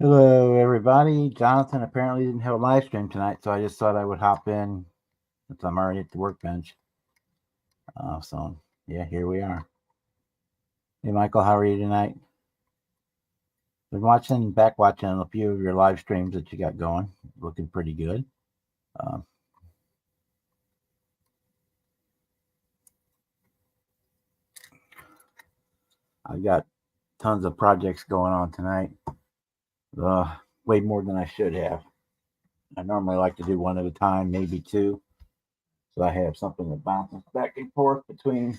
Hello, everybody. Jonathan apparently didn't have a live stream tonight, so I just thought I would hop in since I'm already at the workbench. So, yeah, here we are. Hey, Michael, how are you tonight? Been watching a few of your live streams that you got going. Looking pretty good. Um, I've got tons of projects going on tonight. Way more than I should have. I normally like to do one at a time, maybe two. So I have something that bounces back and forth between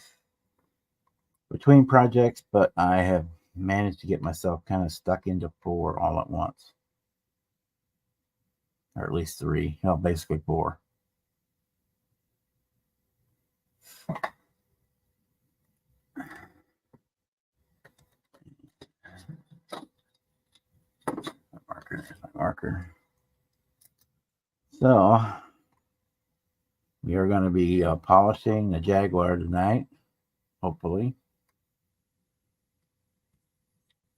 projects, but I have managed to get myself kind of stuck into four all at once, or at least three. Well, basically four. Marker. So we are going to be polishing the Jaguar tonight, hopefully.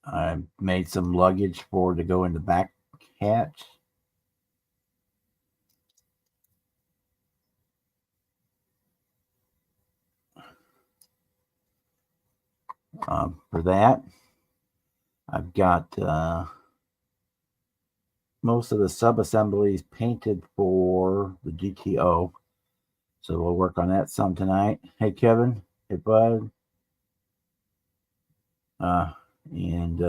I made some luggage to go in the back hatch. For that, I've got most of the sub-assemblies painted for the GTO. So we'll work on that some tonight. Hey, Kevin. Hey, Bud. And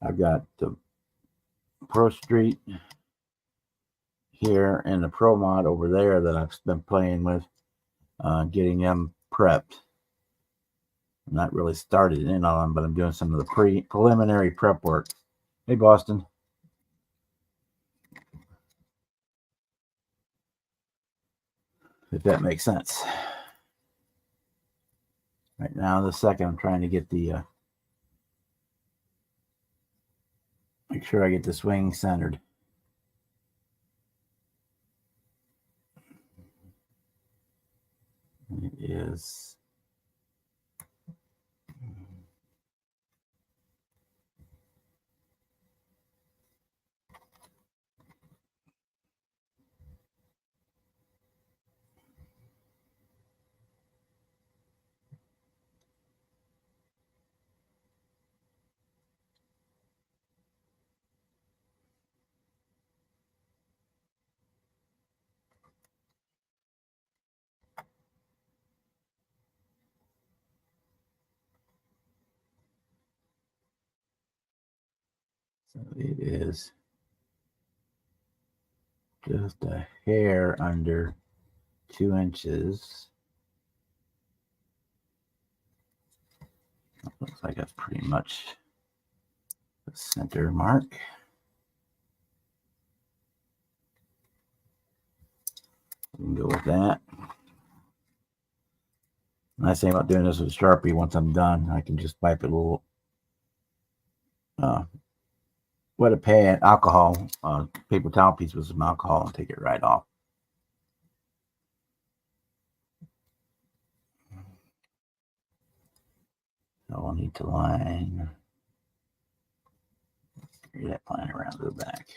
I've got the Pro Street here and the Pro Mod over there that I've been playing with, getting them prepped. I'm not really started in on them, but I'm doing some of the preliminary prep work. Hey, Boston. If that makes sense. Right now, the second, I'm trying to get the make sure I get the swing centered. It is. So it is just a hair under 2 inches. Looks like that's pretty much the center mark. We can go with that. Nice thing about doing this with Sharpie, once I'm done, I can just wipe it a little, wet a pad, alcohol, paper towel piece with some alcohol and take it right off. So I'll need to line that line around to the back.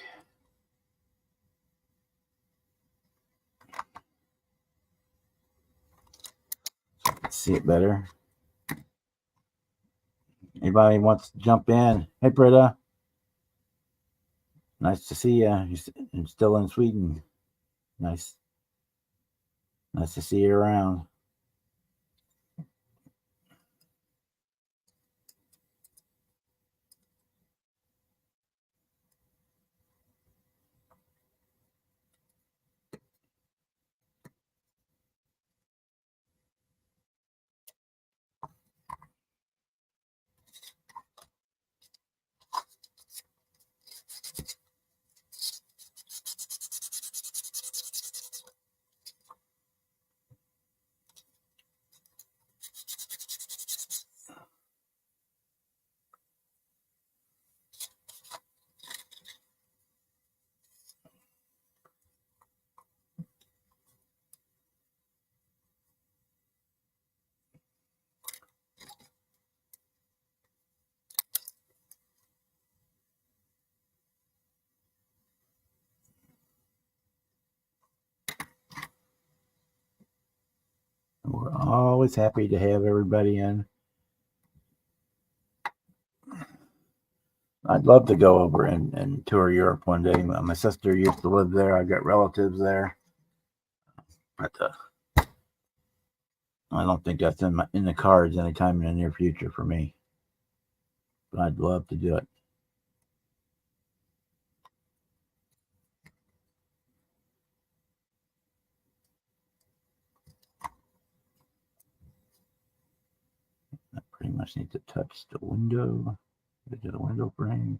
So I can see it better. Anybody wants to jump in? Hey, Britta. Nice to see you. You're still in Sweden. Nice to see you around. We're always happy to have everybody in. I'd love to go over and tour Europe one day. My sister used to live there. I've got relatives there, but I don't think that's in the cards anytime in the near future for me. But I'd love to do it. I pretty much need to touch the window. Go to the window frame.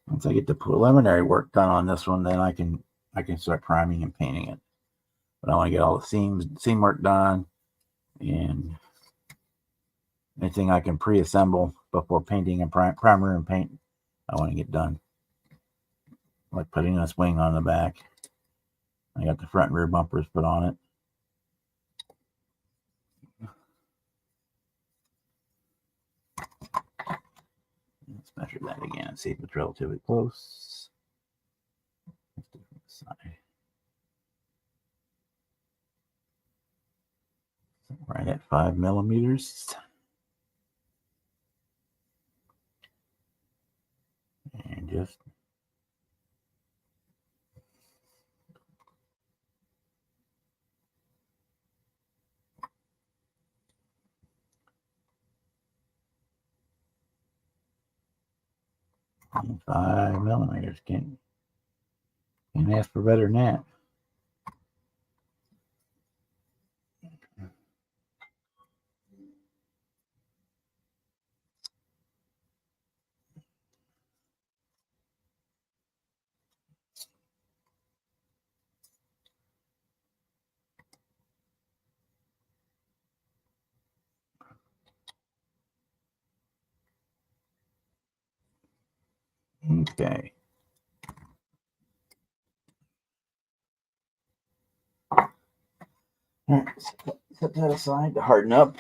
Once I get the preliminary work done on this one, then I can start priming and painting it. But I want to get all the seam work done, and anything I can pre-assemble before painting and primer and paint, I want to get done. Like putting this wing on the back. I got the front and rear bumpers put on it. Let's measure that again and see if it's relatively close. Right at 5 millimeters. And just and 5 millimeters. Can't ask for better than that. Okay. All right, set that aside to harden up.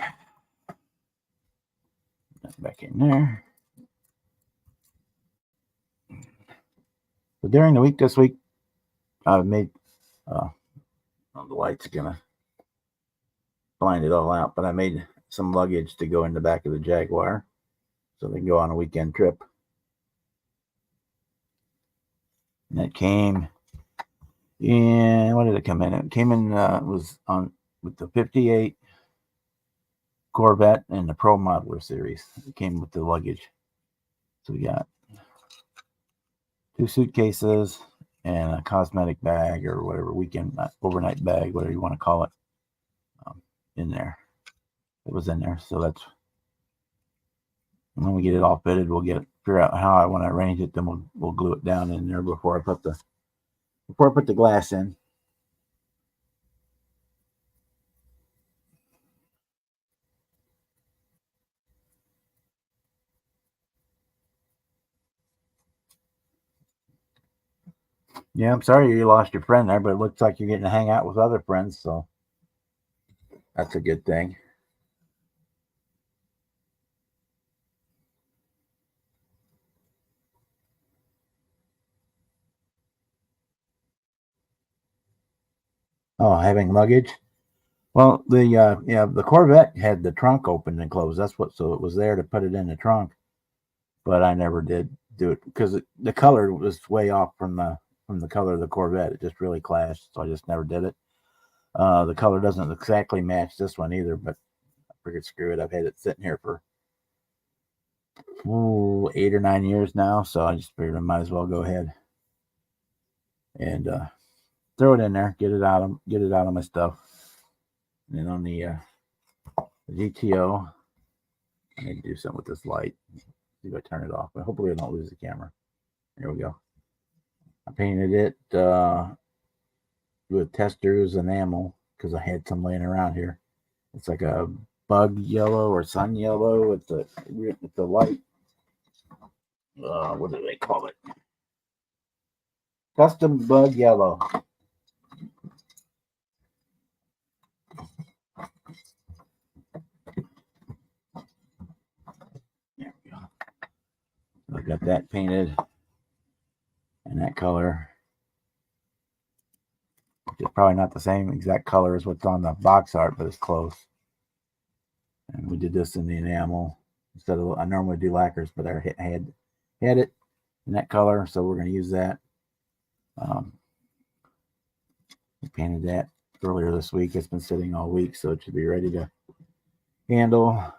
Back in there. But during the week this week, I've made the light's gonna blind it all out, but I made some luggage to go in the back of the Jaguar so they can go on a weekend trip. And it came in, what did it come in? It came in, was on with the 58 Corvette and the Pro Modeler series. It came with the luggage. So we got 2 suitcases and a cosmetic bag or whatever, weekend, overnight bag, whatever you want to call it, in there. It was in there. So that's, when we get it all fitted, we'll figure out how I want to arrange it. Then we'll glue it down in there before I put the glass in. Yeah, I'm sorry you lost your friend there, but it looks like you're getting to hang out with other friends, so that's a good thing. Oh, having luggage. Well, the Corvette had the trunk open and closed. So it was there to put it in the trunk, but I never did do it because the color was way off from the color of the Corvette. It just really clashed, so I just never did it. The color doesn't exactly match this one either, but I figured screw it. I've had it sitting here for 8 or 9 years now, so I just figured I might as well go ahead and throw it in there, get it out of my stuff. And on the GTO, I need to do something with this light. See if I turn it off, but hopefully I don't lose the camera. There we go. I painted it with Testors enamel because I had some laying around here. It's like a bug yellow or sun yellow with the light. What do they call it? Custom bug yellow. There we go. I got that painted in that color. It's probably not the same exact color as what's on the box art, but it's close. And we did this in the enamel instead of, I normally do lacquers, but I had it in that color, so we're going to use that. We painted that earlier this week. It's been sitting all week, so it should be ready to handle.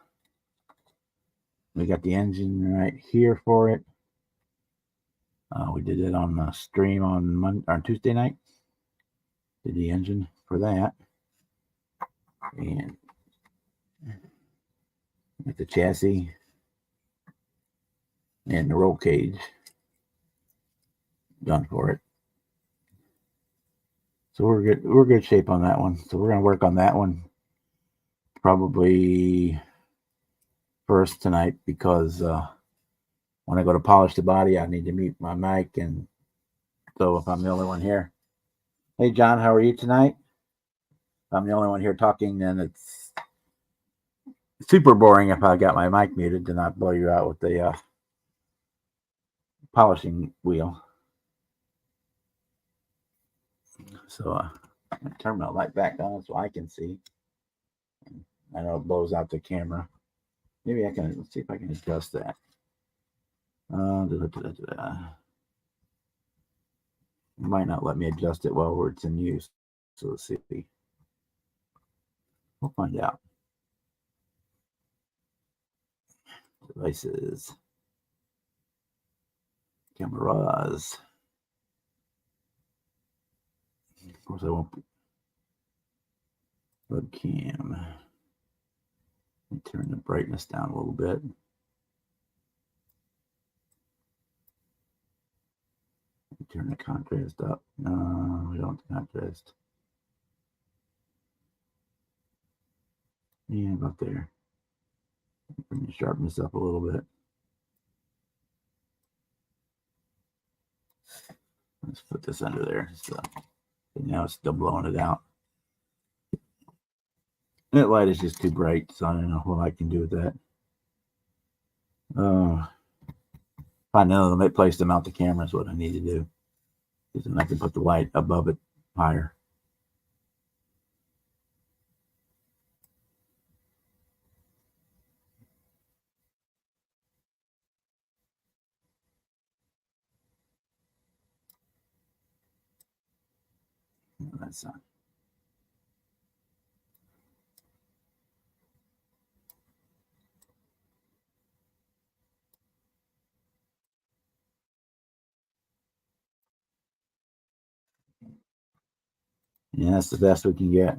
We got the engine right here for it. We did it on the stream on Tuesday night. Did the engine for that. And got the chassis and the roll cage done for it. So we're good. We're good shape on that one. So we're going to work on that one probably first tonight, because when I go to polish the body, I need to mute my mic, and so if I'm the only one here. Hey John, how are you tonight? If I'm the only one here talking, then it's super boring if I got my mic muted to not blow you out with the polishing wheel. So turn my light back on so I can see. I know it blows out the camera. Maybe I can, let's see if I can adjust that. It might not let me adjust it while it's in use. So let's see. We'll find out. Devices. Cameras. Of course I won't be. Webcam. Let me turn the brightness down a little bit. Turn the contrast up. No, we don't contrast. Yeah, about there. Bring the sharpness up a little bit. Let's put this under there. So now it's still blowing it out. That light is just too bright, so I don't know what I can do with that. Find another place to mount the camera is what I need to do. Because then I can put the light above it higher. That's on. Yeah, that's the best we can get.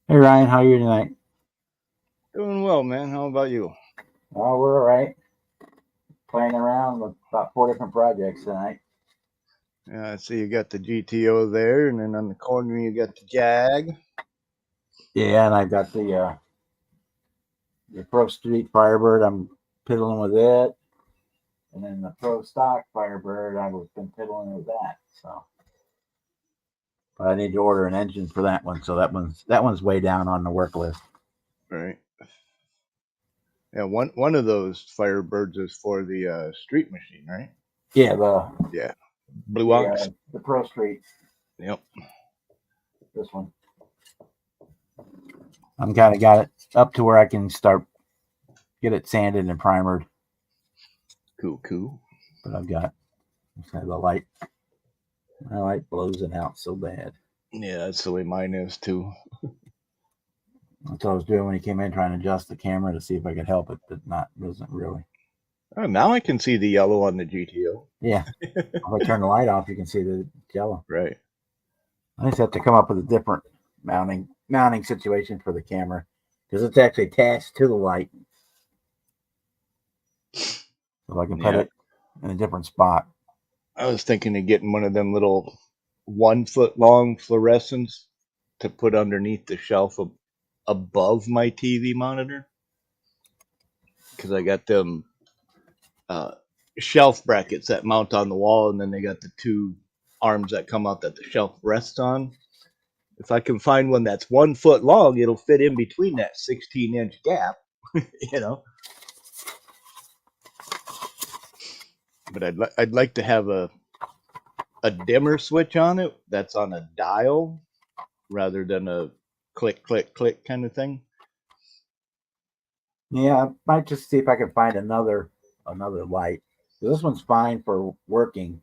Hey Ryan, how are you tonight? Doing well, man. How about you? Oh, we're all right. Playing around with about 4 different projects tonight. Yeah, I see you got the GTO there, and then on the corner you got the Jag. Yeah, and I got the Pro Street Firebird. I'm piddling with it. And then the Pro Stock Firebird, I've been piddling with that. So, but I need to order an engine for that one. So that one's way down on the work list. Right. Yeah, one of those Firebirds is for the street machine, right? Yeah, Blue Ox. The Pro Street. Yep. This one. I'm kind of got it up to where I can get it sanded and primered. Cool. But I've got the light. My light blows it out so bad. Yeah, that's the way mine is too. That's what I was doing when he came in, trying to adjust the camera to see if I could help it, but wasn't really. Oh, now I can see the yellow on the GTO. Yeah. If I turn the light off, you can see the yellow. Right. I just have to come up with a different mounting situation for the camera, because it's actually attached to the light. So I can put it in a different spot. I was thinking of getting one of them little 1 foot long fluorescents to put underneath the shelf of above my TV monitor because I got them shelf brackets that mount on the wall, and then they got the two arms that come out that the shelf rests on. If I can find one that's 1 foot long, it'll fit in between that 16-inch gap, you know. But I'd like to have a dimmer switch on it that's on a dial rather than a click click click kind of thing. Yeah, I might just see if I can find another light. This one's fine for working,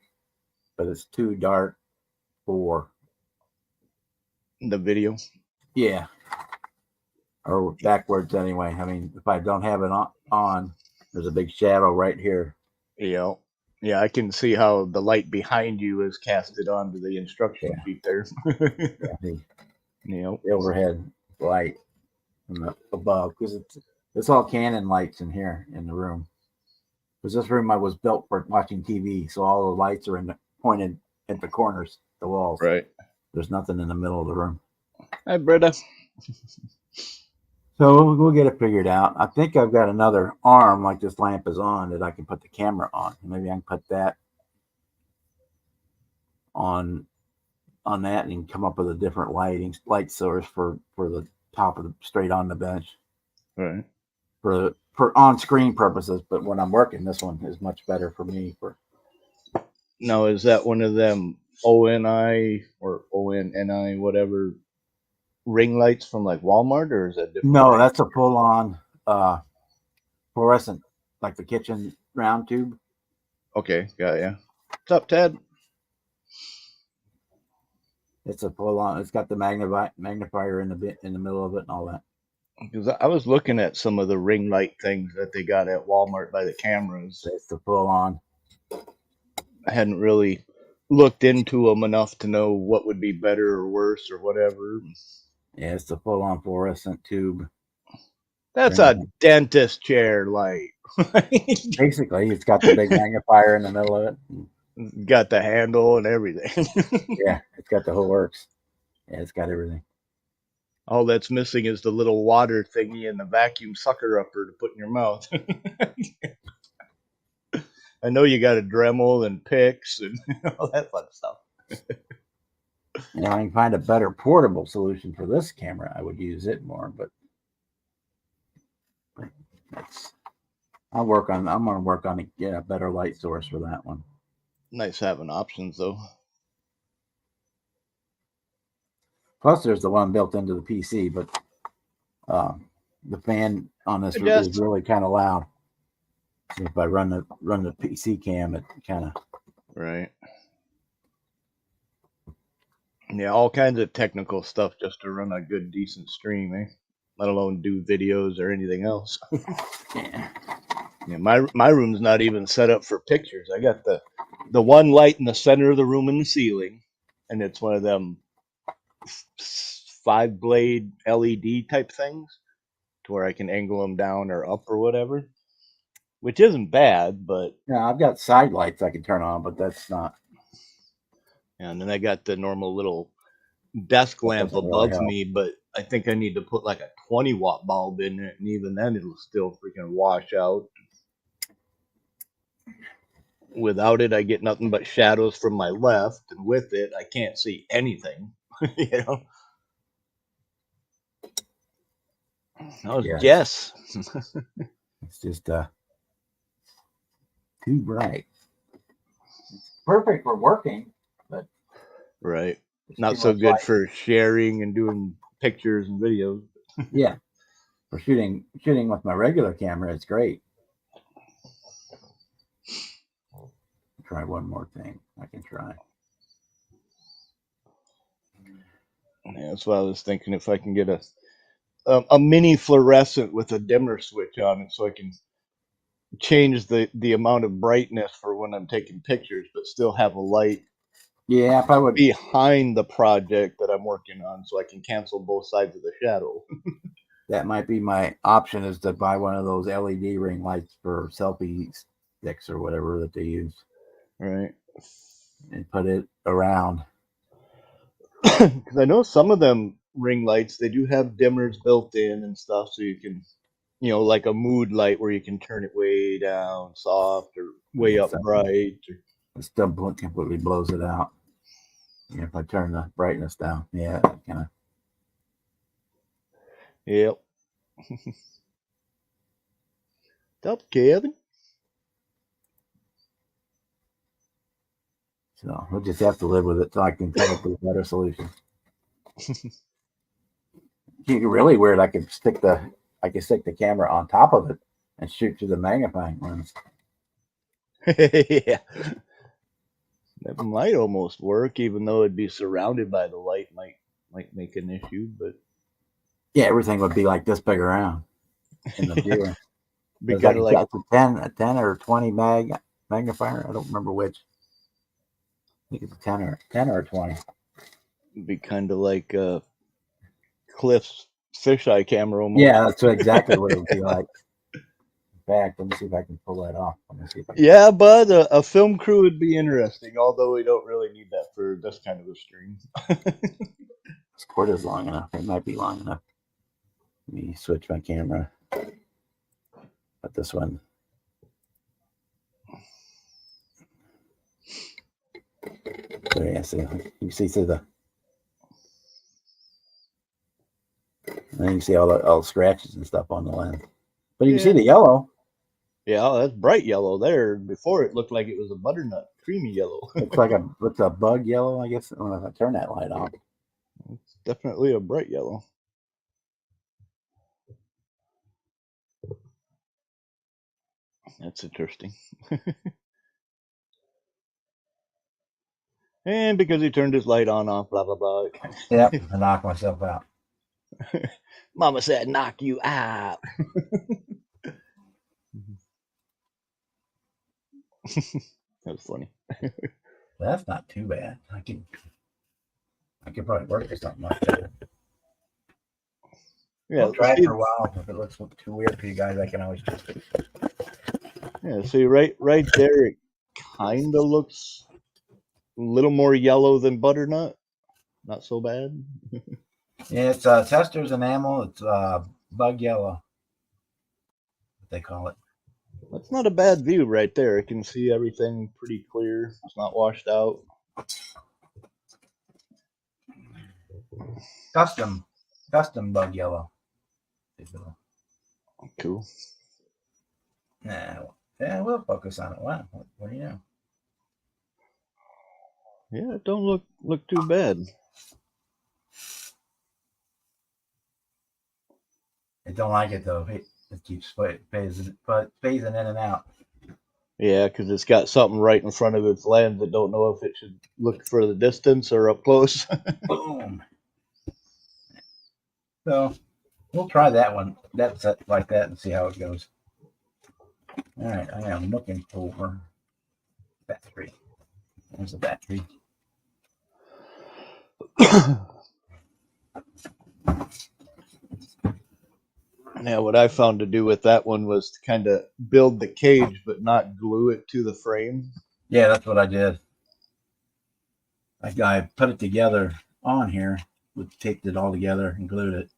but it's too dark for The video. yeah, or backwards anyway. I mean, if I don't have it on, there's a big shadow right here. Yeah. Yeah, I can see how the light behind you is casted onto the instruction sheet there. Yeah, Yep. the overhead light from the above, because it's all Canon lights in here in the room. Because this room I was built for watching TV, so all the lights are pointed at the corners, the walls. Right. There's nothing in the middle of the room. Hi, Britta. So we'll get it figured out. I think I've got another arm like this lamp is on that I can put the camera on. Maybe I can put that on that and come up with a different light source for the top of the straight on the bench. Right. For on-screen purposes, but when I'm working, this one is much better for me. For now, is that one of them ONI or ONNI whatever ring lights from like Walmart, or is that different? No, that's a full-on fluorescent, like the kitchen round tube. Okay, got ya. What's up, Ted? It's a full-on. It's got the magnifier in the middle of it and all that. Because I was looking at some of the ring light things that they got at Walmart by the cameras. It's the full-on. I hadn't really looked into them enough to know what would be better or worse or whatever. Yeah, it's the full-on fluorescent tube. That's a dentist chair light. Basically, it's got the big magnifier in the middle of it. Got the handle and everything. Yeah, it's got the whole works. Yeah, it's got everything. All that's missing is the little water thingy and the vacuum sucker upper to put in your mouth. I know you got a Dremel and Pix and all that fun stuff. I can find a better portable solution for this camera. I would use it more, but I'm gonna work on a better light source for that one. Nice having options though. Plus, there's the one built into the PC, but the fan on this is really kind of loud. So if I run the PC cam, it kind of right. Yeah, all kinds of technical stuff just to run a good, decent stream, eh? Let alone do videos or anything else. Yeah. Yeah, my room's not even set up for pictures. I got the one light in the center of the room in the ceiling, and it's one of them 5-blade LED type things to where I can angle them down or up or whatever, which isn't bad, but yeah, I've got side lights I can turn on, but that's not. And then I got the normal little desk lamp above me, but I think I need to put like a 20-watt bulb in it, and even then it'll still freaking wash out. Without it, I get nothing but shadows from my left, and with it, I can't see anything. You know? That was Jess. It's just too bright. It's perfect for working, but right. Not so good for sharing and doing pictures and videos. Yeah. For shooting with my regular camera, it's great. Try one more thing. I can try. Yeah, that's what I was thinking. If I can get a mini fluorescent with a dimmer switch on it, so I can change the amount of brightness for when I'm taking pictures, but still have a light. Yeah, if I would behind the project that I'm working on, so I can cancel both sides of the shadow. That might be my option, is to buy one of those LED ring lights for selfie sticks or whatever that they use. Right. And put it around. Because I know some of them ring lights, they do have dimmers built in and stuff, so you can, like a mood light where you can turn it way down soft or way up bright. It still completely blows it out. Yeah, if I turn the brightness down, yeah, kind of. Yep. What's up, Kevin? So we'll just have to live with it so I can come up with a better solution. Really weird. I could stick the camera on top of it and shoot through the magnifying lens. Yeah. That might almost work, even though it'd be surrounded by the light might make an issue, but yeah, everything would be like this big around in the viewer. be kind of like a 10 or 20 magnifier. I don't remember which. I think it's a 10 or 20. Be kind of like Cliff's fisheye camera almost. Yeah, that's exactly what it would be like. In fact, let me see if I can pull that off. Let me see if I can. Yeah, but a film crew would be interesting, although we don't really need that for this kind of a stream. This cord is long enough. It might be long enough. Let me switch my camera. But this one. So yeah, see, you see through the. And then you see all the scratches and stuff on the lens. But you can see the yellow. Yeah, that's bright yellow there. Before it looked like it was a butternut, creamy yellow. It's a bug yellow, I guess, when I turn that light on. It's definitely a bright yellow. That's interesting. And because he turned his light on, off, blah, blah, blah. Yep, I knocked myself out. Mama said, knock you out. That's funny. That's not too bad. I could probably work with something like that. Yeah, I'll try it for a while. If it looks too weird for you guys, I can always just. Yeah, see right there, it kind of looks a little more yellow than butternut. Not so bad. Yeah, it's tester's enamel. It's bug yellow. What they call it. That's not a bad view right there. I can see everything pretty clear. It's not washed out. Custom bug yellow. Cool. Yeah, we'll focus on it. Wow, what do you know? Yeah, it don't look too bad. I don't like it though. It keeps phasing in and out. Yeah, because it's got something right in front of its lens that don't know if it should look for the distance or up close. Boom. So we'll try that one. That's like that and see how it goes. All right, I am looking for battery. There's a battery. Yeah, what I found to do with that one was to kind of build the cage but not glue it to the frame. Yeah, that's what I did. I put it together on here, taped it all together and glued it.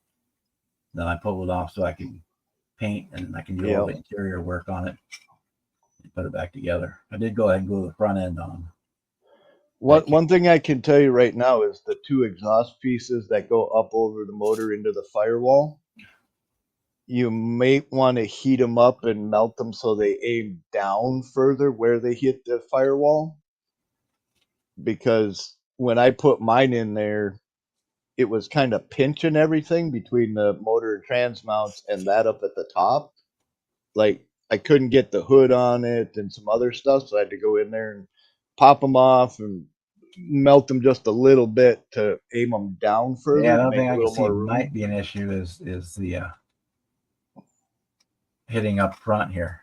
Then I pulled it off so I can paint and I can do all the interior work on it and put it back together. I did go ahead and glue the front end on. One thing I can tell you right now is the two exhaust pieces that go up over the motor into the firewall. You may want to heat them up and melt them so they aim down further where they hit the firewall. Because when I put mine in there, it was kind of pinching everything between the motor and trans mounts and that up at the top. Like I couldn't get the hood on it and some other stuff, so I had to go in there and pop them off and melt them just a little bit to aim them down further. Yeah, another thing I can see might be an issue is the hitting up front here.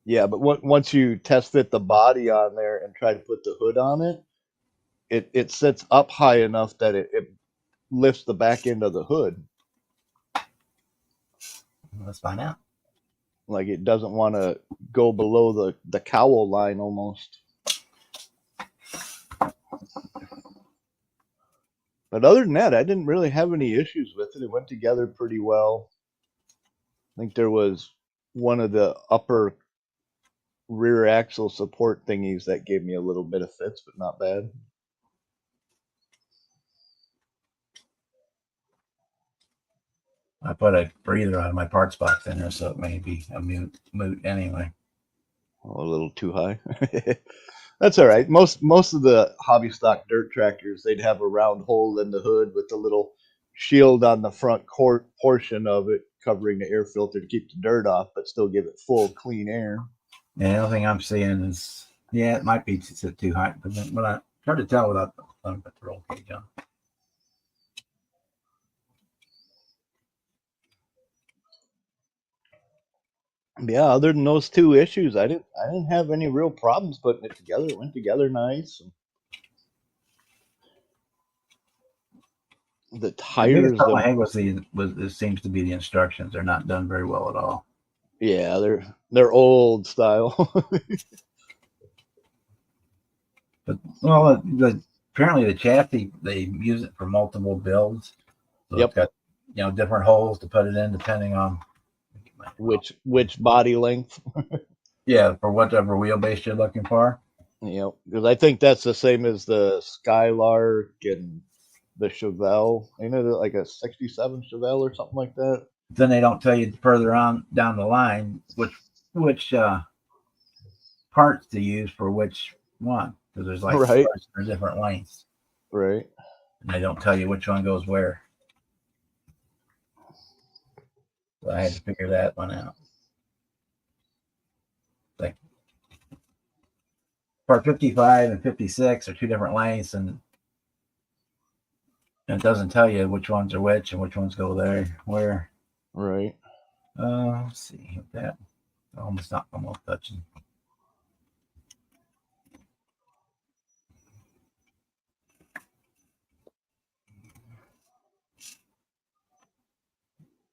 Yeah, but once you test fit the body on there and try to put the hood on it, it sits up high enough that it lifts the back end of the hood. Let's find out. Like it doesn't want to go below the cowl line almost. But other than that, I didn't really have any issues with it. It went together pretty well. I think there was one of the upper rear axle support thingies that gave me a little bit of fits, but not bad. I put a breather out of my parts box in there, so it may be a moot anyway. A little too high. That's all right. Most of the hobby stock dirt tractors, they'd have a round hole in the hood with a little shield on the front portion of it covering the air filter to keep the dirt off, but still give it full clean air. Yeah, the only thing I'm seeing is, it might be too high, but I hard to tell without the roll cage on. Yeah, other than those two issues, I didn't have any real problems putting it together. It went together nice. The tires, I had was it seems to be the instructions. They're not done very well at all. Yeah, they're old style. But apparently the chassis, they use it for multiple builds. So Yep. It's got different holes to put it in depending on which body length. Yeah, for whatever wheelbase you're looking for. Yep, because I think that's the same as the Skylark and the Chevelle. Ain't it like a 67 Chevelle or something like that? Then they don't tell you further on down the line which parts to use for which one, because there's like Right. there's different lengths. Right. And they don't tell you which one goes where. So I had to figure that one out. Like part 55 and 56 are two different lengths, and it doesn't tell you which ones are which and which ones go there where. Right. Let's see with that. Almost touching.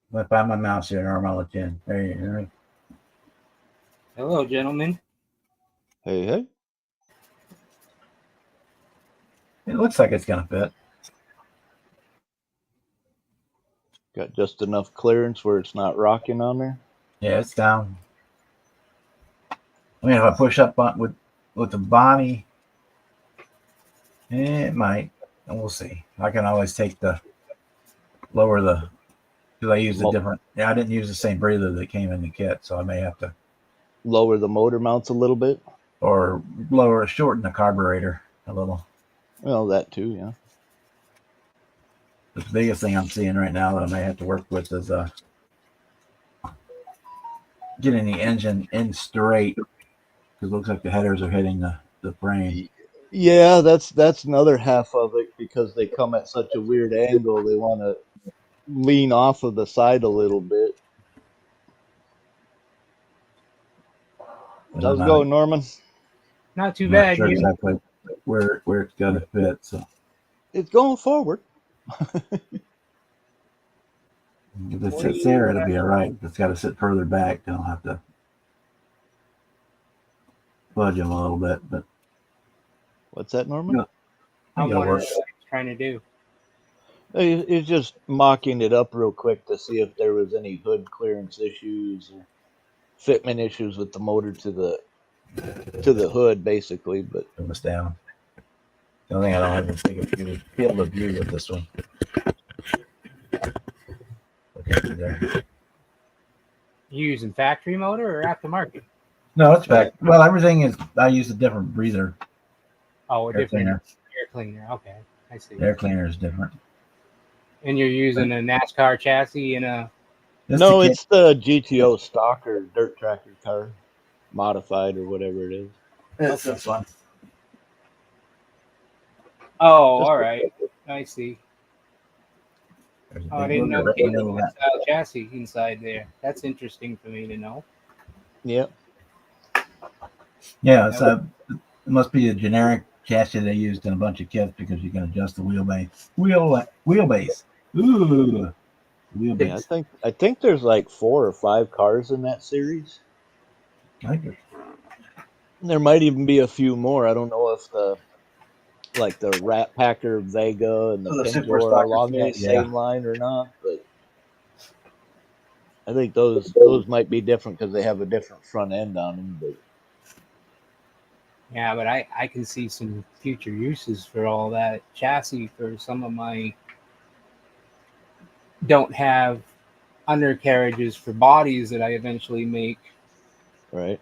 If I find my mouse here, Norm, I'll let you in. There you go. Hello, gentlemen. Hey. It looks like it's gonna fit. Got just enough clearance where it's not rocking on there. Yeah, it's down. I mean, if I push up with the body, it might. And we'll see. I can always lower the, because I used a different. Yeah, I didn't use the same breather that came in the kit, so I may have to lower the motor mounts a little bit, or shorten the carburetor a little. Well, that too, yeah. The biggest thing I'm seeing right now that I may have to work with is getting the engine in straight, because it looks like the headers are hitting the frame. Yeah, that's another half of it, because they come at such a weird angle. They want to lean off of the side a little bit. How's it going, Norman? Not too bad. Sure exactly where it's got to fit. So it's going forward. If it sits there, it'll be all right. If it's got to sit further back, then I'll have to fudge them a little bit. But what's that, Norman? I wonder what he's trying to do. He's just mocking it up real quick to see if there was any hood clearance issues or fitment issues with the motor to the hood, basically. But it was down. The only thing I don't have a field of view with this one. Okay, there. You using factory motor or aftermarket? No, it's back. Well, everything is. I use a different breather. Oh, a different air cleaner. Okay, I see. Air cleaner is different. And you're using a NASCAR chassis and a. No, it's the GTO Stalker dirt tractor car, modified or whatever it is. It's this one. Oh, all right. I see. Oh, I didn't know style chassis inside there. That's interesting for me to know. Yep. Yeah, so it must be a generic chassis they used in a bunch of kits, because you can adjust the wheelbase. Wheelbase. Ooh. Wheelbase. Yeah, I think there's like 4 or 5 cars in that series. I think there might even be a few more. I don't know if the like the Rat Packer Vega and the Oh, the Super Pinto are Stocker along King, that yeah. same line or not, but I think those might be different because they have a different front end on them. But Yeah, but I can see some future uses for all that chassis for some of my don't have undercarriages for bodies that I eventually make. right,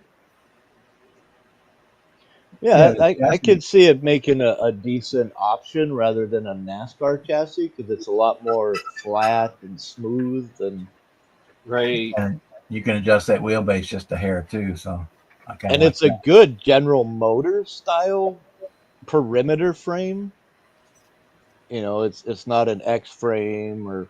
yeah, the I chassis- could see it making a decent option rather than a NASCAR chassis because it's a lot more flat and smooth and Right. and you can adjust that wheelbase just a hair too. So I kind of and like it's a that. good General Motors style perimeter frame. It's not an X frame or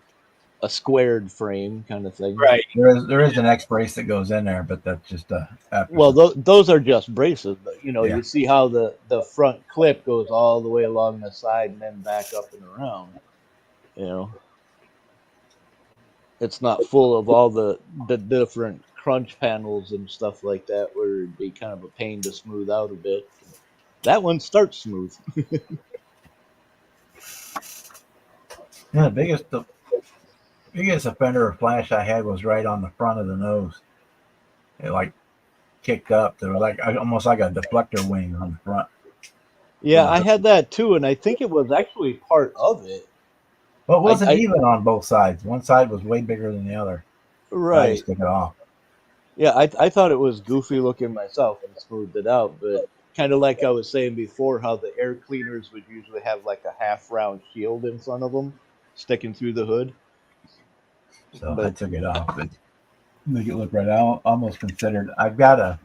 a squared frame kind of thing. Right. There is an X brace that goes in there, but that's just after. Well, those are just braces, but Yeah. you see how the front clip goes all the way along the side and then back up and around. It's not full of all the different crunch panels and stuff like that, where it'd be kind of a pain to smooth out a bit. That one starts smooth. Yeah, the biggest offender of flash I had was right on the front of the nose. It like kicked up. There was almost like a deflector wing on the front. Yeah, I had that too, and I think it was actually part of it. Well, it wasn't I- even on both sides. One side was way bigger than the other. I Right. just took it off. Yeah, I thought it was goofy looking myself and smoothed it out, but kind of like I was saying before, how the air cleaners would usually have like a half round shield in front of them sticking through the hood. So I But took it off. But make it look right. I almost considered. I've got a.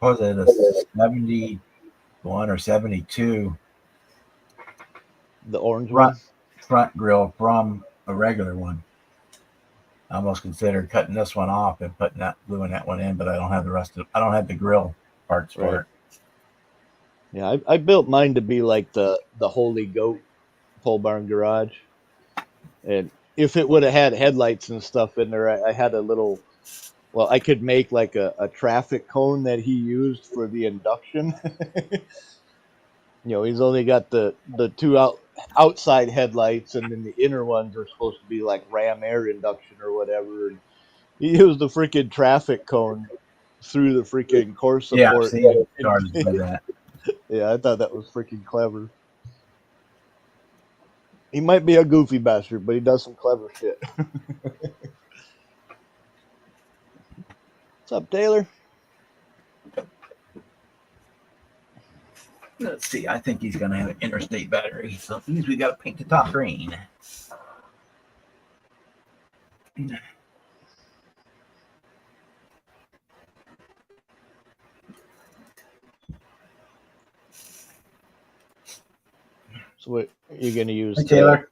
What was it, a 71 or 72 the orange one, front grill from a regular one. I almost considered cutting this one off and gluing that one in, but I don't have I don't have the grill parts for Right. it. Yeah, I built mine to be like the Holy Goat pole barn garage, and if it would have had headlights and stuff in there, I had a little. Well, I could make like a traffic cone that he used for the induction. He's only got the two outside headlights, and then the inner ones are supposed to be like ram air induction or whatever. And he used the freaking traffic cone through the freaking core Yeah, I've support. seen cars do that. Yeah, I thought that was freaking clever. He might be a goofy bastard, but he does some clever shit. What's up, Taylor? Let's see. I think he's going to have an interstate battery. So it means we got to paint the top green. So what you're gonna use? Hey, Taylor.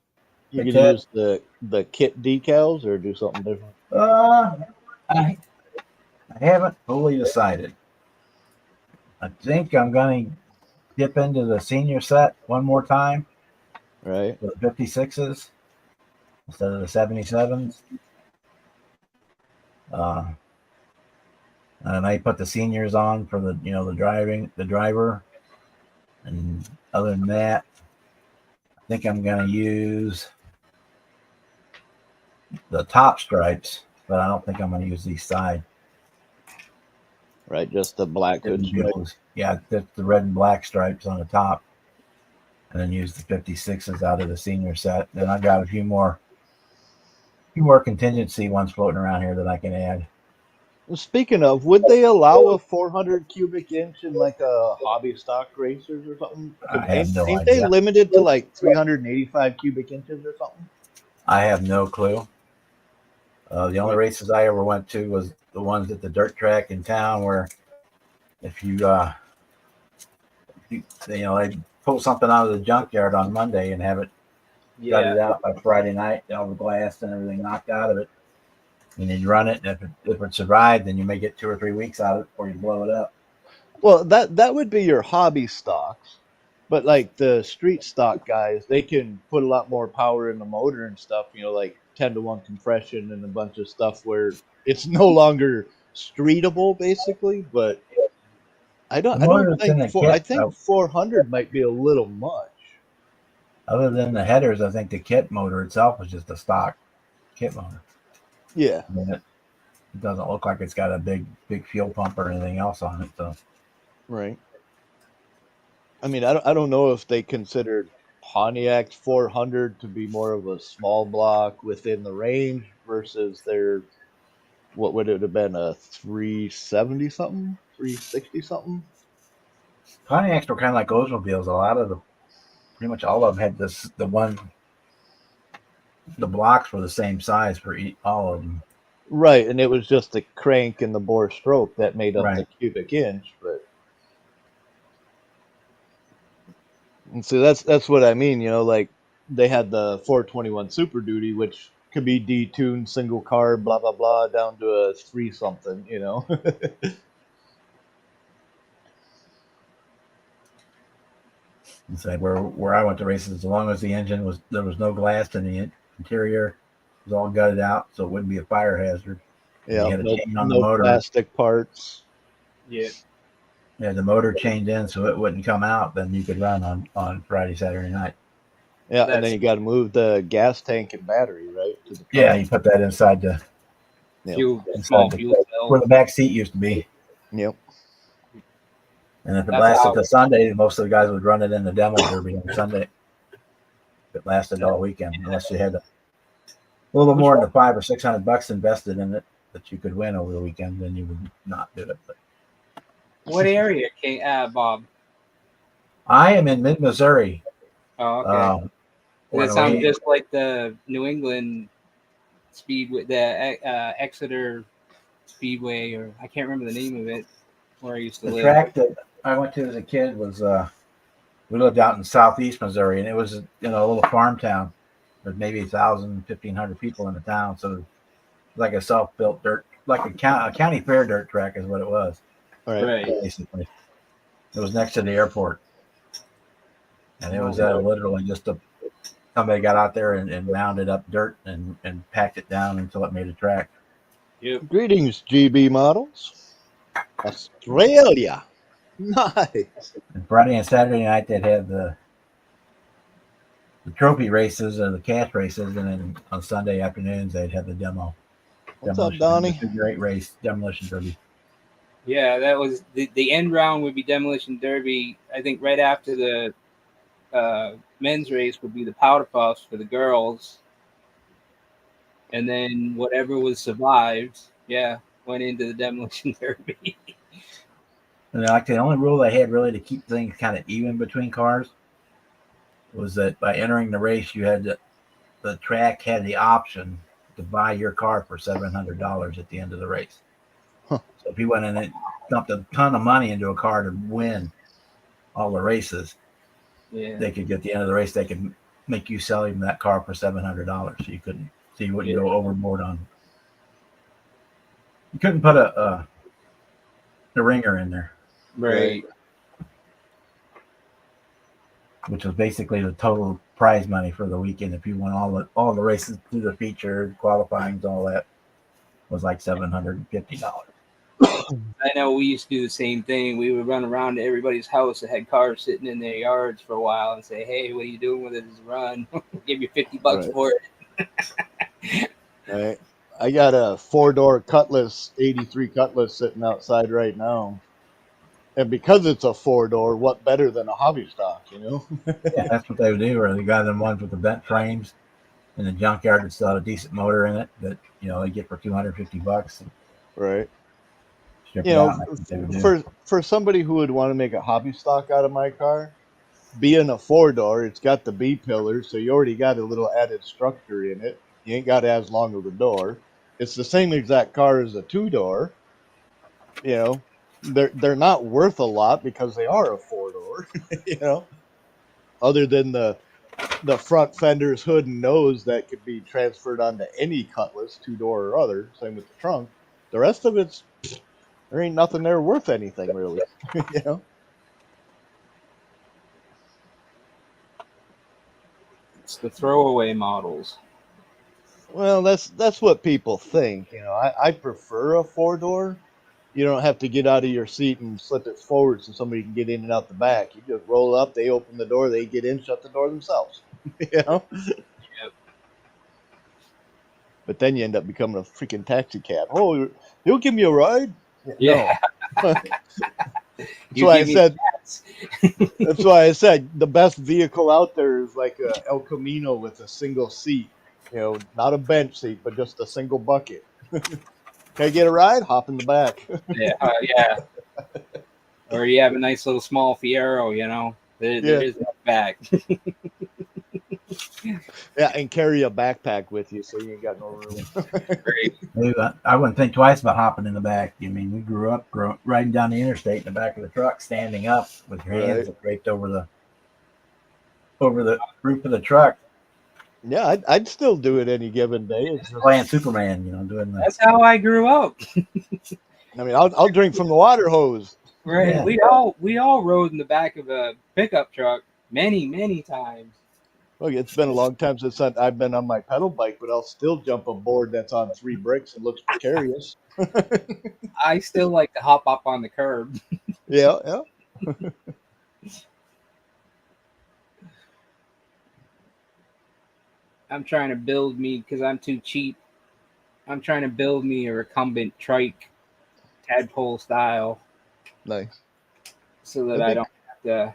You're Hey, gonna Ted. use the kit decals or do something different? I haven't fully decided. I think I'm going to dip into the senior set one more time Right. with the 56s instead of the 77s. And I put the seniors on for the driver. And other than that, I think I'm going to use the top stripes, but I don't think I'm going to use these side. Right, just the black hood stripe. Yeah, the red and black stripes on the top. And then use the 56s out of the senior set. Then I've got a few more contingency ones floating around here that I can add. Speaking of, would they allow a 400 cubic inch in like a hobby stock racers or something? I have no Ain't idea. they limited to like 385 cubic inches or something? I have no clue. The only races I ever went to was the ones at the dirt track in town, where if they pull something out of the junkyard on Monday and have it gutted out by Friday night, all the glass and everything knocked out of it, and you run it. And if it survived, then you may get 2 or 3 weeks out of it before you blow it up. Well, that would be your hobby stocks, but like the street stock guys, they can put a lot more power in the motor and stuff. Like 10-to-1 compression and a bunch of stuff where it's no longer streetable, basically. But I The don't motor that's in think the I kit, think 400 might be a little much. other than the headers, I think the kit motor itself is just a stock kit motor. Yeah. I mean, it doesn't look like it's got a big fuel pump or anything else on it. So Right. I mean, I don't know if they considered Pontiac's 400 to be more of a small block within the range versus their, what would it have been, a 370 something, 360 something? Pontiacs were kind of like Oldsmobiles. A lot of pretty much all of them had the blocks were the same size for all of them. Right, and it was just the crank and the bore stroke that made up the Right. cubic inch, but and so that's what I mean, like they had the 421 Super Duty, which could be detuned, single carb, blah blah blah, down to a three something. And say where I went to races, as long as the engine there was no glass in the interior, it was all gutted out, so it wouldn't be a fire hazard. And Yeah, you had a no chain on the no motor. plastic parts. Yeah. Yeah, the motor chained in so it wouldn't come out. Then you could run on Friday, Saturday night. Yeah, and then That's you got to move the gas tank and battery right to the Yeah, trunk. you put that inside the small fuel where cell. the back seat used to be. Yep. And if it That's lasted how- to Sunday, most of the guys would run it in the demo derby on Sunday. If it lasted all weekend, unless you had a little more than the $500 or $600 invested in it that you could win over the weekend, then you would not do it. But What area, Bob? I am in mid Missouri. Oh, okay. When That sounds we- just like the New England Speedway, the Exeter Speedway, or I can't remember the name of it, where I used to the live. track that I went to as a kid was we lived out in southeast Missouri, and it was a little farm town. There's maybe 1,000, 1,500 people in the town, so it was like a self-built dirt, like a county fair dirt track is what it was. Right. Basically, it was next to the airport, and it was literally just somebody got out there and mounded up dirt and packed it down until it made a track. Yep. Greetings, GB models. Australia. Nice. And Friday and Saturday night they'd have the trophy races or the cash races, and then on Sunday afternoons they'd have the demo. What's up, Donnie? Figure 8 race, demolition derby. Yeah, that was the end round would be demolition derby. I think right after the men's race would be the powder puffs for the girls, and then whatever was survived, went into the demolition derby. And like the only rule they had really to keep things kind of even between cars was that by entering the race, you had the track had the option to buy your car for $700 at the end of the race. Huh. So if you went in and dumped a ton of money into a car to win all the races, they could get the end of the race. They could make you sell him that car for $700. So you wouldn't go overboard on. You couldn't put a ringer in there. Right. Which was basically the total prize money for the weekend. If you won all the races through the feature, qualifying, all that was like $750. I know we used to do the same thing. We would run around to everybody's house that had cars sitting in their yards for a while and say, "Hey, what are you doing with this run? Give you $50 for it." Right. I got a 4-door Cutlass, 83 Cutlass sitting outside right now. And because it's a 4-door, what better than a hobby stock, Yeah, that's what they would do. Or they got them ones with the bent frames in the junkyard that still had a decent motor in it that they get for $250. Right. For somebody who would want to make a hobby stock out of my car, being a 4-door, it's got the B pillar, so you already got a little added structure in it. You ain't got as long of a door. It's the same exact car as a 2-door. They're not worth a lot because they are a 4-door. Other than the front fenders, hood, and nose that could be transferred onto any Cutlass, 2-door or other. Same with the trunk. The rest of it's there ain't nothing there worth anything really. It's the throwaway models. Well, that's what people think. I prefer a 4-door You don't have to get out of your seat and slip it forward so somebody can get in and out the back. You just roll up, they open the door, they get in, shut the door themselves. You know? Yep. But then you end up becoming a freaking taxi cab. Oh, you'll give me a ride? Yeah. No. That's You why I give me said. stats. That's why I said the best vehicle out there is like a El Camino with a single seat. You know, not a bench seat, but just a single bucket. Can I get a ride? Hop in the back. Yeah, yeah. Or you have a nice little small Fiero, you know. There Yeah. is that back. Yeah, and carry a backpack with you so you ain't got no room. Great. I wouldn't think twice about hopping in the back. I mean, we grew up riding down the interstate in the back of the truck, standing up with your hands draped over the roof of the truck, Yeah, I'd still do it any given day. It's just, playing Superman. You know, doing the That's how I grew up. I mean, I'll drink from the water hose. Right. Yeah. We all rode in the back of a pickup truck many times. Look, it's been a long time since I've been on my pedal bike, but I'll still jump a board that's on 3 bricks and looks precarious. I still like to hop up on the curb. Yeah, yeah. I'm trying to build me because I'm too cheap. I'm trying to build me a recumbent trike, tadpole style, Nice. so that That'd I be- don't have to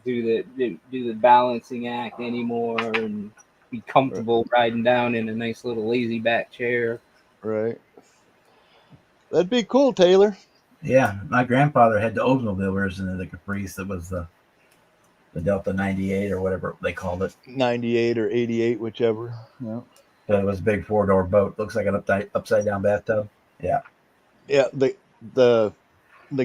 do the balancing act anymore and be comfortable riding down in a nice little lazy back chair. Right. That'd be cool, Taylor. Yeah, my grandfather had the Oldsmobile version of the Caprice that was the Delta 98 or whatever they called it. 98 or 88, whichever. Yeah. So it was a big 4-door boat. Looks like an upside down bathtub. Yeah. Yeah, the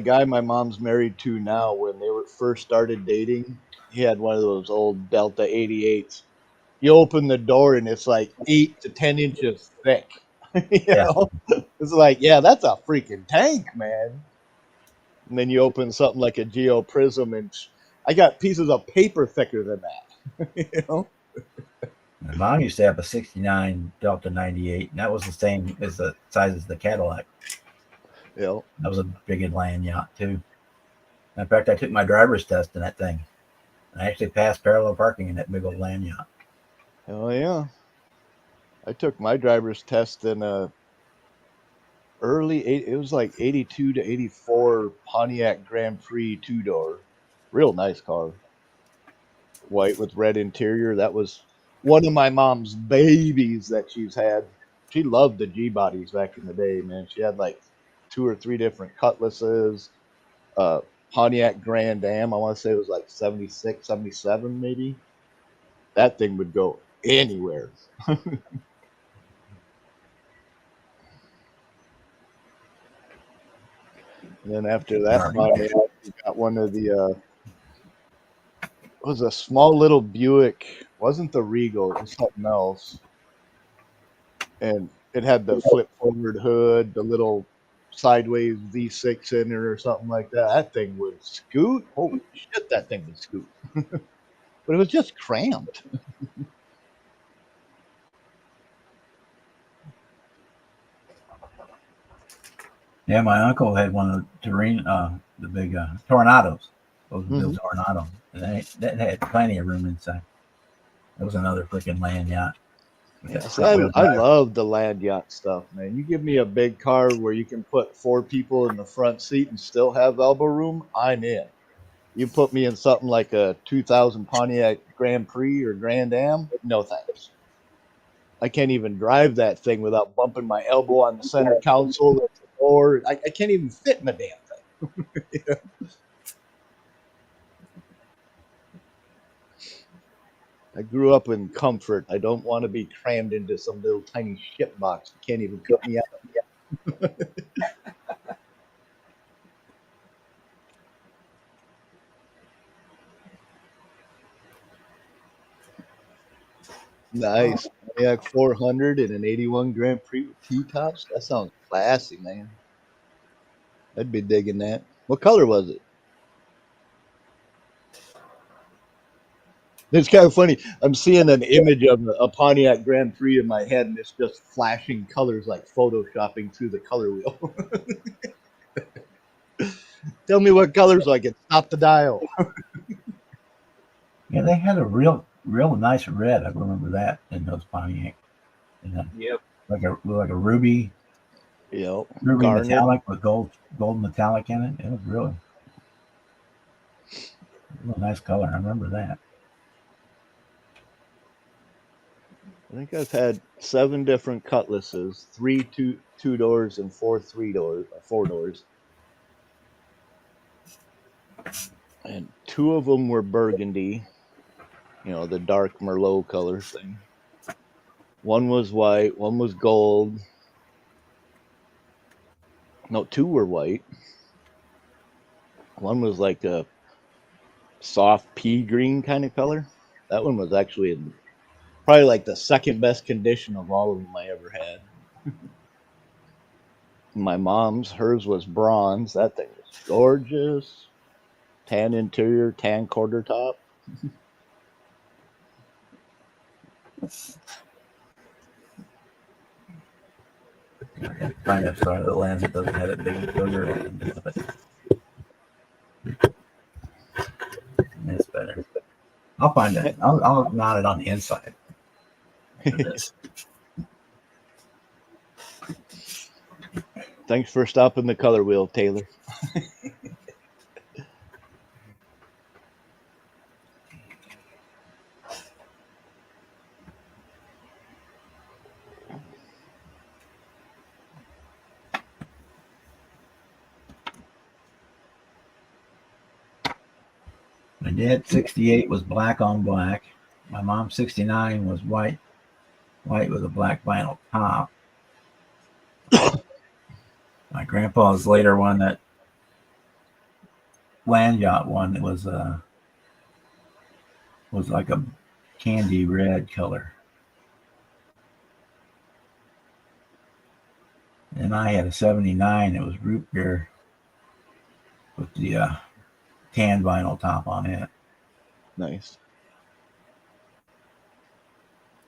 guy my mom's married to now, when they were first started dating, he had one of those old Delta 88s. You open the door and it's like 8 to 10 inches thick. You Yeah. know? It's like, yeah, that's a freaking tank, man. And then you open something like a Geo Prism and I got pieces of paper thicker than that. You know? My mom used to have a 69 Delta 98, and that was the same as the size as the Cadillac. You know? That was a big land yacht, too. In fact, I took my driver's test in that thing. I actually passed parallel parking in that big old land yacht. Oh yeah. I took my driver's test in a it was like 82 to 84 Pontiac Grand Prix 2-door. Real nice car. White with red interior. That was one of my mom's babies that she's had. She loved the G bodies back in the day, man. She had like 2 or 3 different Cutlasses. Pontiac Grand Am, I want to say it was like 76, 77 maybe. That thing would go anywhere. And then after that Pontiac, we got one of the it was a small little Buick. Wasn't the Regal, it was something else. And it had the flip forward hood, the little sideways V6 in it or something like that. That thing would scoot. Holy shit, that thing would scoot. But it was just cramped. Yeah, my uncle had one of the big Tornados. Those were Mhm. the Tornado. And that had plenty of room inside. It was another freaking land yacht. Yeah, see, I love the land yacht stuff, man. You give me a big car where you can put 4 people in the front seat and still have elbow room, I'm in. You put me in something like a 2000 Pontiac Grand Prix or Grand Am, no thanks. I can't even drive that thing without bumping my elbow on the center console or I can't even fit in the damn thing. I grew up in comfort. I don't want to be crammed into some little tiny shit box that can't even put me out. Nice. Pontiac 400 and an 81 Grand Prix with T-tops. That sounds classy, man. I'd be digging that. What color was it? It's kind of funny. I'm seeing an image of a Pontiac Grand Prix in my head, and it's just flashing colors like photoshopping through the color wheel. Tell me what color so I can stop the dial. Yeah, they had a real nice red. I remember that in those Pontiac. Yeah, Yep. like a ruby Yep. ruby Garnet. metallic with gold metallic in it. It was really real nice color. I remember that. I think I've had 7 different Cutlasses, 3 two doors and 4 4 doors, and 2 of them were burgundy. You know, the dark Merlot color thing. One was white, one was gold. No, 2 were white. One was like a soft pea green kind of color. That one was actually in probably like the second best condition of all of them I ever had. My mom's, hers was bronze. That thing was gorgeous. Tan interior, tan quarter top. Find a star that lands that doesn't have that big sugar in it. But it's better. I'll find it. I'll mount it on the inside. of this. Thanks for stopping the color wheel, Taylor. My dad 68 was black on black. My mom 69 was white with a black vinyl top. My grandpa's later one, that land yacht one, it was like a candy red color. And I had a 79. It was root beer with the tan vinyl top on it. Nice.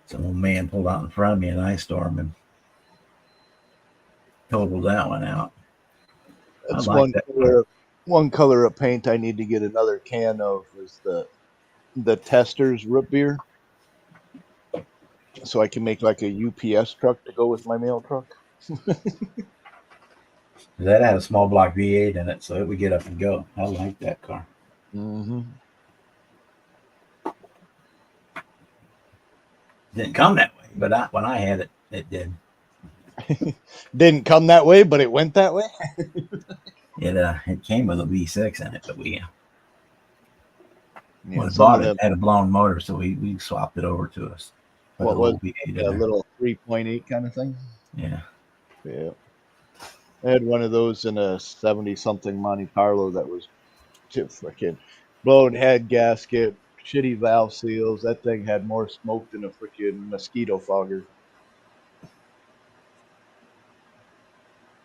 Some old man pulled out in front of me in an ice storm and totaled that one out. That's I like that. One color of paint I need to get another can of is the Testers root beer. So I can make like a UPS truck to go with my mail truck. That had a small block V8 in it, so it would get up and go. I like that car. Mm-hmm. Didn't come that way, but when I had it, it did. Didn't come that way, but it went that way. It came with a V6 in it, but we Yeah, when some bought of it them, had a blown motor, so we swapped it over to us. what was V8 in a there. little 3.8 kind of thing. Yeah. Yeah. I had one of those in a 70-something Monte Carlo that was freaking blown head gasket, shitty valve seals. That thing had more smoke than a freaking mosquito fogger.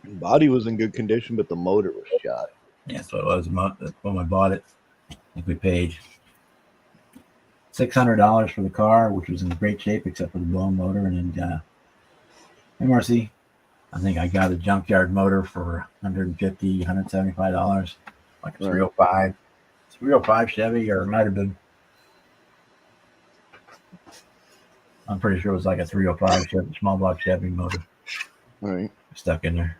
Body was in good condition, but the motor was shot. Yeah, that's what it was. When I bought it, I think we paid $600 for the car, which was in great shape except for the blown motor. And then MRC, I think I got a junkyard motor for $150, $175, like a 305. 305 Chevy, or it might have been. I'm pretty sure it was like a 305 Chevy, small block Chevy motor. Right. Stuck in there.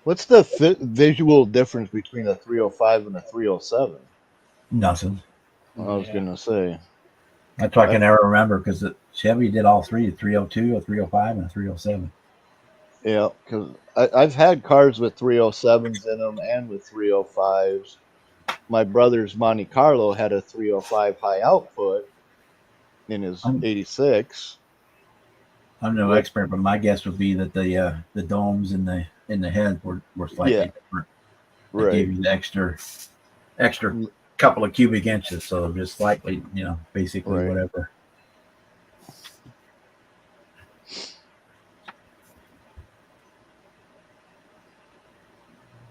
What's the visual difference between a 305 and a 307? Nothing. I was gonna say. That's why I can never remember, because Chevy did all three: a 302, a 305, and a 307. Yeah, because I've had cars with 307s in them and with 305s. My brother's Monte Carlo had a 305 high output in his 86. I'm no expert, but my guess would be that the domes in the head were slightly different. Right. They gave you the extra couple of cubic inches, so just slightly, basically whatever.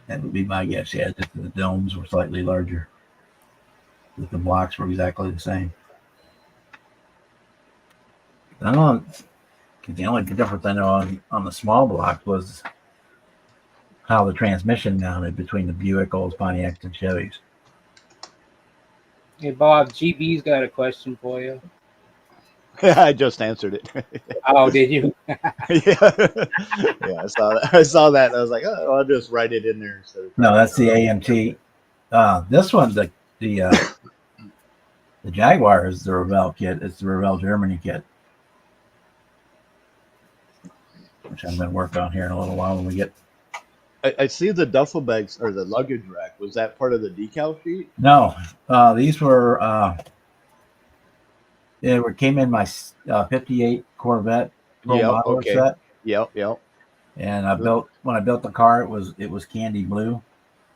That would be my guess. Yeah, the domes were slightly larger. that the blocks were exactly the same. I know 'cause the only difference I know on the small block was how the transmission mounted between the Buick, Olds, Pontiacs, and Chevys. Hey, Bob, GB's got a question for you. I just answered it. Oh, did you? Yeah, yeah, I saw that. I saw that. And I was like, oh, I'll just write it in there instead of. No, that's the AMT. This one, the Jaguar is the Revell kit. It's the Revell Germany kit, which I'm going to work on here in a little while when we get. I see the duffel bags or the luggage rack. Was that part of the decal sheet? No, these were came in my 58 Corvette Pro Yep. Modeler Okay. set, Yep. and when I built the car, it was candy blue,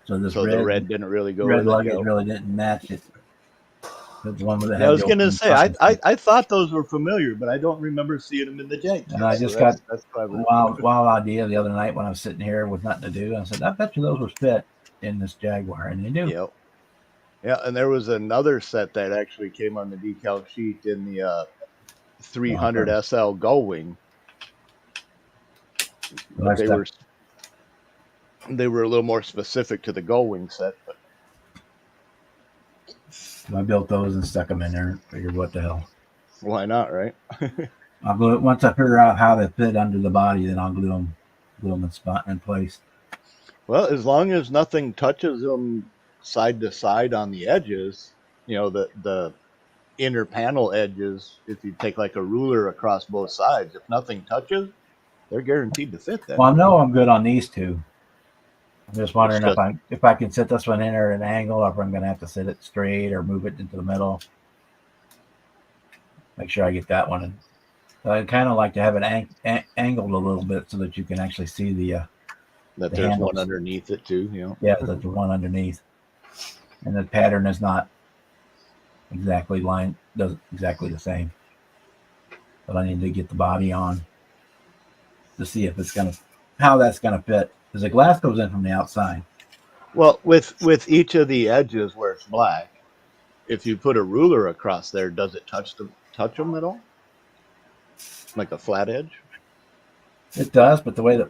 so this So the red didn't really go with luggage it. really didn't match it. The one with the Yeah, I was heavy gonna open say I thought those were familiar, but I don't remember seeing them in the Jag. And I just that's got clever. wild idea the other night when I was sitting here with nothing to do. I said, I bet you those would fit in this Jaguar, and they do. Yep. Yeah, and there was another set that actually came on the decal sheet in the 300 SL Gullwing. But they were a little more specific to the Gullwing set. But I built those and stuck them in there. Figured, what the hell? Why not, right? I'll glue it once I figure out how they fit under the body. Then I'll glue them in place. Well, as long as nothing touches them side to side on the edges, the inner panel edges. If you take like a ruler across both sides, if nothing touches, they're guaranteed to fit. Then. Well, I know I'm good on these two. I'm just wondering if I can sit this one in at an angle, or if I'm going to have to sit it straight or move it into the middle. Make sure I get that one in. So I'd kind of like to have it angled a little bit so that you can actually see that there's handles. one underneath it too. Yeah, that's the one underneath, and the pattern is not exactly the same. But I need to get the body on to see if how that's gonna fit. Because the glass goes in from the outside. Well, with each of the edges where it's black, if you put a ruler across there, does it touch them at all? Like a flat edge? It does, but the way that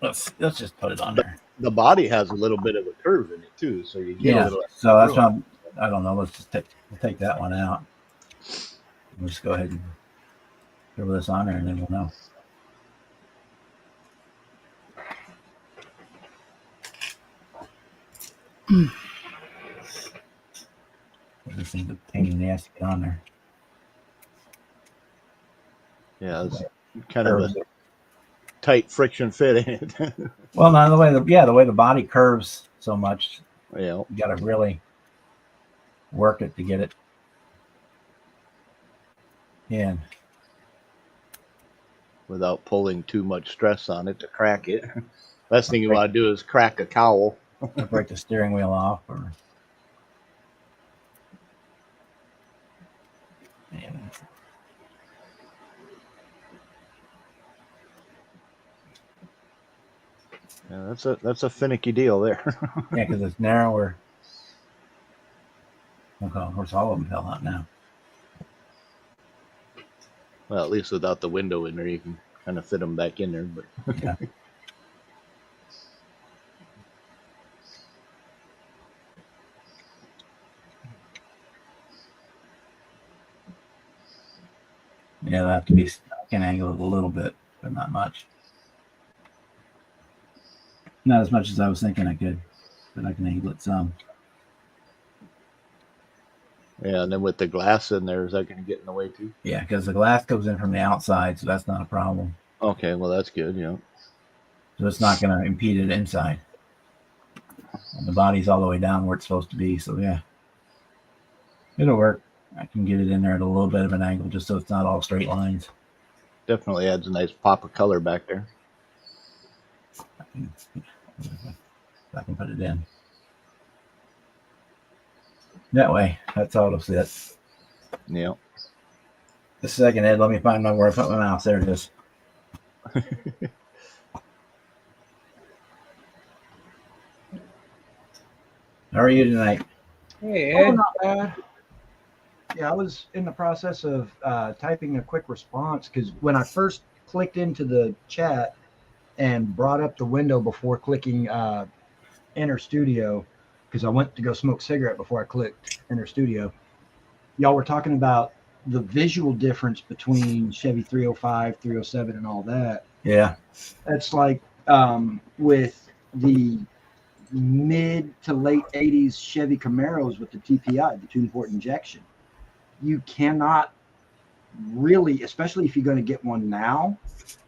let's just put it on there. The body has a little bit of a curve in it too, so you get a little. So that's why I don't know. Let's just take that one out. We'll just go ahead and throw this on there, and then we'll know. This thing's a pain in the ass to get on there. Yeah, it's kind of a tight friction fit in it. Well, no, the way the body curves so much, you got to really work it to get it in without pulling too much stress on it to crack it. Last thing you want to do is crack a cowl. Break the steering wheel off, or yeah, that's a finicky deal there. Yeah, because it's narrower. Okay, of course, all of them fell out now. Well, at least without the window in there, you can kind of fit them back in there. But yeah. Yeah, they have to be. I can angle it a little bit, but not much. Not as much as I was thinking I could, but I can angle it some. Yeah, and then with the glass in there, is that going to get in the way too? Yeah, because the glass goes in from the outside, so that's not a problem. Okay, well that's good. Yeah. So it's not going to impede it inside. And the body's all the way down where it's supposed to be, so yeah, it'll work. I can get it in there at a little bit of an angle, just so it's not all straight lines. Definitely adds a nice pop of color back there. I can put it in. That way, that's how it'll sit. Yeah. The second head, let me find where I put my mouse. There it is. How are you tonight? Hey, Oh, Ed. not bad. Yeah, I was in the process of typing a quick response because when I first clicked into the chat and brought up the window before clicking Enter Studio, because I went to go smoke a cigarette before I clicked Enter Studio, y'all were talking about the visual difference between Chevy 305, 307, and all that. Yeah. That's like with the mid to late 80s Chevy Camaros with the TPI, the twin port injection. You cannot really, especially if you're going to get one now,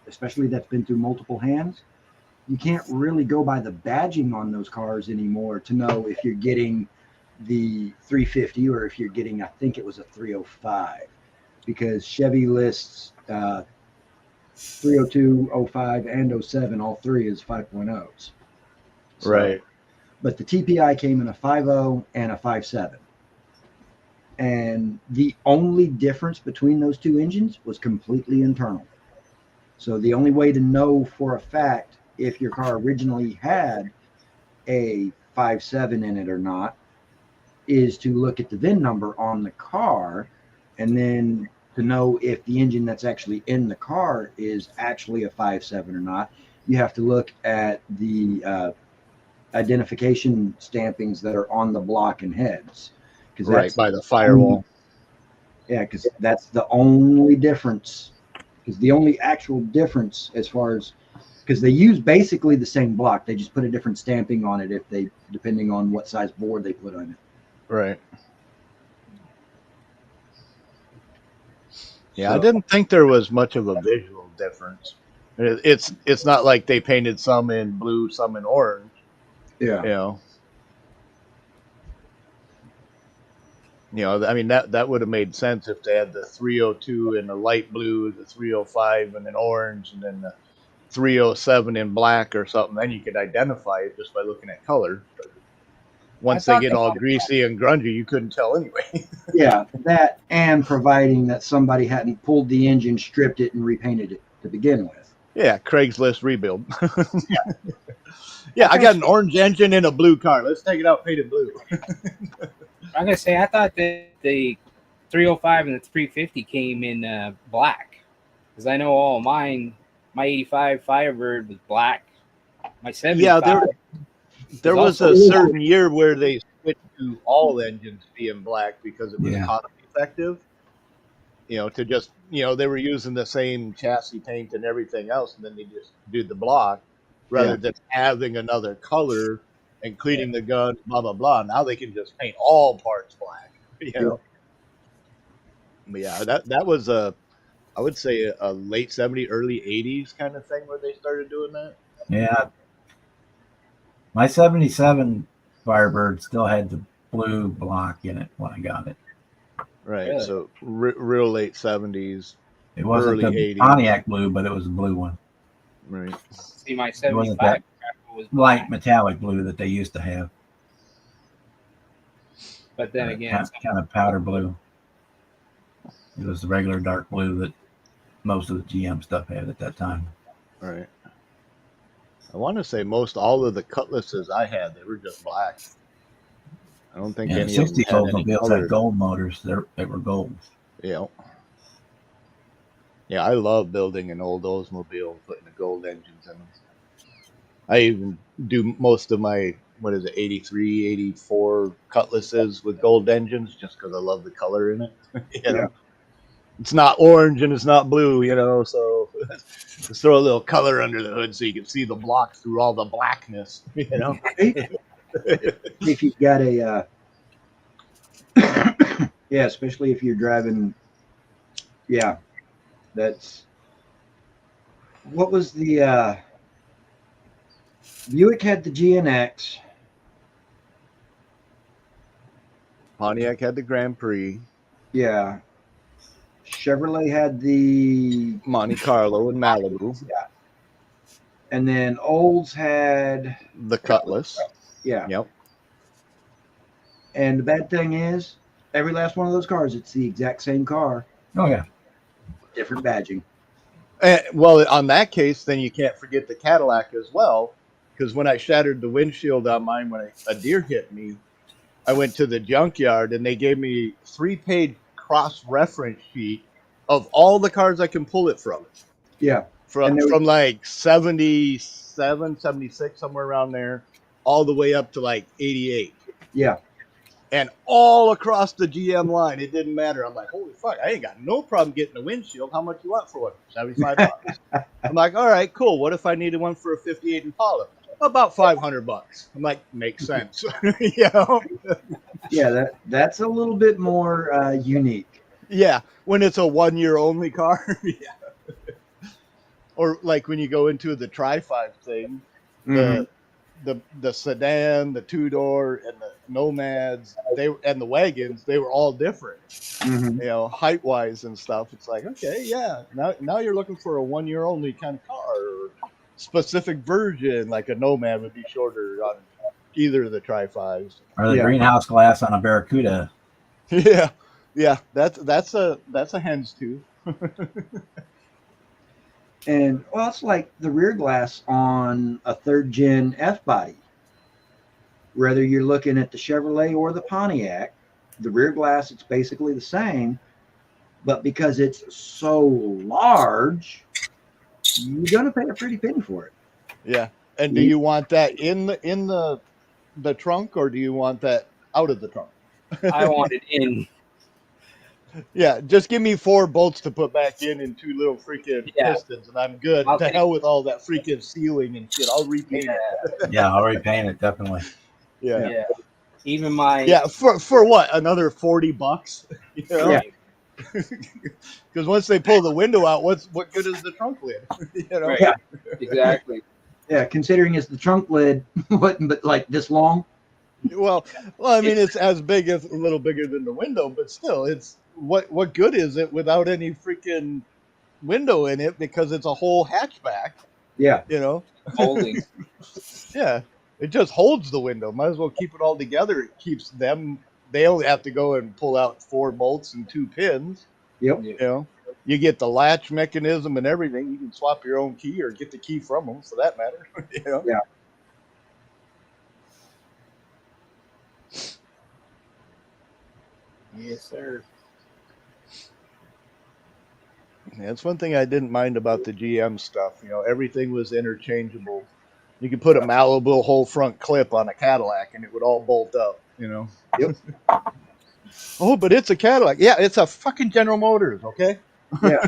especially that's been through multiple hands, you can't really go by the badging on those cars anymore to know if you're getting the 350 or if you're getting, I think it was a 305, because Chevy lists 302, 05, and 07, all three as 5.0s. So, Right. but the TPI came in a 5.0 and a 5.7. And the only difference between those two engines was completely internal. So the only way to know for a fact if your car originally had a 5.7 in it or not is to look at the VIN number on the car, and then to know if the engine that's actually in the car is actually a 5.7 or not, you have to look at the identification stampings that are on the block and heads. Right, by the firewall. Yeah, because that's the only difference. Because the only actual difference as far as, because they use basically the same block, they just put a different stamping on it depending on what size board they put on it. Right. Yeah, So, I didn't think there was much of a visual difference. It's not like they painted some in blue, some in orange. yeah. I mean that would have made sense if they had the 302 in a light blue, the 305 in an orange, and then the 307 in black or something. Then you could identify it just by looking at color. But once they get all greasy and grungy, you couldn't tell anyway. Yeah, that, and providing that somebody hadn't pulled the engine, stripped it, and repainted it to begin with. Yeah, Craigslist rebuild. Yeah, I got an orange engine in a blue car. Let's take it out, paint it blue. I'm gonna say I thought that the 305 and the 350 came in black, because I know all mine. My 85 Firebird was black. My 75. Yeah, there was a certain year where they switched to all engines being black because it was cost effective. To just they were using the same chassis paint and everything else, and then they just did the block rather than having another color and cleaning the gun, blah blah blah. Now they can just paint all parts black. But yeah, that was I would say a late 70s, early 80s kind of thing where they started doing that. Yeah. My 77 Firebird still had the blue block in it when I got it. Right. Really? So real late 70s. It wasn't the 80s. Pontiac blue, but it was a blue one. Right. See, my 75 was light metallic blue that they used to have. But then again, kind of powder blue. It was the regular dark blue that most of the GM stuff had at that time. Right. I want to say all of the Cutlasses I had, they were just black. I don't think any of them had any color. Had gold motors. They were gold. Yeah. Yeah, I love building an old Oldsmobile and putting the gold engines in them. I even do most of my 83, 84 Cutlasses with gold engines just because I love the color in it. Yeah. It's not orange and it's not blue, so just throw a little color under the hood so you can see the blocks through all the blackness, If you've got a yeah, especially if you're driving, that's what was the Buick had the GNX, Pontiac had the Grand Prix, Chevrolet had the Monte Carlo and Malibu, and then Olds had the Cutlass. Yep. And the bad thing is, every last one of those cars, it's the exact same car. Oh yeah, different badging. Well, on that case, then you can't forget the Cadillac as well, because when I shattered the windshield on mine when a deer hit me, I went to the junkyard and they gave me 3-page cross-reference sheet of all the cars I can pull it from. Yeah. From And there was- from like 77, 76, somewhere around there, all the way up to like 88. Yeah. And all across the GM line, it didn't matter. I'm like, holy fuck, I ain't got no problem getting a windshield. How much you want for one? $75. I'm like, all right, cool. What if I needed one for a 58 Impala? About $500. I'm like, makes sense. You know? Yeah, that's a little bit more unique. Yeah, when it's a 1 year only car. Yeah. Or like when you go into the Tri-5 thing, Mhm. the sedan, the 2-door, and the Nomads, and the wagons, they were all different. Mhm. You know, height wise and stuff. It's like, okay, yeah, now you're looking for a 1 year only kind of car, or specific version, like a Nomad would be shorter on either of the Tri-5s. Or the Yeah. greenhouse glass on a Barracuda. Yeah, that's a hen's tooth. And well, it's like the rear glass on a 3rd gen F body. Whether you're looking at the Chevrolet or the Pontiac, the rear glass, it's basically the same, but because it's so large, you're gonna pay a pretty penny for it. Yeah, and do you want that in the trunk, or do you want that out of the trunk? I want it in. Yeah, just give me 4 bolts to put back in and 2 little freaking Yeah. pistons, and I'm good. I'll To take- hell with all that freaking sealing and shit. I'll repaint it. Yeah, I'll repaint it, definitely. Yeah. Yeah. Even my Yeah, for what? Another $40? You know? Yeah. Because once they pull the window out, what good is the trunk lid? You know? Right. Yeah. Exactly. Yeah, considering it's the trunk lid, but like this long. Well, I mean, it's as big as a little bigger than the window, but still, it's what good is it without any freaking window in it, because it's a whole hatchback, Yeah. you know? Holding. Yeah, it just holds the window. Might as well keep it all together. It keeps them. They only have to go and pull out 4 bolts and 2 pins. Yep. You know, you get the latch mechanism and everything. You can swap your own key or get the key from them, for that matter. You know? Yeah. Yes, sir. Yeah, that's one thing I didn't mind about the GM stuff. You know, everything was interchangeable. You could put a Malibu whole front clip on a Cadillac and it would all bolt up, you know? Yep. Oh, but it's a Cadillac. Yeah, it's a fucking General Motors, okay? Yeah.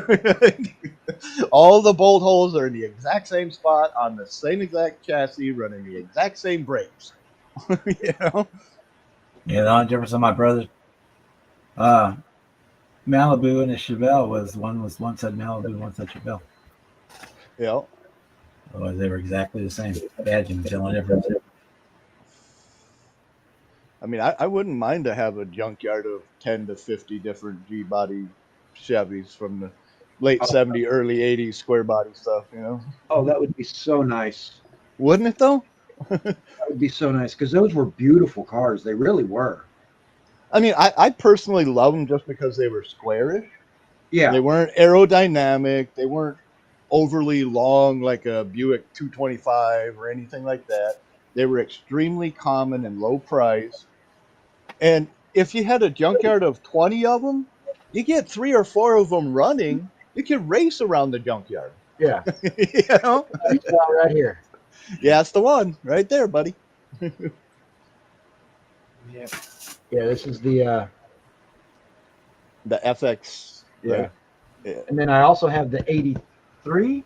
All the bolt holes are in the exact same spot on the same exact chassis, running the exact same brakes. You know? Yeah, the only difference on my brother's Malibu and a Chevelle was one said Malibu, one said Chevelle. Yeah. Otherwise, they were exactly the same. Badging, the only difference. I mean, I wouldn't mind to have a junkyard of 10 to 50 different G-body Chevys from the late 70s, early 80s square body stuff, you know? Oh, that would be so nice. Wouldn't it, though? That would be so nice because those were beautiful cars. They really were. I mean, I personally love them just because they were squarish. Yeah. They weren't aerodynamic. They weren't overly long like a Buick 225 or anything like that. They were extremely common and low price. And if you had a junkyard of 20 of them, you get 3 or 4 of them running, you can race around the junkyard. Yeah. You know? Right here. Yeah, that's the one right there, buddy. Yeah. Yeah, this is the The FX. yeah. Yeah. And then I also have the 83.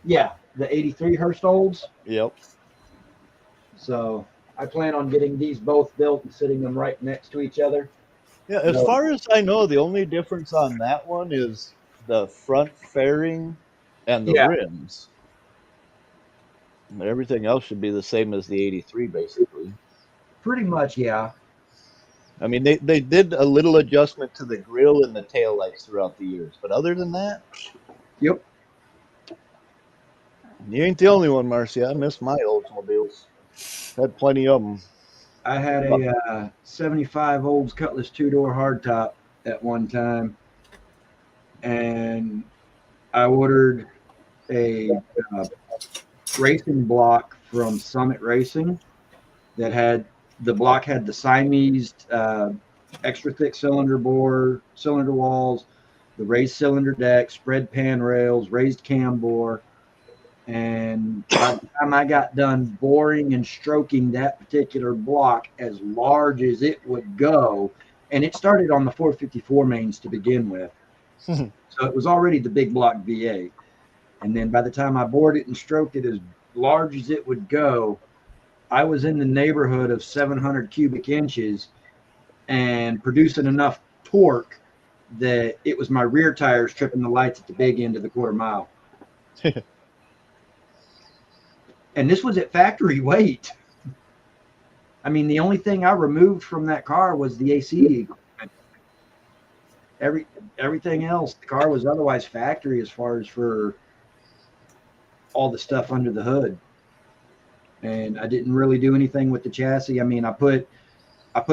Yeah, the 83 Hurst Olds. Yep. So I plan on getting these both built and sitting them right next to each other. Yeah, as No. far as I know, the only difference on that one is the front fairing and the Yeah. rims. Everything else should be the same as the 83, basically. Pretty much, yeah. I mean, they did a little adjustment to the grille and the tail lights throughout the years, but other than that, Yep. you ain't the only one, Marcy. I miss my Oldsmobiles. Had plenty of them. I had a 75 Olds Cutlass 2-door hardtop at one time, and I ordered a racing block from Summit Racing that had The block had the Siamese extra thick cylinder bore, cylinder walls, the raised cylinder deck, spread pan rails, raised cam bore. And by the time I got done boring and stroking that particular block as large as it would go, and it started on the 454 mains to begin with. So it was already the big block VA. And then by the time I bored it and stroked it as large as it would go, I was in the neighborhood of 700 cubic inches and producing enough torque that it was my rear tires tripping the lights at the big end of the quarter mile. And this was at factory weight. I mean, the only thing I removed from that car was the AC. Everything else, the car was otherwise factory as far as for all the stuff under the hood. And I didn't really do anything with the chassis. I mean, I put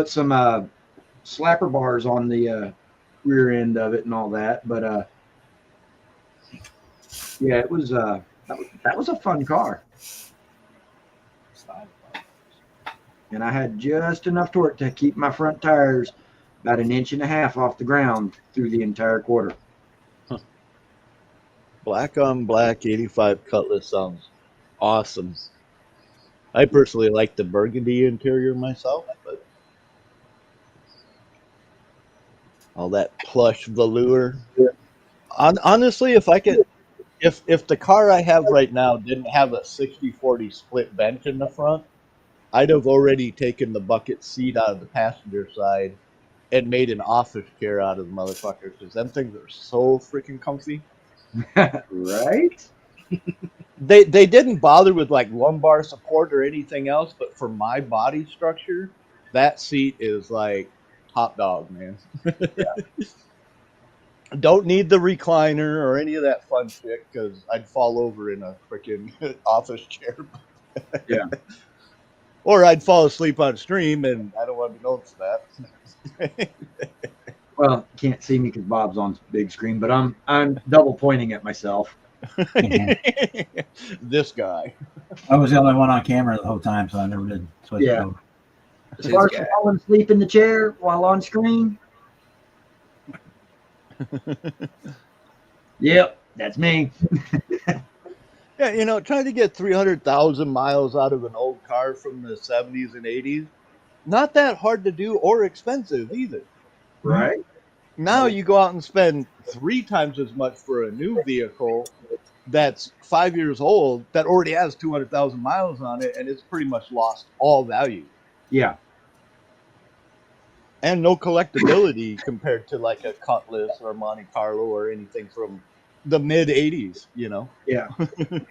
some slapper bars on the rear end of it and all that, but yeah, it was that was a fun car. And I had just enough torque to keep my front tires about 1.5 inches off the ground through the entire quarter. Black on black 85 Cutlass sounds awesome. I personally like the burgundy interior myself, but all that plush velour. Honestly, if I could, if the car I have right now didn't have a 60-40 split bench in the front, I'd have already taken the bucket seat out of the passenger side and made an office chair out of the motherfuckers, because them things are so freaking comfy. Right? They didn't bother with like lumbar support or anything else, but for my body structure, that seat is like hot dog, man. Don't need the recliner or any of that fun shit, because I'd fall over in a freaking office chair. Yeah. Or I'd fall asleep on stream, and I don't want to be known for that. Well, you can't see me because Bob's on big screen, but I'm double pointing at myself. This guy. I was the only one on camera the whole time, so I never did switch Yeah. it over. As far as falling asleep in the chair while on screen, yep, that's me. Yeah, trying to get 300,000 miles out of an old car from the 70s and 80s, not that hard to do or expensive either. Right? Now you go out and spend 3 times as much for a new vehicle that's 5 years old that already has 200,000 miles on it, and it's pretty much lost all value. Yeah. And no collectability compared to like a Cutlass or Monte Carlo or anything from the mid 80s, Yeah. I don't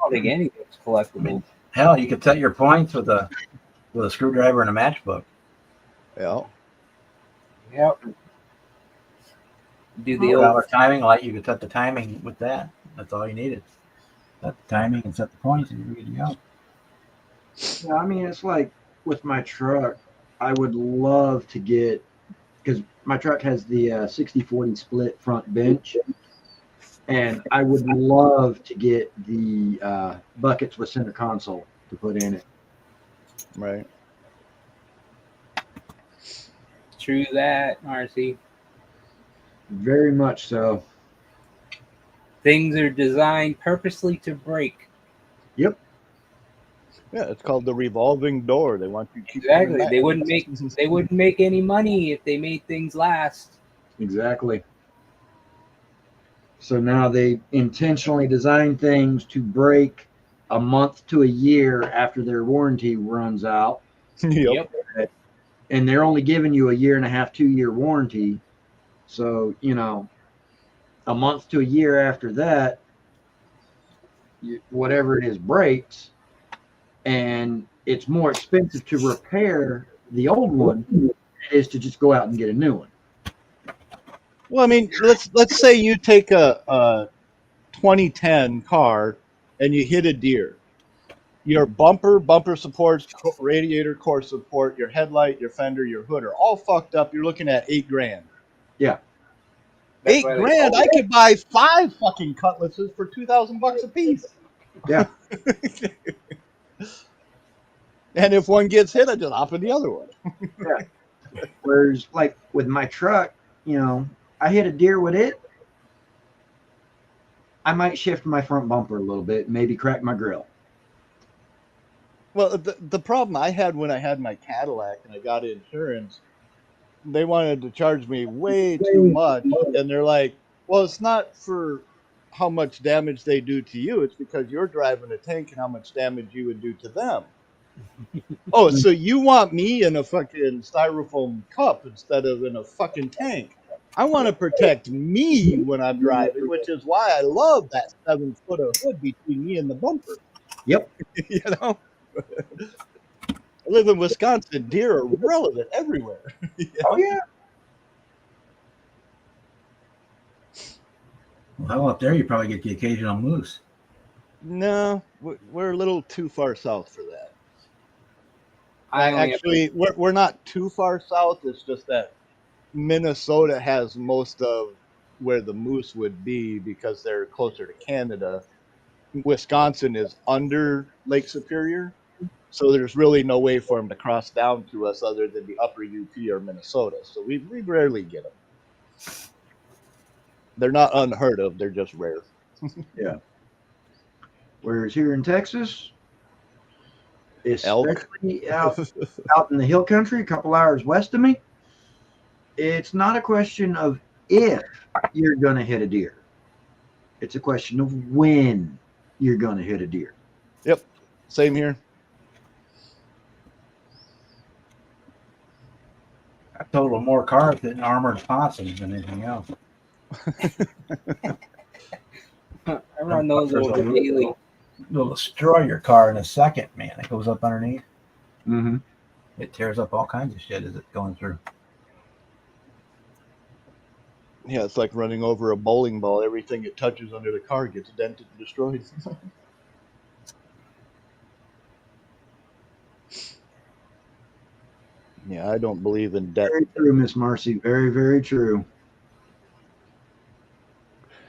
think anything's collectible. Hell, you could set your points with a screwdriver and a matchbook. Yeah. Yep. Do the $1 old timing light, you could set the timing with that. That's all you needed. Set the timing and set the points, and you're good to go. Yeah, I mean, it's like with my truck, I would love to get, because my truck has the 60-40 split front bench, and I would love to get the buckets with center console to put in it. Right. true that, RC. Very much so. Things are designed purposely to break. Yep. Yeah, it's called the revolving door. They want you to keep Exactly. coming They back. wouldn't make any money if they made things last. Exactly. So now they intentionally design things to break a month to a year after their warranty runs out. Yep. And they're only giving you a 1.5 to 2 year warranty. So, a month to a year after that, whatever it is breaks, and it's more expensive to repair the old one than it is to just go out and get a new one. Well, I mean, let's say you take a 2010 car and you hit a deer. Your bumper supports, radiator core support, your headlight, your fender, your hood are all fucked up. You're looking at $8,000. Yeah. That's $8 why they grand. call I could buy 5 fucking Cutlasses for $2,000 a piece. Yeah. And if one gets hit, I just hop in the other one. Whereas, like with my truck, you know, I hit a deer with it, I might shift my front bumper a little bit, maybe crack my grill. Well, the problem I had when I had my Cadillac and I got insurance, they wanted to charge me way too much. And they're like, well, it's not for how much damage they do to you. It's because you're driving a tank and how much damage you would do to them. Oh, so you want me in a fucking styrofoam cup instead of in a fucking tank. I want to protect me when I'm driving, which is why I love that 7-foot of hood between me and the bumper. Yep. You know? I live in Wisconsin. Deer are relevant everywhere. Oh yeah. Well, up there you probably get the occasional moose. No, we're a little too far south for that. I only have- Actually, we're not too far south. It's just that Minnesota has most of where the moose would be because they're closer to Canada. Wisconsin is under Lake Superior, so there's really no way for them to cross down to us other than the upper UP or Minnesota. So we rarely get them. They're not unheard of. They're just rare. Whereas here in Texas, Elk. especially out in the hill country, a couple hours west of me, it's not a question of if you're going to hit a deer. It's a question of when you're going to hit a deer. Yep. Same here. I totaled more cars than armored possums than anything else. I run those over daily. It'll destroy your car in a second, man. It goes up underneath. Mm-hmm. It tears up all kinds of shit as it's going through. Yeah, it's like running over a bowling ball. Everything it touches under the car gets dented and destroyed. Yeah, I don't believe in debt. Very true, Miss Marcy. Very, very true.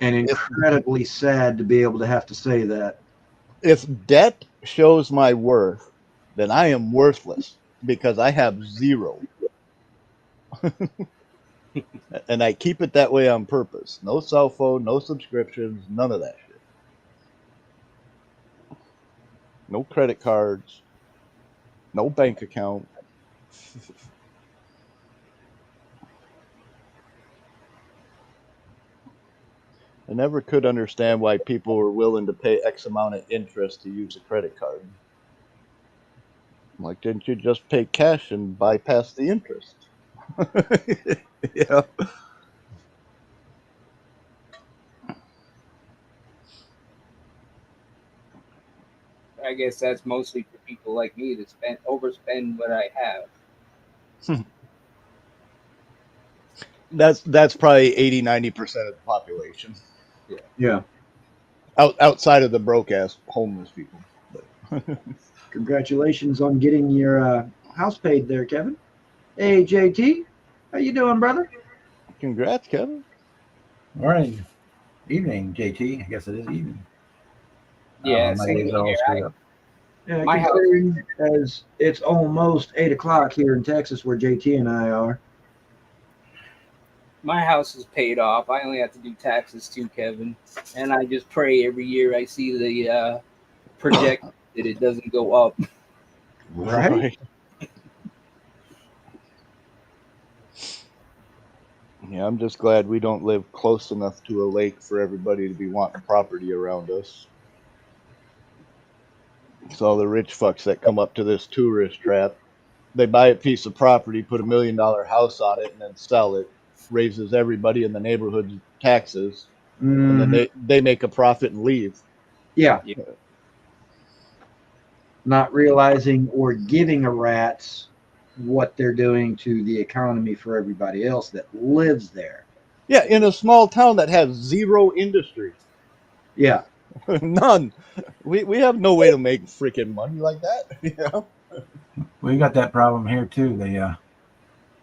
And incredibly sad to be able to have to say that. If debt shows my worth, then I am worthless because I have zero. And I keep it that way on purpose. No cell phone, no subscriptions, none of that shit. No credit cards, no bank account. I never could understand why people were willing to pay X amount of interest to use a credit card. I'm like, didn't you just pay cash and bypass the interest? Yeah. I guess that's mostly for people like me to overspend what I have. That's probably 80-90% of the population. Yeah. Outside of the broke ass homeless people. Congratulations on getting your house paid there, Kevin. Hey, JT. How you doing, brother? Congrats, Kevin. Morning. Evening, JT. I guess it is evening. Yeah, my same days are all here. screwed up. Yeah, My house- considering as it's almost 8 o'clock here in Texas where JT and I are. My house is paid off. I only have to do taxes too, Kevin. And I just pray every year I see the project that it doesn't go up. Right? Yeah, I'm just glad we don't live close enough to a lake for everybody to be wanting property around us. It's all the rich fucks that come up to this tourist trap. They buy a piece of property, put $1 million house on it, and then sell it. Raises everybody in the neighborhood's taxes, and then they make a profit and leave. Yeah. Not realizing or giving a rat's what they're doing to the economy for everybody else that lives there. Yeah, in a small town that has zero industry. Yeah. None. We have no way to make freaking money like that. You know? We got that problem here too.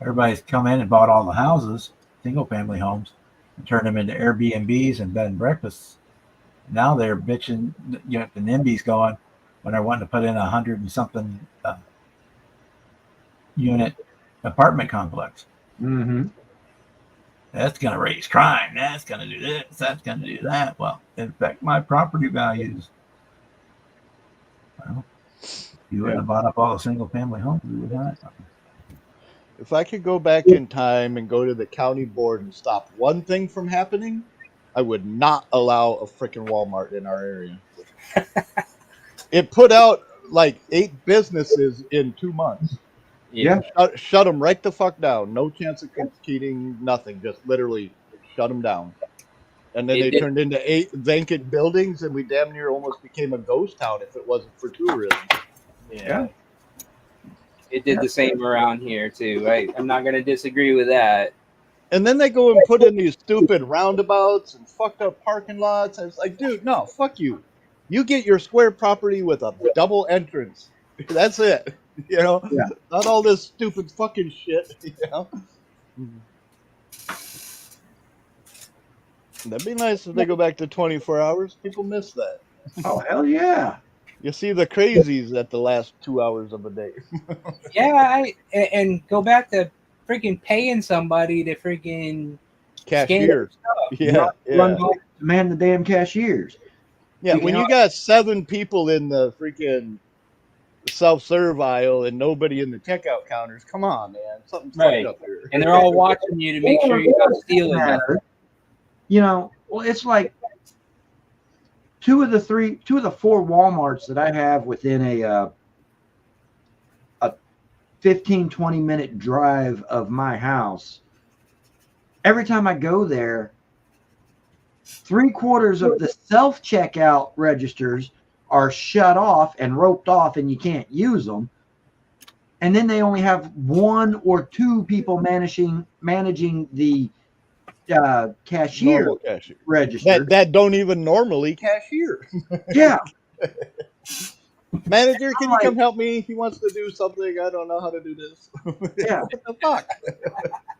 Everybody's come in and bought all the houses, single family homes, and turned them into Airbnbs and bed and breakfasts. Now they're bitching, you know, the NIMBY's going when they're wanting to put in 100 and something unit apartment complex. Mm-hmm. That's going to raise crime. That's going to do this. That's going to do that. Well, it affect my property values. Well, you wouldn't have bought up all the single family homes. We would have. If I could go back in time and go to the county board and stop one thing from happening, I would not allow a freaking Walmart in our area. It put out like 8 businesses in 2 months. Yeah. Shut them right the fuck down. No chance of competing, nothing. Just literally shut them down. And then It they did- turned into 8 vacant buildings, and we damn near almost became a ghost town if it wasn't for tourism. Yeah. It did the same around here too. I'm not gonna disagree with that. And then they go and put in these stupid roundabouts and fucked up parking lots. And it's like, dude, no, fuck you. You get your square property with a double entrance. That's it. You know, Yeah. not all this stupid fucking shit. You know, that'd be nice if they go back to 24 hours. People miss that. Oh, hell yeah. You see the crazies at the last 2 hours of the day. Yeah, and go back to freaking paying somebody to freaking Cashier. Yeah, Run yeah. back to man the damn cashiers. Yeah, when you got 7 people in the freaking self-serve aisle and nobody in the checkout counters, come on, man, something's Right. fucked up here. and they're all watching you to make sure you're not stealing nothing. Matter. You know, well, it's like two of the 4 Walmarts that I have within a 15, 20-minute drive of my house. Every time I go there, 3/4 of the self-checkout registers are shut off and roped off, and you can't use them. And then they only have 1 or 2 people managing the cashier Normal cashier. register. That don't even normally cashier. Yeah. Manager, can you Like- come help me? He wants to do something. I don't know how to do this. Yeah. What the fuck?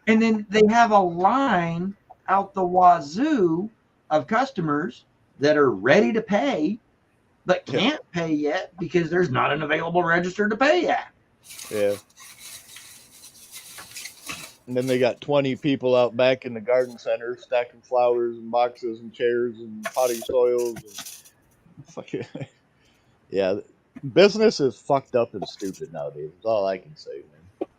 And then they have a line out the wazoo of customers that are ready to pay but Yeah. can't pay yet because there's not an available register to pay at. Yeah. And then they got 20 people out back in the garden center stacking flowers and boxes and chairs and potting soils. And fucking, yeah, business is fucked up and stupid nowadays. That's all I can say, man.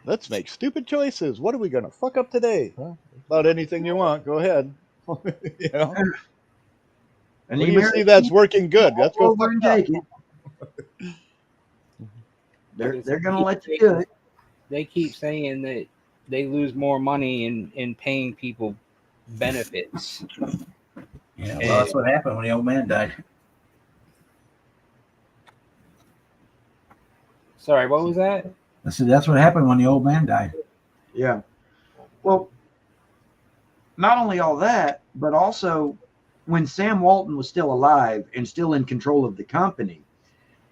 Let's make stupid choices. What are we gonna fuck up today? Huh? About anything you want. Go ahead. You know. And When the you see Americans that's working good, let's go over fuck and up. take it. They're gonna let you do it. They keep saying that they lose more money in paying people benefits. Yeah, well, that's what happened when the old man died. Sorry, what was that? I said that's what happened when the old man died. Yeah. Well, not only all that, but also when Sam Walton was still alive and still in control of the company,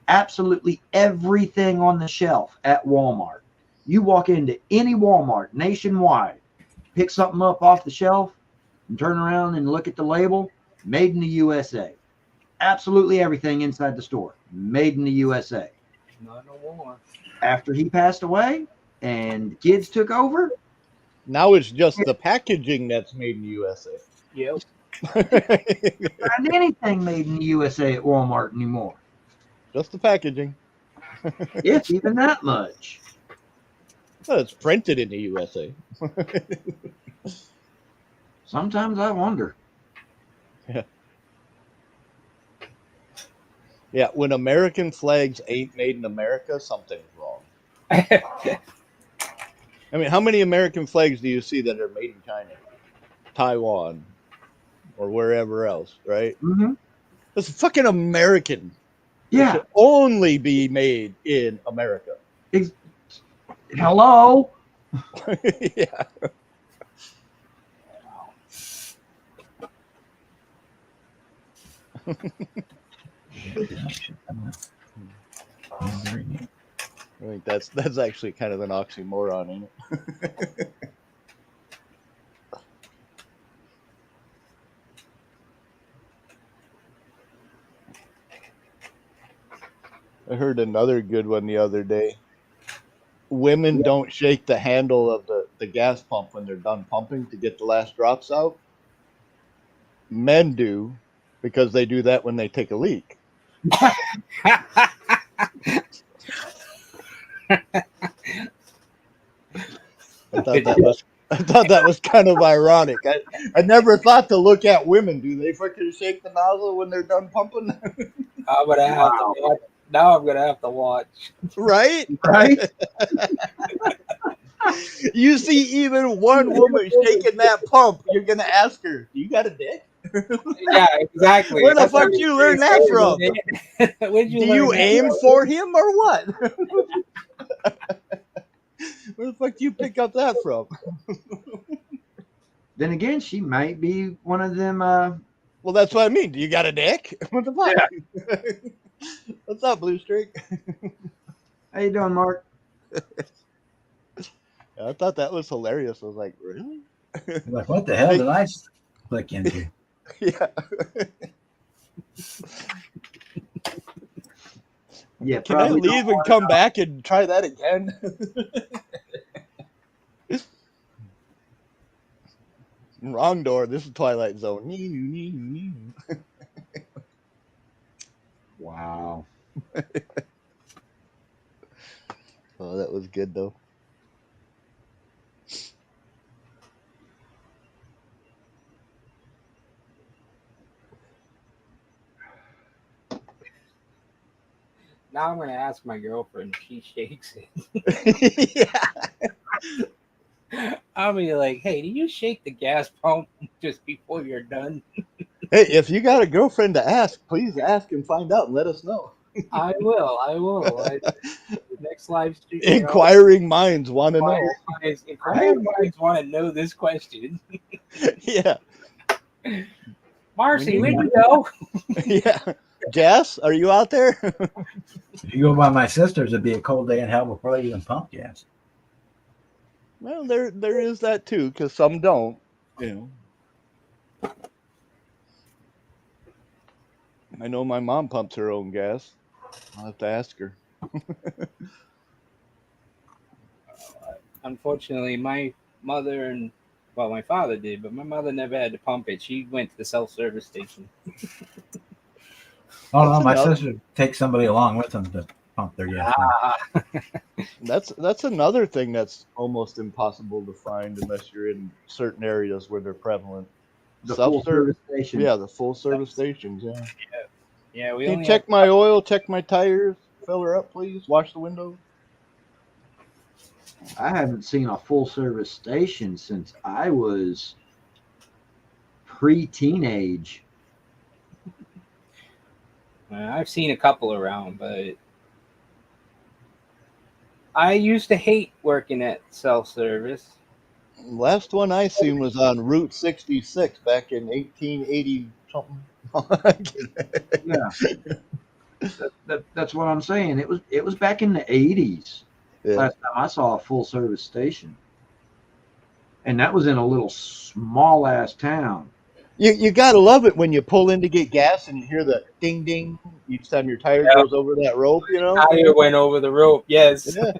absolutely everything on the shelf at Walmart. You walk into any Walmart nationwide, pick something up off the shelf, and turn around and look at the label, made in the USA. Absolutely everything inside the store, made in the USA. Not no more. After he passed away and the kids took over, Now it's just the packaging that's made in the USA. Yep. find anything made in the USA at Walmart anymore. Just the packaging. If even that much. Well, it's printed in the USA. Sometimes I wonder. Yeah, when American flags ain't made in America, something's wrong. I mean, how many American flags do you see that are made in China, Taiwan, or wherever else, right? Mm-hmm. It's fucking American. It Yeah. should only be made in America. Hello. Yeah. I think that's actually kind of an oxymoron, ain't it? I heard another good one the other day. Women don't shake the handle of the gas pump when they're done pumping to get the last drops out. Men do, because they do that when they take a leak. I thought that was kind of ironic. I never thought to look at women. Do they fucking shake the nozzle when they're done pumping? I'm gonna have to watch. Now I'm gonna have to watch. Right? Right? You see even one woman shaking that pump, you're gonna ask her, "You got a dick?" Yeah, exactly. Where the That's fuck what you learn that from? Where'd you Do learn you that aim from? for him or what? Where the fuck do you pick up that from? Then again, she might be one of them. Well, that's what I mean. Do you got a dick? What the fuck? What's up, Blue Streak? How you doing, Mark? I thought that was hilarious. I was like, really? Like, what the hell did I click into? Yeah. Yeah, Can I probably. leave and come back and try that again? Wrong door. This is Twilight Zone. Wow. Oh, that was good though. Now I'm gonna ask my girlfriend if she shakes it. Yeah. I'll be like, "Hey, do you shake the gas pump just before you're done?" Hey, if you got a girlfriend to ask, please ask and find out and let us know. I will. The next live stream. Inquiring minds want to know. Inquiring minds want to know this question. Yeah. Marcy, We where'd need- you go? Yeah. Jess, are you out there? If you go by my sister's, it'd be a cold day in hell before they even pump gas. Well, there is that too, because some don't. You know. I know my mom pumps her own gas. I'll have to ask her. Unfortunately, my mother and my father did, but my mother never had to pump it. She went to the self-service station. Oh no, That's my another- sister takes somebody along with them to pump their gas. That's another thing that's almost impossible to find unless you're in certain areas where they're prevalent. The full service station. Yeah, the full service stations. Yeah. Yeah, we Can only you check my oil, check my tires, fill her up, please. Wash the windows. I haven't seen a full service station since I was pre-teenage. I've seen a couple around, but I used to hate working at self-service. Last one I seen was on Route 66 back in 1880 something. Yeah, that's what I'm saying. It was back in the 80s. Yeah. Last time I saw a full service station, and that was in a little small ass town. You gotta love it when you pull in to get gas and you hear the ding ding each time your tire goes over that rope. You know, Tire went over the rope. Yes. yeah.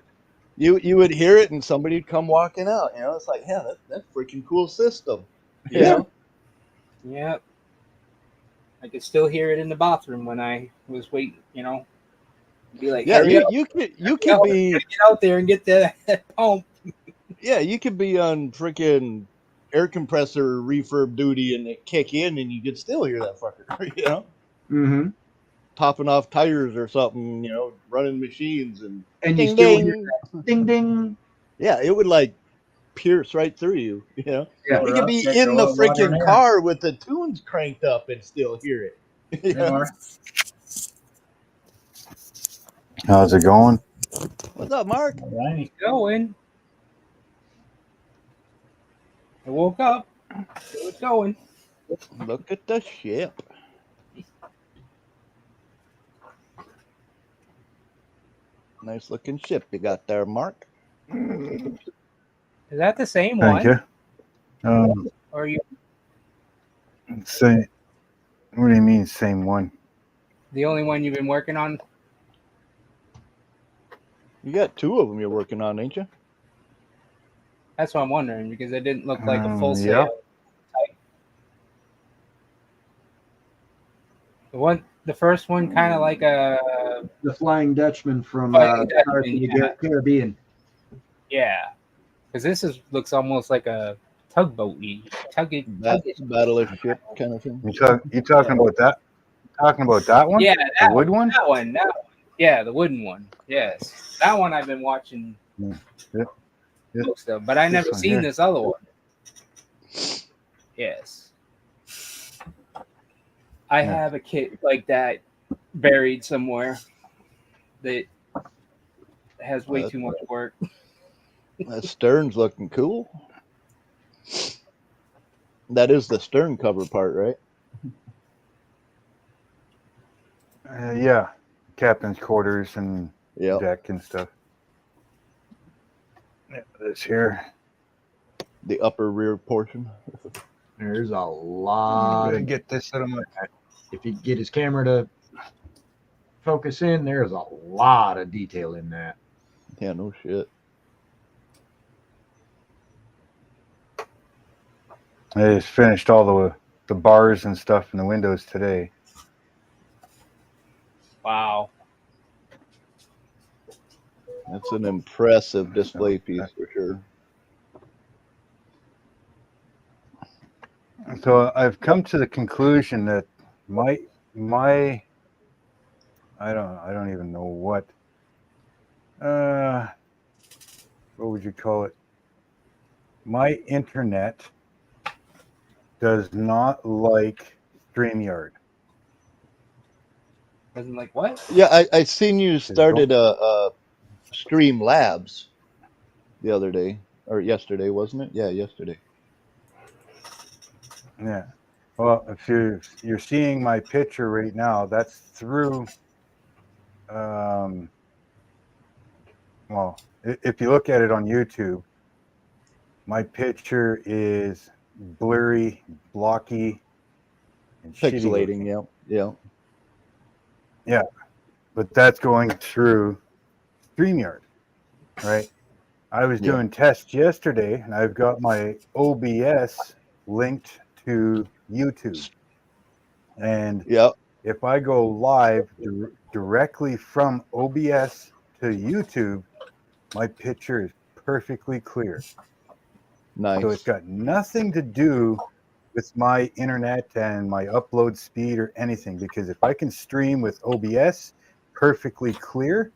You would hear it and somebody'd come walking out. You know, it's like, yeah, that's a freaking cool system. You Yeah. know? Yep. I could still hear it in the bathroom when I was waiting. You know, be like, Yeah, hurry up, you could get be out there and get that pump. yeah, you could be on freaking air compressor refurb duty and it kick in and you could still hear that fucker, you know, Mm-hmm. topping off tires or something, you know, running machines and And ding you still ding. hear that ding ding. Yeah, it would like pierce right through you, you know. Yeah. You could be Check in the your oil, water, and freaking air. car with the tunes cranked up and still hear it. You Hey, know? Mark. How's it going? What's up, Mark? All right. Going. I woke up. It was going. Look at the ship. Nice looking ship you got there, Mark. Is that the same Thank one? you. Or are you Say, what do you mean, same one? the only one you've been working on? You got 2 of them you're working on, ain't you? That's what I'm wondering because it didn't look like a full sale. Yeah. The first one, kind of like a The Flying Dutchman from Flying Pirates Dutchman, of the Caribbean. yeah, because this looks almost like a tugboat-y, Battleship kind of thing. You talking about that? Talking about that one? Yeah, The wood one? That one. Yeah, the wooden one. Yes, that one I've been watching Yeah. most of, but I never one seen here. this other one. Yes, I Yeah. have a kit like that buried somewhere that has way too much work. That stern's looking cool. That is the stern cover part, right? Yeah. Captain's quarters and Yeah. deck and stuff. Yeah, this here. The upper rear portion. There's a I'm lot. gonna get this out of my. If you get his camera to focus in, there's a lot of detail in that. Yeah, no shit. I just finished all the bars and stuff in the windows today. Wow. That's an impressive display piece for sure. So I've come to the conclusion that my I don't even know what would you call it? My internet does not like StreamYard. Doesn't like what? Yeah, I seen you started a Stream Labs the other day or yesterday, wasn't it? Yeah, yesterday. Yeah. Well, if you're seeing my picture right now, that's through. Well, if you look at it on YouTube, my picture is blurry, blocky, and shitty Pixelating, looking. yeah. But that's going through StreamYard, right? I was doing tests yesterday, and I've got my OBS linked to YouTube. And if I go live directly from OBS to YouTube, my picture is perfectly clear. Nice. So it's got nothing to do with my internet and my upload speed or anything, because if I can stream with OBS perfectly clear,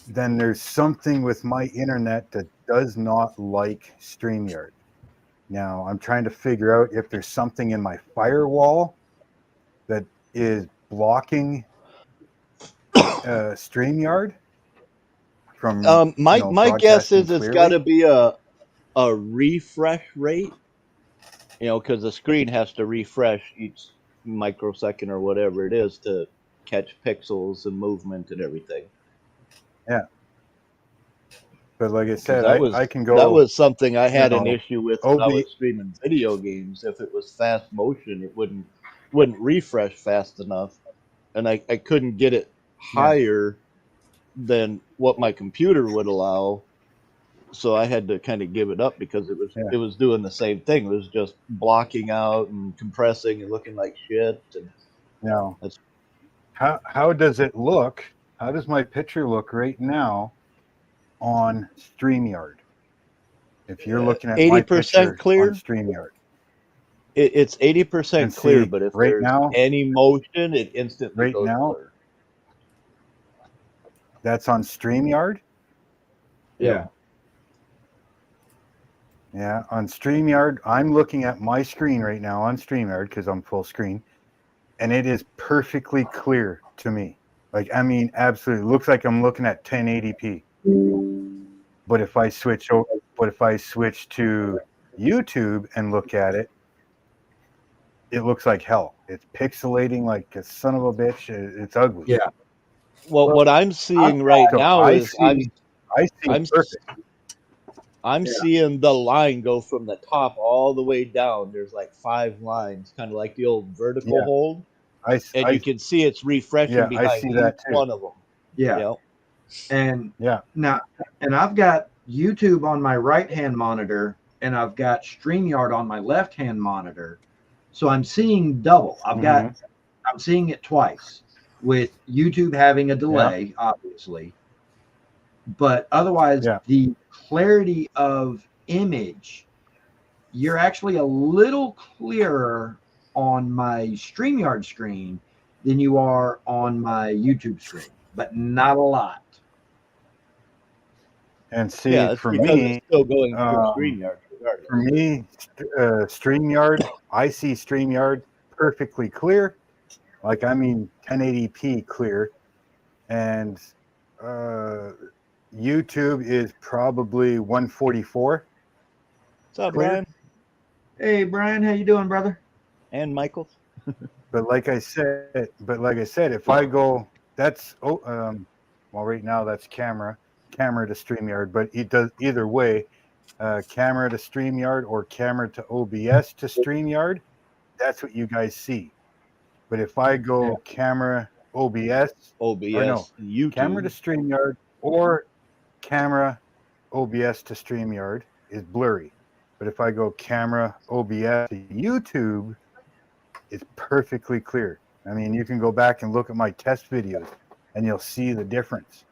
then there's something with my internet that does not like StreamYard. Now, I'm trying to figure out if there's something in my firewall that is blocking StreamYard from my guess is it's clearly. got to be a refresh rate, because the screen has to refresh each microsecond or whatever it is to catch pixels and movement and everything. Yeah. But like I said, I can go. That was something I had an issue with when I was streaming video games. If it was fast motion, it wouldn't refresh fast enough, and I couldn't get it higher than what my computer would allow. So I had to kind of give it up because it was doing the same thing. It was just blocking out and compressing and looking like shit. And now, how does it look? How does my picture look right now on StreamYard? If you're looking at 80% clear on StreamYard, it's 80% clear. But if there's any motion, it instantly goes blur. That's on StreamYard. Yeah. Yeah, on StreamYard, I'm looking at my screen right now on StreamYard because I'm full screen, and it is perfectly clear to me. Like, I mean, absolutely, it looks like I'm looking at 1080p. But if I switch to YouTube and look at it, it looks like hell. It's pixelating like a son of a bitch. It's ugly. Yeah. Well, what I'm seeing now is I'm seeing the line go from the top all the way down. There's like 5 lines, kind of like the old vertical hold. You can see it's refreshing behind each one of them. Yeah. And Yeah. now, and I've got YouTube on my right hand monitor, and I've got StreamYard on my left hand monitor. So I'm seeing double. I'm seeing it twice, with YouTube having a delay, obviously. But otherwise, Yeah. the clarity of image, you're actually a little clearer on my StreamYard screen than you are on my YouTube screen, but not a lot. And see, Yeah, it's for because me, it's still going through um, StreamYard regardless. for me, StreamYard, I see StreamYard perfectly clear. Like, I mean, 1080p clear. And YouTube is probably 144. What's up, Clear. Brian Hey, Brian, how you doing, brother? and Michael? But like I said, if I go, that's well, right now that's camera to StreamYard, but it does either way, camera to StreamYard or camera to OBS to StreamYard. That's what you guys see. But if I go camera OBS, OBS, or no, YouTube. camera to StreamYard or camera OBS to StreamYard is blurry. But if I go camera OBS to YouTube, it's perfectly clear. I mean, you can go back and look at my test videos and you'll see the difference.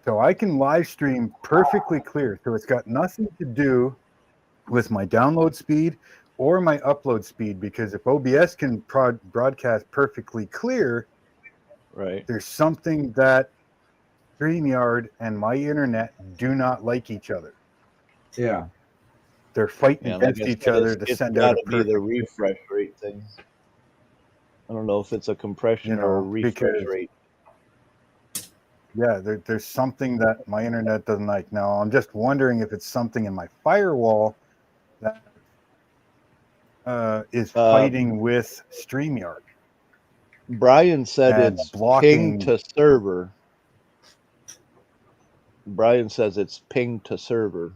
So I can live stream perfectly clear. So it's got nothing to do with my download speed or my upload speed, because if OBS can broadcast perfectly clear, Right. there's something that StreamYard and my internet do not like each other. Yeah. They're fighting Yeah, like against I each said, other to it's send got out to a be the perfect, refresh rate thing. I don't know if it's a compression or a refresh because rate. yeah, there's something that my internet doesn't like. Now, I'm just wondering if it's something in my firewall that is fighting with StreamYard. Brian said and it's blocking- ping to server. Brian says it's ping to server.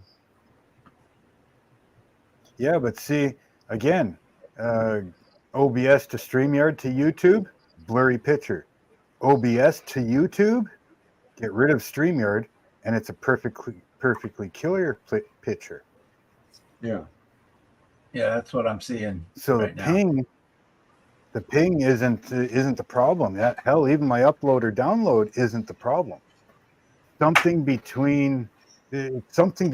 Yeah, but see, again, OBS to StreamYard to YouTube, blurry picture. OBS to YouTube, get rid of StreamYard, and it's a perfectly clear picture. Yeah, that's what I'm seeing. So right the ping isn't the problem. Hell, even my upload or download isn't the problem. Something to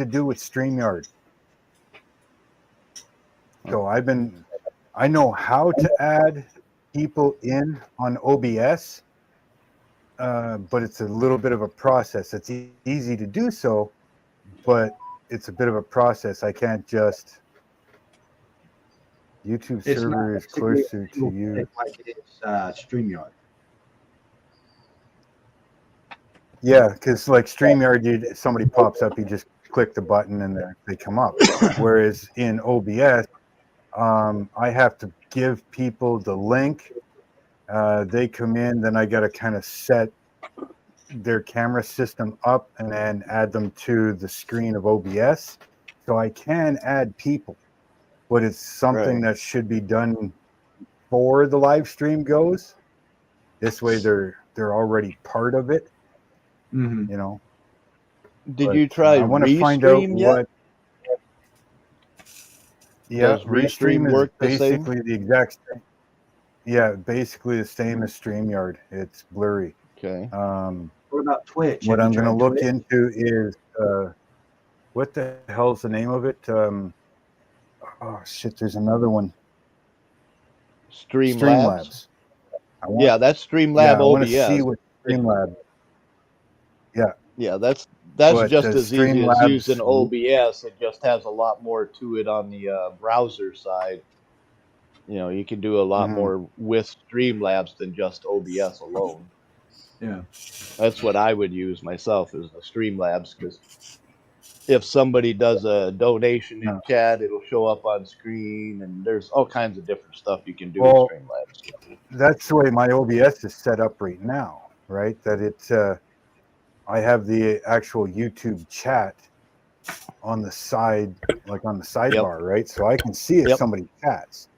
do with StreamYard. So I know how to add people in on OBS, but it's a little bit of a process. It's easy to do so, but it's a bit of a process. I can't just. YouTube It's server not is closer to you. like it is StreamYard. Yeah, because like StreamYard, somebody pops up, you just click the button and they come up. Whereas in OBS, I have to give people the link. They come in, then I got to kind of set their camera system up and then add them to the screen of OBS. So I can add people, but it's something that should be done before the live stream goes. This way they're already part of it. Mm-hmm. You know. Did you try I want to find out Restream yet? what. Yeah, Does Restream is work the same? basically the exact same. Yeah, basically the same as StreamYard. It's blurry. Okay. What about Twitch? What Have I'm you going to tried look Twitch? into is what the hell's the name of it? Oh shit! There's another one. Streamlabs. Streamlabs. Yeah, that's Streamlab I want OBS. to see what Streamlabs. Yeah, that's But just the as easy as Streamlabs- using OBS. It just has a lot more to it on the browser side. You know, you can do a lot Mhm. more with Streamlabs than just OBS alone. Yeah. That's what I would use myself, is the Streamlabs, because if somebody does a donation in chat, it'll show up on screen, and there's all kinds of different stuff you can do Well, with Streamlabs. That's the way my OBS is set up right now, right? That it's I have the actual YouTube chat on the side, like on the sidebar, right? So I can see if somebody chats.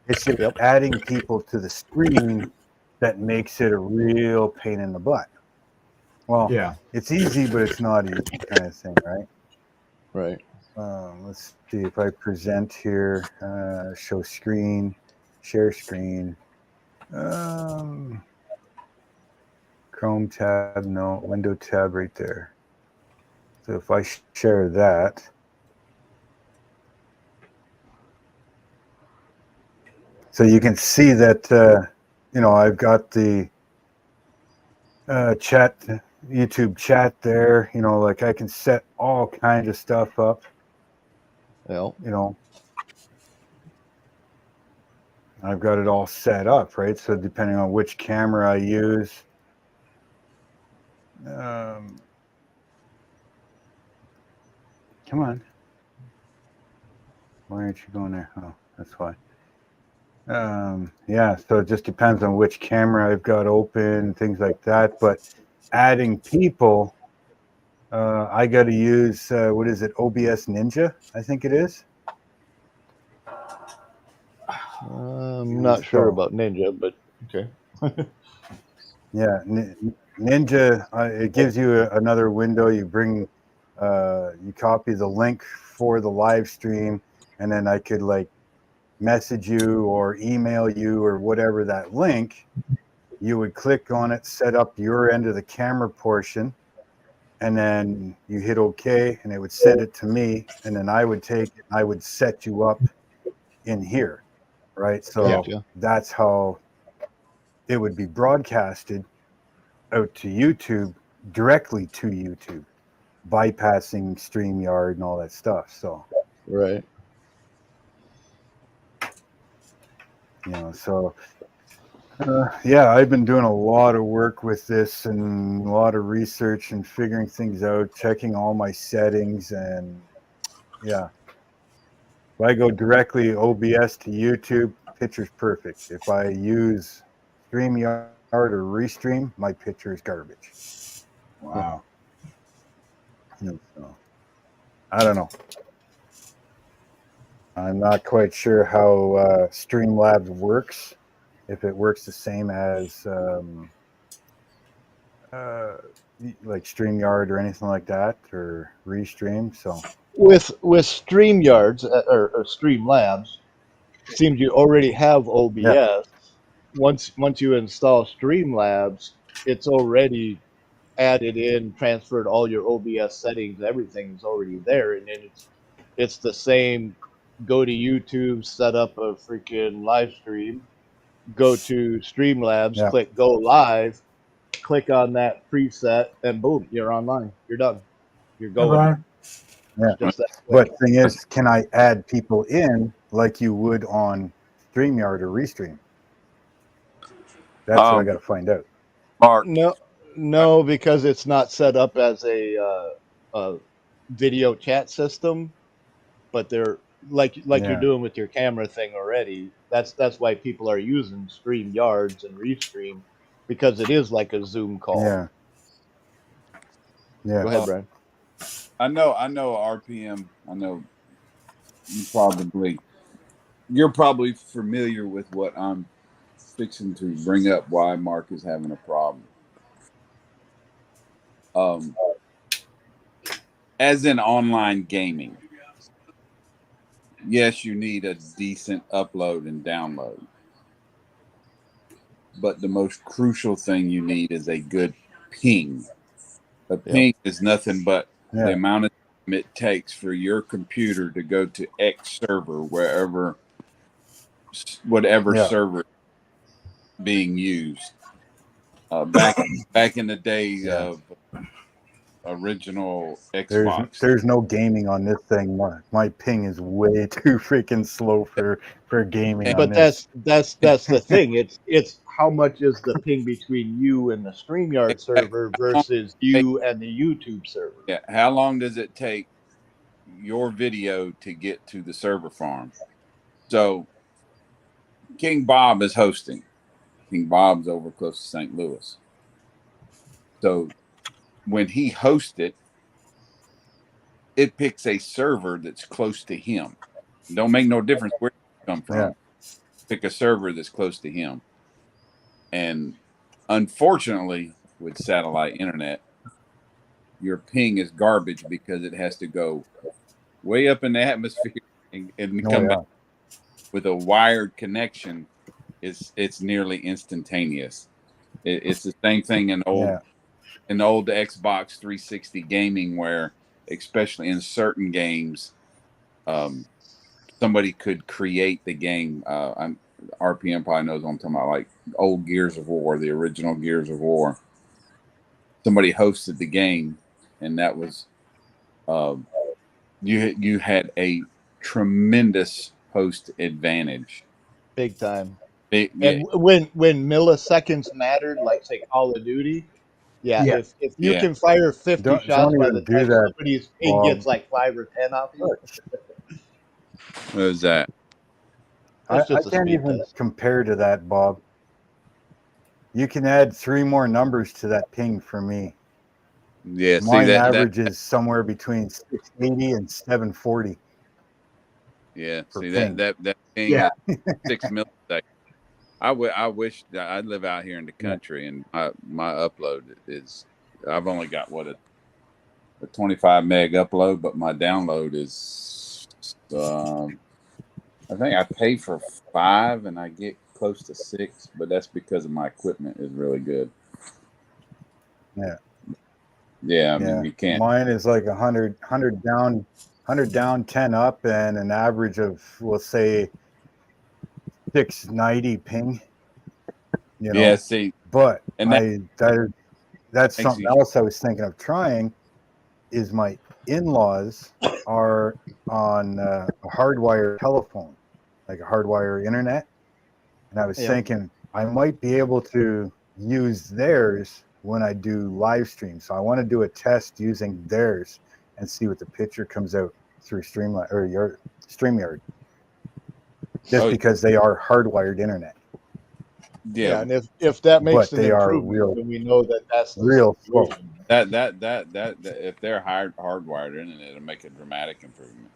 It's just adding people to the screen that makes it a real pain in the butt. Well, Yeah. it's easy, but it's not easy kind of thing, right? Right. Let's see if I present here, show screen, share screen, Chrome tab, no, window tab right there. So if I share that, so you can see that, I've got the chat, YouTube chat there, like I can set all kinds of stuff up, Yeah. I've got it all set up, right? So depending on which camera I use, come on. Why aren't you going there? Oh, that's why. Yeah, so it just depends on which camera I've got open, things like that. But adding people, I got to use, what is it, OBS Ninja, I think it is. I'm not sure about Ninja, but okay. Yeah, Ninja, it gives you another window. You you copy the link for the live stream, and then I could message you or email you or whatever that link. You would click on it, set up your end of the camera portion, and then you hit OK, and it would send it to me, and then I would take it, I would set you up in here, right? So Gotcha. that's how it would be broadcasted out to YouTube, directly to YouTube, bypassing StreamYard and all that stuff. So, Right. Yeah, I've been doing a lot of work with this and a lot of research and figuring things out, checking all my settings, and yeah. If I go directly OBS to YouTube, picture's perfect. If I use StreamYard or Restream, my picture is garbage. Wow. So, I don't know. I'm not quite sure how Streamlabs works. If it works the same as like StreamYard or anything like that, or Restream. So With StreamYards or Streamlabs, it seems you already have OBS. Yeah. Once you install Streamlabs, it's already added in, transferred all your OBS settings, everything's already there, and then it's the same. Go to YouTube, set up a freaking live stream, go to Streamlabs, Yeah. click go live, click on that preset, and boom, you're online. You're done. You're going. Brian. Yeah. Just that quick. But thing is, can I add people in like you would on StreamYard or Restream? That's what I got to find out. Mark, No, because it's not set up as a video chat system, but they're like Yeah. you're doing with your camera thing already. That's why people are using StreamYards and Restream, because it is like a Zoom call. Yeah. Yeah. Go ahead, Brian. I know RPM. I know you're probably familiar with what I'm fixing to bring up, why Mark is having a problem. As in online gaming, yes, you need a decent upload and download, but the most crucial thing you need is a good ping. A ping is nothing but the amount of time it takes for your computer to go to X server, whatever server being used. Back in the days of original Xbox. There's no gaming on this thing. My ping is way too freaking slow for gaming. But that's the thing. It's how much is the ping between you and the StreamYard server versus you and the YouTube server. Yeah. How long does it take your video to get to the server farm? So King Bob is hosting. King Bob's over close to St. Louis. So when he hosts it, it picks a server that's close to him. Don't make no difference where you come from. Yeah. Pick a server that's close to him. And unfortunately, with satellite internet, your ping is garbage because it has to go way up in the atmosphere and come back. With a wired connection, it's nearly instantaneous. It's the same thing in old Xbox 360 gaming, where especially in certain games, somebody could create the game. RPM probably knows what I'm talking about, like old Gears of War, the original Gears of War. Somebody hosted the game, and that was you had a tremendous host advantage. Big time. Yeah. And when milliseconds mattered, like say Call of Duty, if you can fire 50 shots by the time somebody's ping gets like 5 or 10 off you. What is that? I can't even compare to that, Bob. You can add 3 more numbers to that ping for me. Yeah, mine averages somewhere between 680 and 740. Yeah, see that ping is 6 milliseconds. I wish that I live out here in the country, and my upload is, I've only got a 25 meg upload, but my download is I think I pay for 5 and I get close to 6, but that's because of my equipment is really good. Yeah, I mean, you can't. Mine is like 100 down, 10 up, and an average of, we'll say, 690 ping. You know? Yeah, see, but and that's something else I was thinking of trying. Is my in-laws are on a hardwire telephone, like a hardwire internet, and I was thinking I might be able to use theirs when I do live stream. So I want to do a test using theirs and see what the picture comes out through Streamline or your StreamYard. Just because they are hardwired internet. Yeah, and if that makes an improvement, then we know that that's real slow. That if they're hardwired internet, it'll make a dramatic improvement.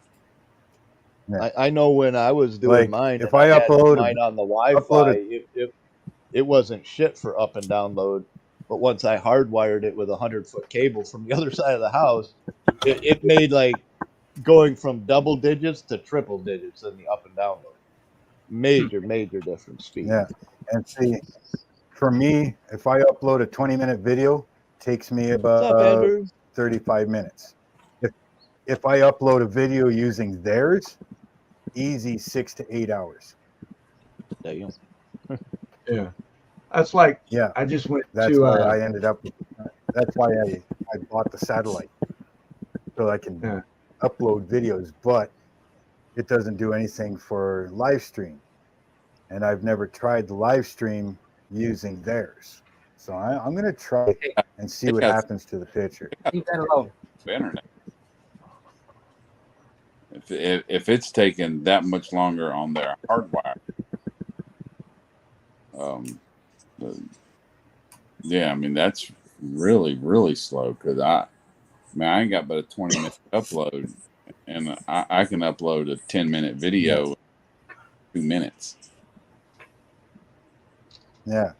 Yeah. I know when I was doing mine, if I upload mine on the Wi-Fi, it wasn't shit for up and download. But once I hardwired it with a 100-foot cable from the other side of the house, it made like going from double digits to triple digits in the up and download. Major difference speed. Yeah, and see, for me, if I upload a 20-minute video, it takes me about 35 minutes. If I upload a video using theirs, easy 6 to 8 hours. Damn. Yeah. That's like, I just went to. Why I ended up. That's why I bought the satellite, so I can upload videos, but it doesn't do anything for live stream, and I've never tried the live stream using theirs. So I'm going to try and see what happens to the picture. Leave that alone. Internet. If it's taken that much longer on their hardwire, yeah, I mean that's really slow because I ain't got but a 20-minute upload, and I can upload a 10-minute video in 2 minutes. Yeah.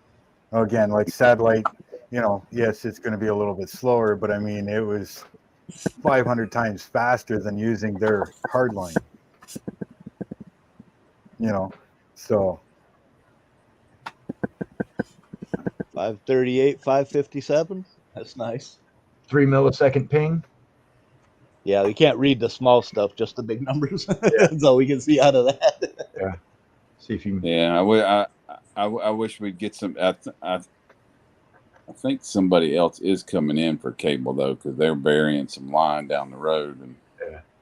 Again, like satellite, yes, it's going to be a little bit slower, but I mean it was 500 times faster than using their hardline. So 538, 557. That's nice. 3 millisecond ping. Yeah, we can't read the small stuff, just the big numbers. That's all we can see out of that. Yeah. See if you can. Yeah, I wish we'd get some. I think somebody else is coming in for cable though, because they're burying some line down the road, and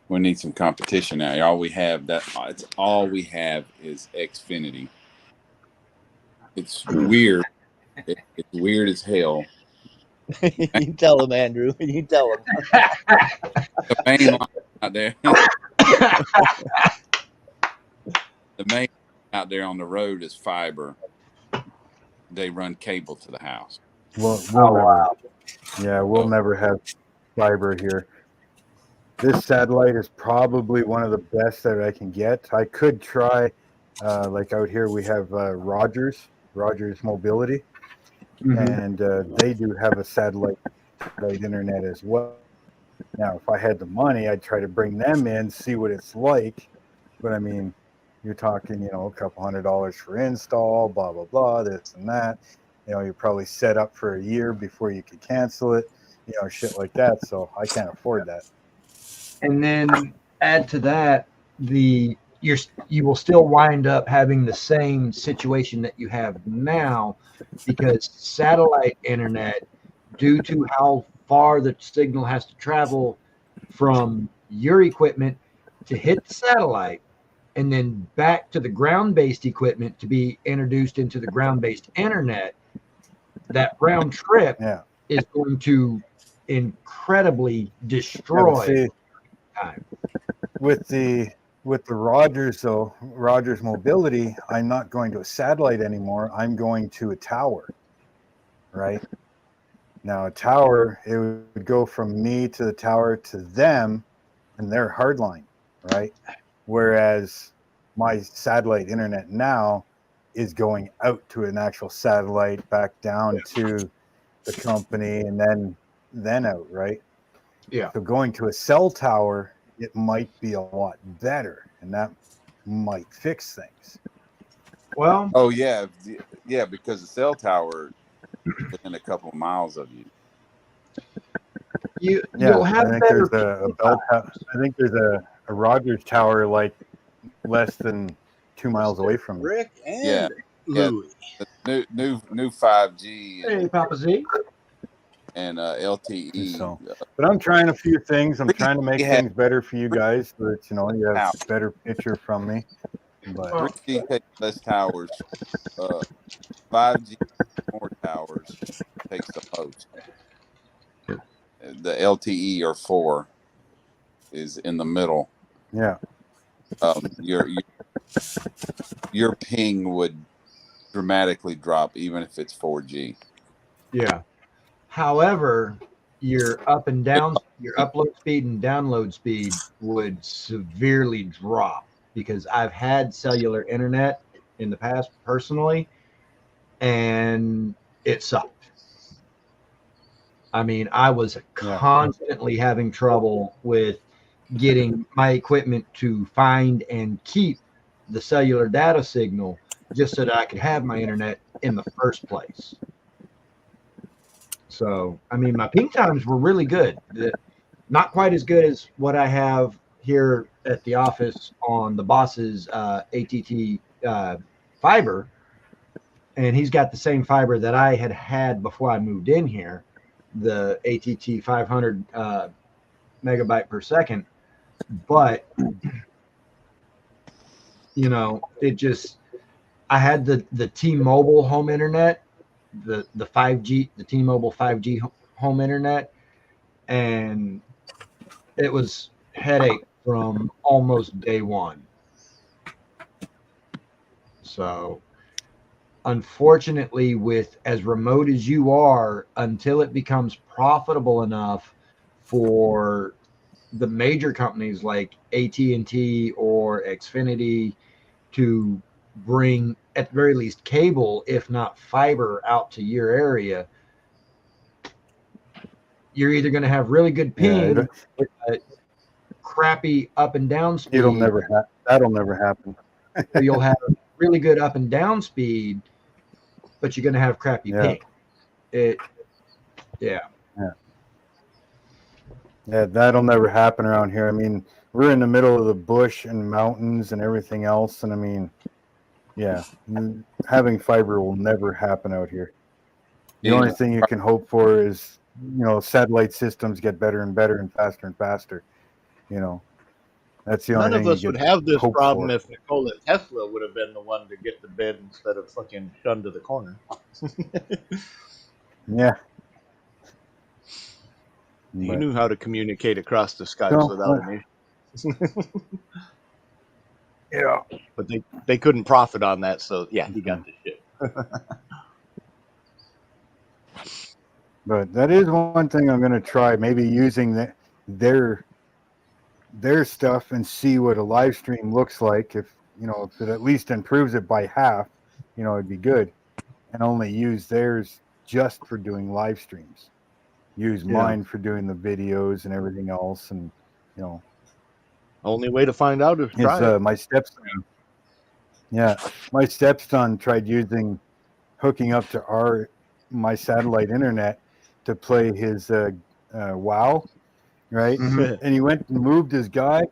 we need some competition now. All we have is Xfinity. It's weird. It's weird as hell. You tell him, Andrew. You tell him. The main line out there. The main out there on the road is fiber. They run cable to the house. We'll never have fiber here. This satellite is probably one of the best that I can get. I could try, like out here we have Rogers Mobility, and they do have a satellite satellite internet as well. Now, if I had the money, I'd try to bring them in, see what it's like. But I mean, you're talking, a couple $100 for install, blah, blah, blah, this and that. You're probably set up for a year before you could cancel it, shit like that. So I can't afford that. And then add to that, you will still wind up having the same situation that you have now, because satellite internet, due to how far the signal has to travel from your equipment to hit the satellite and then back to the ground-based equipment to be introduced into the ground-based internet, that round trip is going to incredibly destroy time. With the Rogers, though, Rogers Mobility, I'm not going to a satellite anymore. I'm going to a tower, right? Now, a tower, it would go from me to the tower to them and their hardline, right? Whereas my satellite internet now is going out to an actual satellite, back down to the company, and then out, right? Yeah. So going to a cell tower, it might be a lot better, and that might fix things. Well, Oh yeah, because the cell tower is within a couple of miles of you. You'll have I think better. I think there's a Rogers tower like less than 2 miles away from me. Rick and Louie. The new 5G Hey, Papa Z. and LTE. So, but I'm trying a few things. I'm trying to make things better for you guys, so that you have a better picture from me. But 3G takes less towers. 5G more towers takes the most. The LTE or 4 is in the middle. Yeah. Your ping would dramatically drop even if it's 4G. Yeah. However, your upload speed and download speed would severely drop, because I've had cellular internet in the past personally, and it sucked. I mean, I was constantly having trouble with getting my equipment to find and keep the cellular data signal just so that I could have my internet in the first place. So, I mean, my ping times were really good. Not quite as good as what I have here at the office on the boss's ATT fiber. And he's got the same fiber that I had before I moved in here, the ATT 500 megabyte per second. But, I had the T-Mobile home internet, the 5G, the T-Mobile 5G home internet, and it was headache from almost day one. So, unfortunately, with as remote as you are, until it becomes profitable enough for the major companies like AT&T or Xfinity to bring, at the very least, cable, if not fiber, out to your area, you're either going to have really good ping, crappy up and down speed. That'll never happen. Or you'll have really good up and down speed, but you're going to have crappy ping. Yeah, that'll never happen around here. I mean, we're in the middle of the bush and mountains and everything else, and I mean, having fiber will never happen out here. The only thing you can hope for is, satellite systems get better and better and faster. That's the only thing. None of us would have this problem if Nikola Tesla would have been the one to get the bed instead of fucking shunned to the corner. Yeah. He knew how to communicate across the skies without an issue. Yeah. But they couldn't profit on that, so he got the shit. But that is one thing I'm going to try, maybe using their stuff and see what a live stream looks like. If it at least improves it by half, it'd be good. And only use theirs just for doing live streams. use mine for doing the videos and everything else. And Only way to find out is try it. my stepson. Yeah, my stepson tried hooking up to my satellite internet to play his WoW, right? And he went and moved his guy,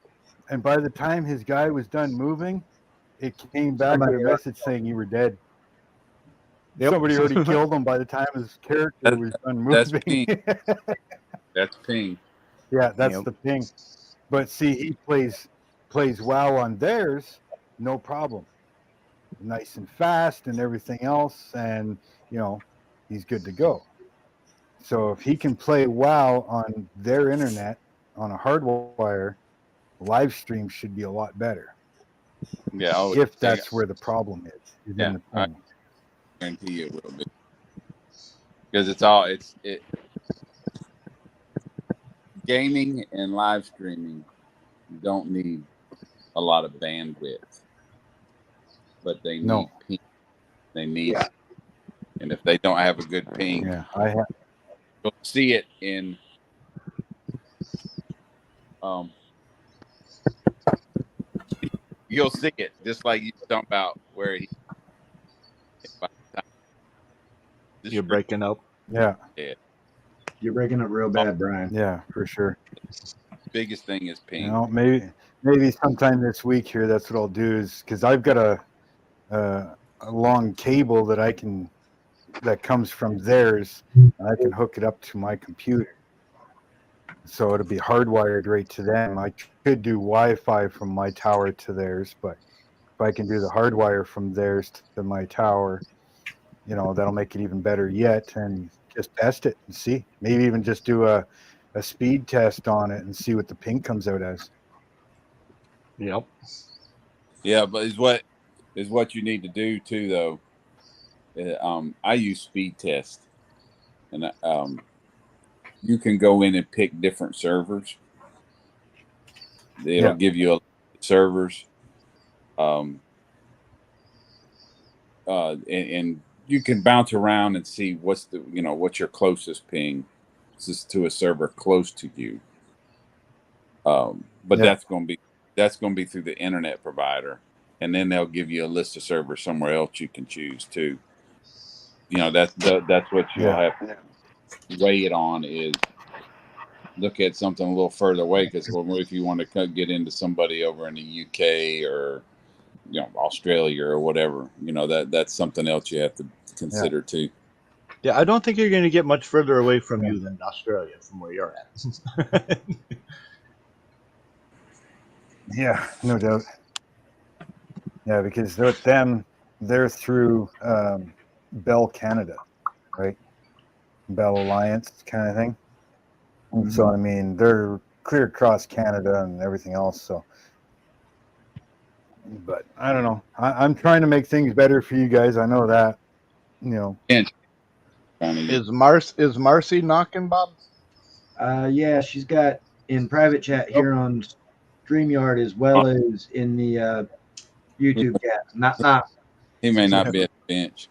and by the time his guy was done moving, it came back with a message saying you were dead. Yep. Somebody already killed him by the time his character was done moving. That's ping. That's ping. Yeah, that's the ping. But see, he plays WoW on theirs, no problem. Nice and fast and everything else, and he's good to go. So if he can play WoW on their internet on a hardwire, live stream should be a lot better. Yeah, if that's where the problem is in the I ping. guarantee you it will be, because gaming and live streaming don't need a lot of bandwidth, but they need ping. They need it. And if they don't have a good ping, you'll see it in you'll see it just like you talking about where you're breaking up. Yeah. You're breaking up real bad, Brian. Yeah, for sure. Biggest thing is ping. Maybe sometime this week here, that's what I'll do, is because I've got a long cable that comes from theirs, and I can hook it up to my computer. So it'll be hardwired right to them. I could do Wi-Fi from my tower to theirs, but if I can do the hardwire from theirs to my tower, that'll make it even better yet, and just test it and see. Maybe even just do a speed test on it and see what the ping comes out as. Yep. Yeah, but is what you need to do too, though. I use speed test, and you can go in and pick different servers. It'll give you servers, and you can bounce around and see what's your closest ping to a server close to you. But that's going to be through the internet provider, and then they'll give you a list of servers somewhere else you can choose too. That's what you'll have to weigh it on, is look at something a little further away, because if you want to get into somebody over in the UK or Australia or whatever, that's something else you have to consider too. Yeah, I don't think you're going to get much further away from you than Australia, from where you're at. Yeah, no doubt. Yeah, because they're through Bell Canada, right? Bell Alliance kind of thing. And so, I mean, they're clear across Canada and everything else. So, but I don't know. I'm trying to make things better for you guys. I know that. Is Marcy knocking, Bob? Yeah, she's got in private chat here on StreamYard as well as in the YouTube chat. Not. He may not be at the bench.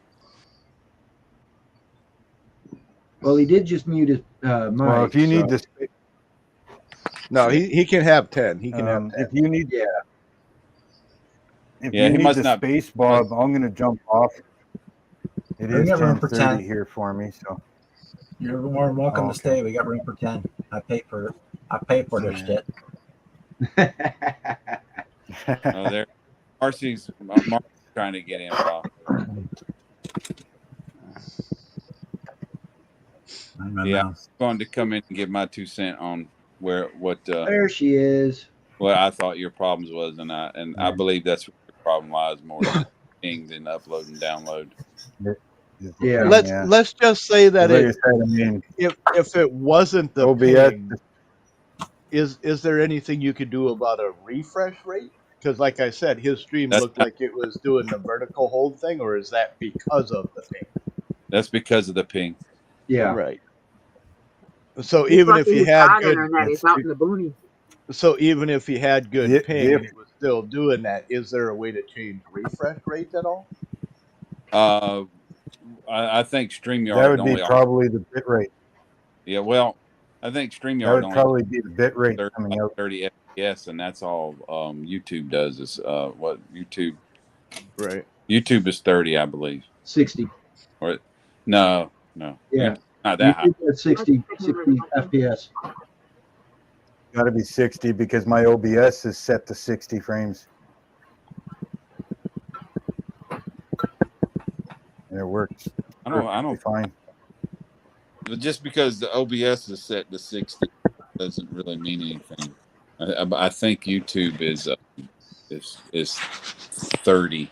Well, he did just mute his mic. Well, if you need this, no, he can have 10. He can have 10. If you need, if Yeah, you he need must the not- space, Bob, I'm going to jump off. It We is got room for 10:30 10. here for me, so You're more than welcome Okay. to stay. We got room for 10. I pay for their shit. There, Marcy's trying to get involved. Yeah, I'm going to come in and give my 2 cents on what There she is. I thought your problems was, and I believe that's where your problem lies more than ping than upload and download. Yeah. Let's just say that Like I said, I mean, if it wasn't the OBS, ping, is there anything you could do about a refresh rate? Because, like I said, his stream looked like it was doing the vertical hold thing, or is that because of the ping? That's because of the ping. Yeah. Right. So even if you had good, internet, he's out in the boonies. so even if you had good Yep, ping, yep. and it was still doing that. Is there a way to change refresh rate at all? I think StreamYard that would be only probably the bit rate. Yeah, well, I think That StreamYard would only probably be the bit rate 30, coming out. 30 FPS, and that's all YouTube does. Is what Right. YouTube is 30, I believe. 60. Or no, Yeah. not that high. YouTube at 60 FPS. Got to be 60 because my OBS is set to 60 frames. And it works. I don't. perfectly fine. But just because the OBS is set to 60 doesn't really mean anything. I think YouTube is 30.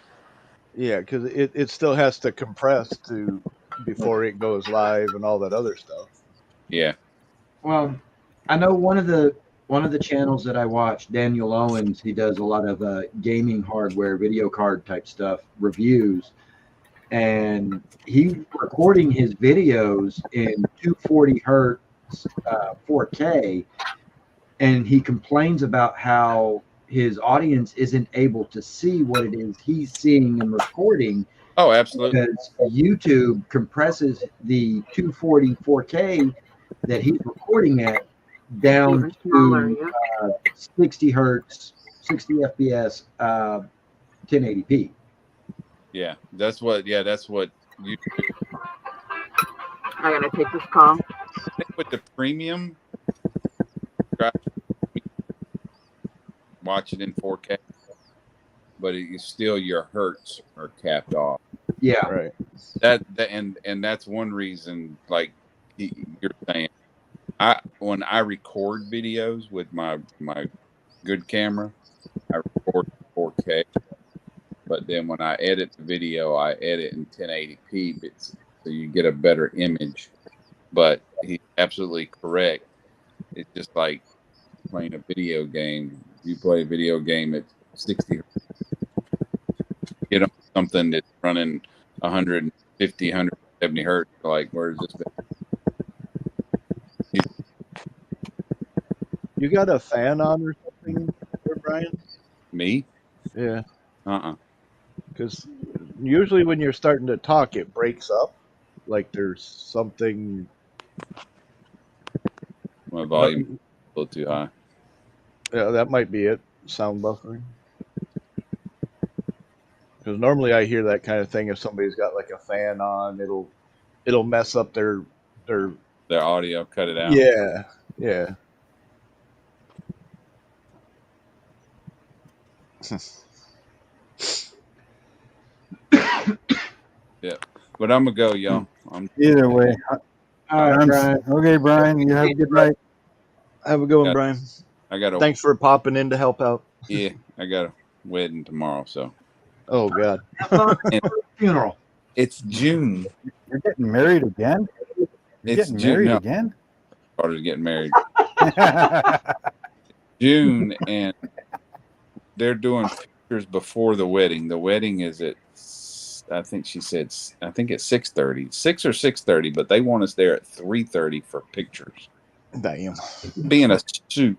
Yeah, because it still has to compress to before it goes live and all that other stuff. Yeah. Well, I know one of the channels that I watch, Daniel Owens, he does a lot of gaming hardware, video card type stuff, reviews, and he's recording his videos in 240 hertz 4K, and he complains about how his audience isn't able to see what it is he's seeing and recording Oh, absolutely. because YouTube compresses the 240 4K that he's recording at down to 60 hertz, 60 FPS, 1080p. Yeah, that's what YouTube. I gotta take this call. I think with the premium, watch it in 4K, but it's still your hertz are capped off. Yeah. Right. And that's one reason, like you're saying, when I record videos with my good camera, I record 4K. But then when I edit the video, I edit in 1080p, so you get a better image. But he's absolutely correct. It's just like playing a video game. You play a video game at 60, get on something that's running 150, 170 hertz. Like, where's this been? You got a fan on or something there, Brian? Me? Yeah. Because Because usually when you're starting to talk, it breaks up. Like there's something. my volume is a little too high. Yeah, that might be it. Sound buffering. Because normally I hear that kind of thing if somebody's got like a fan on, it'll mess up their. Their audio, cut it out. Yeah. Yeah. But I'm gonna go, y'all. Either way. All right, Brian. Okay, Brian, you have a good night. Have a good one, Got- Brian. I got a Thanks for popping in to help out. yeah. I got a wedding tomorrow, so Oh God. Funeral. it's June. You're getting married again? You're It's getting June. married No, again? started getting married June, and they're doing pictures before the wedding. The wedding is at, I think she said, I think it's 6:30, 6 or 6:30, but they want us there at 3:30 for pictures. Damn. Be in a suit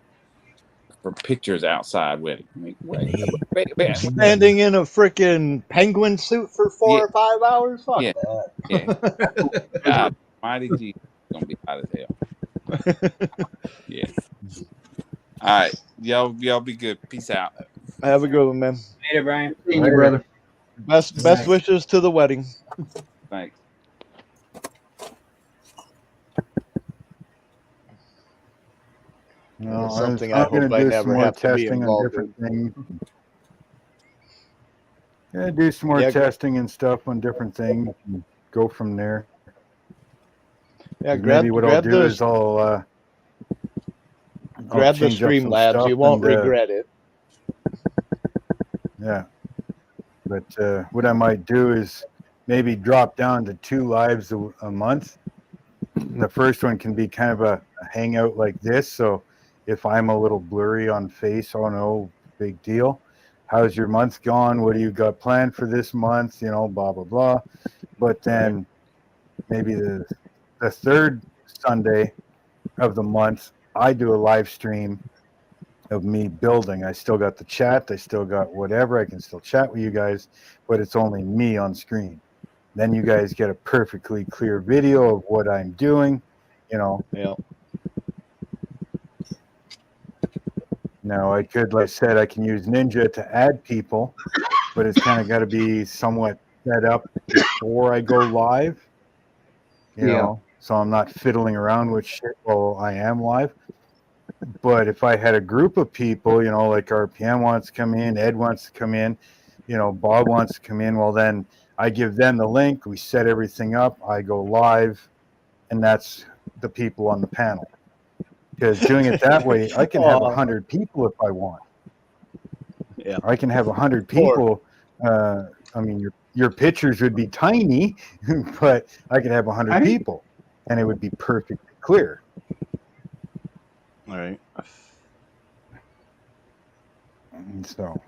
for pictures outside wedding. I mean, wait. Standing in a freaking penguin suit for 4 Yeah. or 5 hours? Fuck Yeah. that. Yeah. God, mighty Jesus, gonna be hot as hell. Yeah. All right, y'all be good. Peace out. Have a good one, man. Later, Brian. Seeing you, brother. Best wishes to the wedding. Thanks. No, It's something I'm I hope gonna I do never some more have to be testing on involved different things. Yeah, do some more Yeah, testing and stuff on different things and go from there. Yeah, Maybe what I'll grab do those. is I'll Grab the change up some Streamlabs. stuff You won't and, regret it. yeah. But what I might do is maybe drop down to 2 lives a month. And the first one can be kind of a hangout like this. So if I'm a little blurry on face, oh no, big deal. How's your month gone? What do you got planned for this month? You know, blah, blah, blah. But then maybe the third Sunday of the month, I do a live stream of me building. I still got the chat. I still got whatever. I can still chat with you guys, but it's only me on screen. Then you guys get a perfectly clear video of what I'm doing, you know. Yeah. Now I could, like I said, I can use Ninja to add people, but it's kind of got to be somewhat set up before I go live, you Yeah. know, so I'm not fiddling around with shit while I am live. But if I had a group of people, you know, like RPM wants to come in, Ed wants to come in, you know, Bob wants to come in, well, then I give them the link, we set everything up, I go live, and that's the people on the panel. Because doing it that way, I can have 100 people if I want. Yeah. I can have 100 Or- people. I mean, your pictures would be tiny, but I could have 100 people, and it would be perfectly clear. All right. And so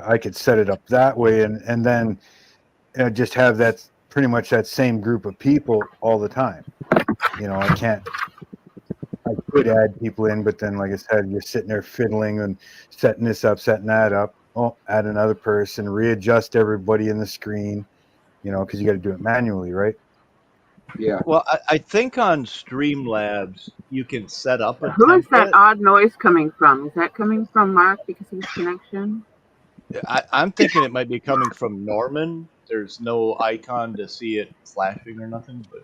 I could set it up that way, and then just have that pretty much that same group of people all the time. You know, I could add people in, but then, like I said, you're sitting there fiddling and setting this up, setting that up. Oh, add another person, readjust everybody in the screen, you know, because you got to do it manually, right? Yeah. Well, I think on Streamlabs you can set up a Who is that template. odd noise coming from? Is that coming from Mark because of his connection? I'm thinking it might be coming from Norman. There's no icon to see it flashing or nothing, but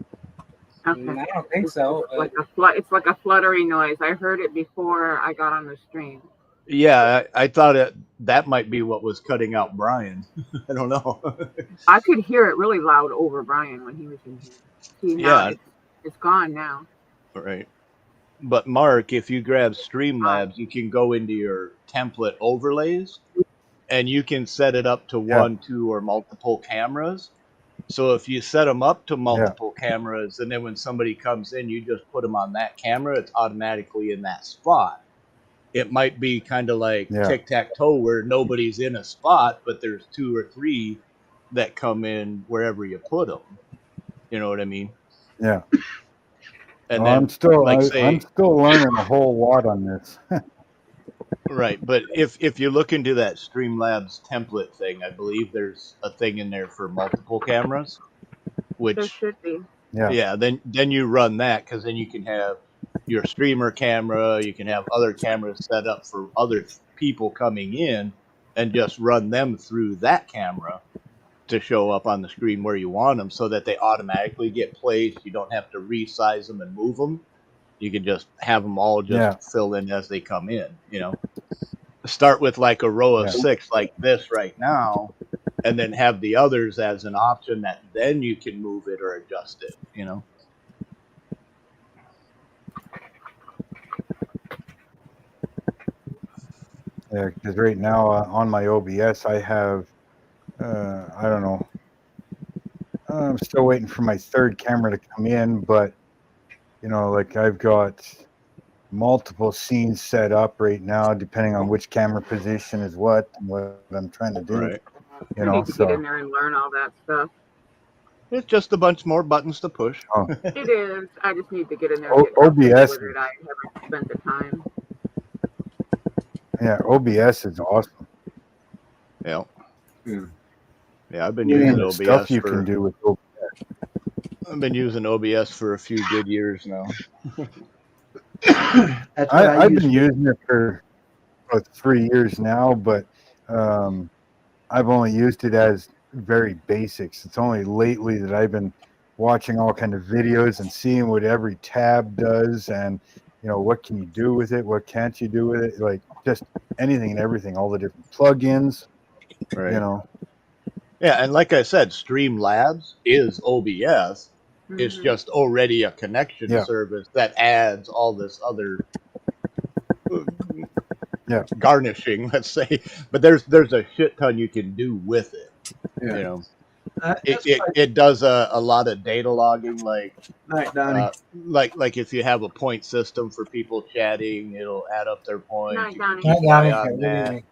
Okay. I don't think so. It's like a fluttery noise. I heard it before I got on the stream. yeah, I thought that might be what was cutting out Brian. I don't know. I could hear it really loud over Brian when he was in here. See, now Yeah. it's gone now. Right. But Mark, if you grab Streamlabs, you can go into your template overlays and you can set it up to Yeah. 1, 2, or multiple cameras. So if you set them up to multiple cameras, and then when somebody comes in, you just put them on that camera, it's automatically in that spot. It might be kind of like tic-tac-toe where nobody's in a spot, but there's 2 or 3 that come in wherever you put them. You know what I mean? Yeah. And Well, then, I'm still like, I'm still learning a whole lot on this. right, but if you look into that Streamlabs template thing, I believe there's a thing in there for multiple cameras, There which should be. Yeah. then you run that, because then you can have your streamer camera, you can have other cameras set up for other people coming in, and just run them through that camera to show up on the screen where you want them, so that they automatically get placed. You don't have to resize them and move them. You can just have them all just fill in as they come in, you know. Start with like a row of 6 like this right now, and then have the others as an option that then you can move it or adjust it, you know. Yeah, because right now on my OBS I have I don't know. I'm still waiting for my third camera to come in, but you know, like I've got multiple scenes set up right now, depending on which camera position is what and what I'm trying to do. Right. You I know, need to get in there and learn all that stuff. It's just a bunch more buttons to push. Oh. It is. I just need to get in there and get comfortable OBS. with it. I haven't spent the time. Yeah, OBS is awesome. Yeah. Yeah. Yeah, I've been Yeah, using the OBS stuff you for, can do with OBS. I've been using OBS for a few good years now. That's what I've use been using it for about 3 years now, but I've only used it as very basics. It's only lately that I've been watching all kind of videos and seeing what every tab does, and you know, what can you do with it, what can't you do with it, like just anything and everything, all the different plugins, Right. you know. Yeah, and like I said, Streamlabs is OBS. It's Mhm. just already a connection Yeah. service that adds all this other Yeah. garnishing, let's say. But there's a shit ton you can do with it. Yeah. You know, That's it does a lot of data logging, like Night, Donnie. like if you have a point system for people chatting, it'll add up their points. Night, You can Donnie. keep an Hi, eye Donnie. on Good that. evening.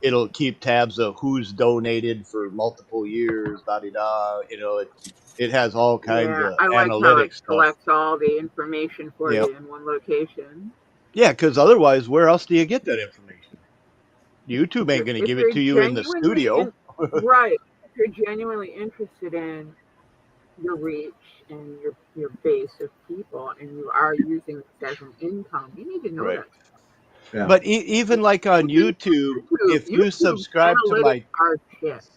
It'll keep tabs of who's donated for multiple years, da-di-da. You know, it has all kinds Yeah, of I like how analytic it stuff. collects all the information for Yep. you in one location. Yeah, because otherwise, where else do you get that information? YouTube ain't going to If give you're it to you in the genuinely studio. right. If you're genuinely interested in your reach and your base of people, and you are using this as an income, you need to know Right. that. Yeah. But even like on YouTube, if you subscribe to analytics my are shit.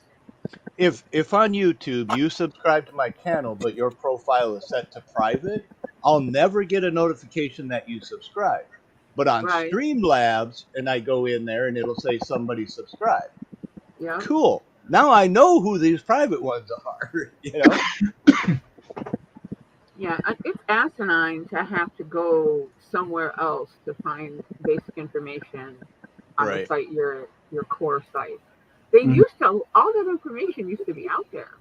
if on YouTube you subscribe to my channel, but your profile is set to private, I'll never get a notification that you subscribe. But on Right. Streamlabs, and I go in there and it'll say somebody subscribed. Yeah. Cool. Now I know who these private ones are. You know. Yeah, it's asinine to have to go somewhere else to find basic information on the Right. site, your core site. They Mhm. used to, all that information used to be out there.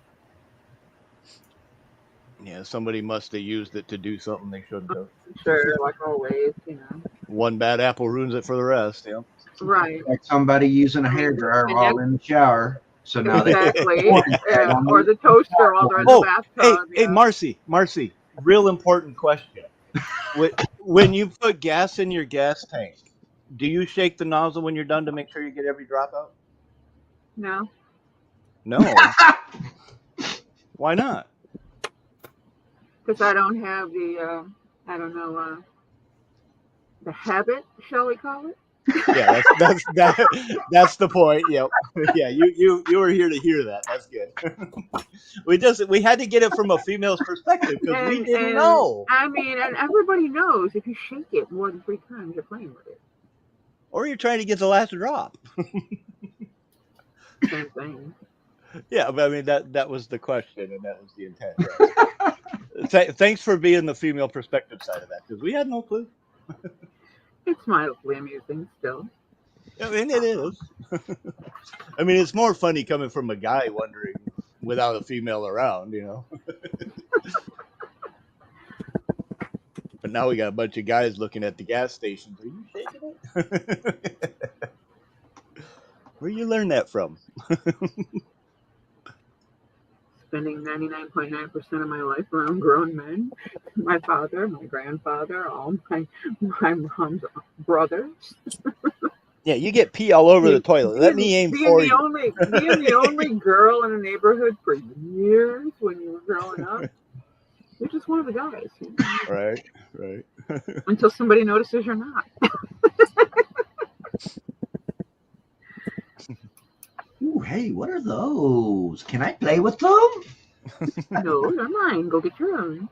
Yeah, somebody must have used it to do something they shouldn't have. Sure, like always, you know. One bad apple ruins it for the rest. Yeah. Right. Like somebody using a hairdryer And while in the shower. So now they exactly. Yeah. Or the toaster while they're in the Oh, bathtub. hey, Marcy, real important question. When you put gas in your gas tank, do you shake the nozzle when you're done to make sure you get every drop out? No. No. Why not? Because I don't have the, I don't know, the habit, shall we call it? Yeah, that's the point. Yep. Yeah, you were here to hear that. That's good. we had to get it from a female's perspective because we didn't know. I mean, and everybody knows if you shake it more than 3 times, you're playing with it. Or you're trying to get the last drop. Same thing. Yeah, but I mean that was the question and that was the intent. Right? Thanks for being the female perspective side of that because we had no clue. It's mildly amusing still. I mean, it is. I mean, it's more funny coming from a guy wondering without a female around, you know. But now we got a bunch of guys looking at the gas stations. Are you shaking it? Where you learn that from? Spending 99.9% of my life around grown men. My father, my grandfather, all my mom's brothers. Yeah, you get pee all over the toilet. Let me aim for you. Being the only girl in the neighborhood for years when you were growing up. You're just one of the guys. You know? Right. Until somebody notices you're not. Ooh, hey, what are those? Can I play with them? No, they're mine. Go get your own.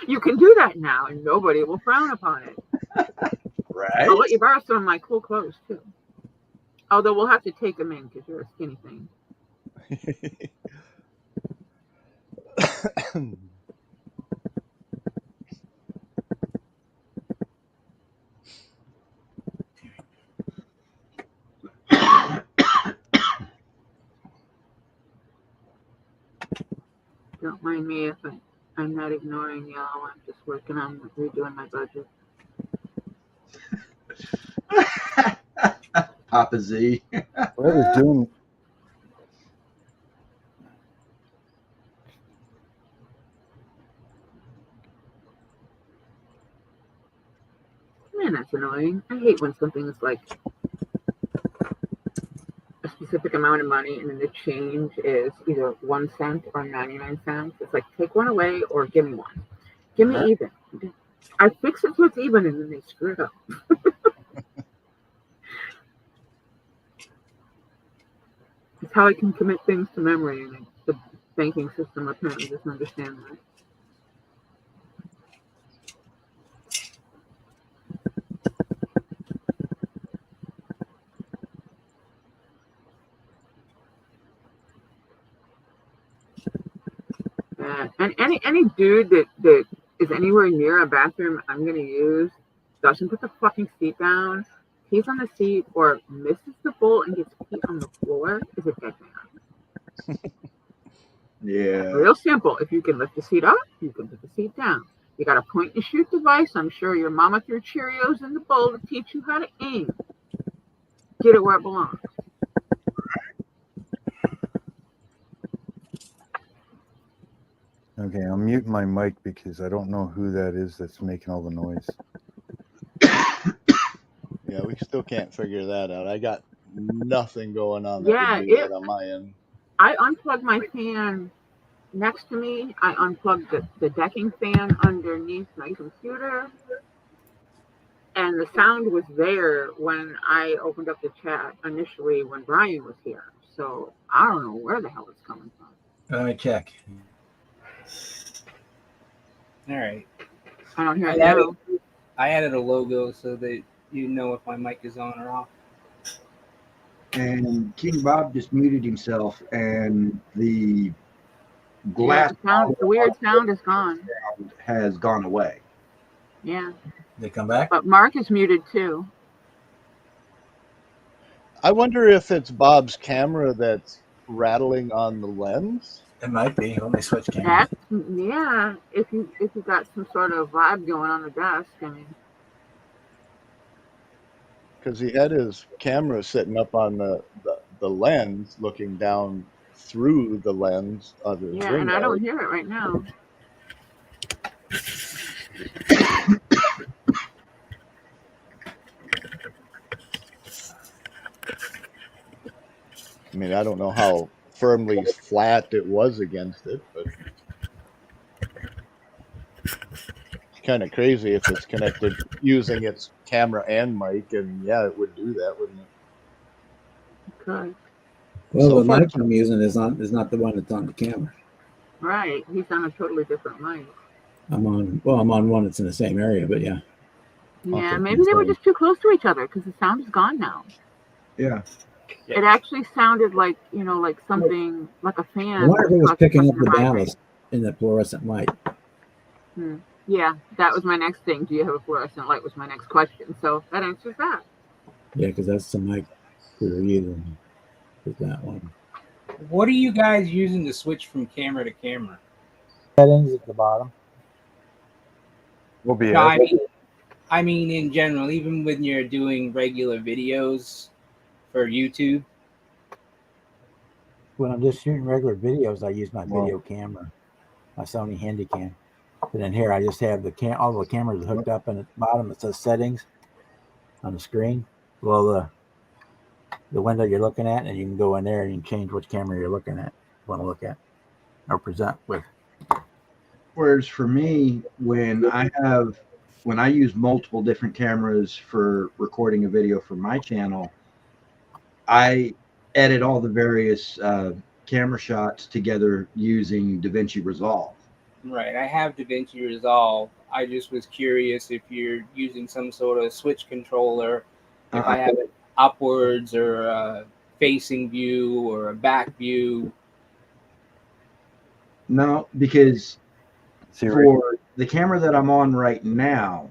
You can do that now, and nobody will frown upon it. Right. I'll let you borrow some of my cool clothes, too. Although we'll have to take them in because you're a skinny thing. Don't mind me if I'm not ignoring y'all. I'm just working on redoing my budget. Papa Z. What I was doing. Man, that's annoying. I hate when something is like a specific amount of money and then the change is either 1 cent or 99 cents. It's like, take one away or give me one. Give me even. I fix it so it's even and then they screw it up. It's how I can commit things to memory, and the banking system apparently doesn't understand that. And any dude that is anywhere near a bathroom I'm gonna use doesn't put the fucking seat down, pees on the seat, or misses the bowl and gets pee on the floor is a dead man. Yeah. Real simple. If you can lift the seat up, you can put the seat down. You got a point and shoot device. I'm sure your mama threw Cheerios in the bowl to teach you how to aim. Get it where it belongs. Okay, I'm muting my mic because I don't know who that is that's making all the noise. Yeah, we still can't figure that out. I got nothing going on that Yeah, would do that on my end. I unplugged my fan next to me. I unplugged the decking fan underneath my computer, and the sound was there when I opened up the chat initially when Brian was here. So I don't know where the hell it's coming from. Let me check. All right. I don't hear I it added, now. I added a logo so that you know if my mic is on or off. And King Bob just muted himself, and the Yeah, glass the weird sound is gone. has gone away. Yeah, They come back? but Mark is muted too. I wonder if it's Bob's camera that's rattling on the lens. It might be. Let me switch cameras. Yeah. If you got some sort of vibe going on the desk, I mean. Because he had his camera sitting up on the lens, looking down through the lens of his Yeah, ring and I light. don't hear it right now. I mean, I don't know how firmly flat it was against it, but it's kind of crazy if it's connected using its camera and mic, and yeah, it would do that, wouldn't it? Good. Well, So the far- mic I'm using is not the one that's on the camera. Right. He's on a totally different mic. I'm on one that's in the same area, but yeah. Yeah, Okay, maybe they were so- just too close to each other because the sound is gone now. Yeah. It actually sounded like, like something, like a fan. I wonder if it was touching picking up something the vibrating. ballast in the fluorescent light. Yeah, that was my next thing. Do you have a fluorescent light? Was my next question. So that answers that. Yeah, because that's the mic we were using with that one. What are you guys using to switch from camera to camera? Settings at the bottom. OBS. No, I mean in general, even when you're doing regular videos for YouTube. When I'm just shooting regular videos, I use my video camera, my Sony Handycam. And then here I just have all the cameras hooked up, and at the bottom it says settings on the screen. Well, the window you're looking at, and you can go in there and you can change which camera you're looking at, want to look at, or present with. Whereas for me, when I use multiple different cameras for recording a video for my channel, I edit all the various camera shots together using DaVinci Resolve. Right. I have DaVinci Resolve. I just was curious if you're using some sort of switch controller, if I have it upwards or a facing view or a back view. No, because Siri. for the camera that I'm on right now,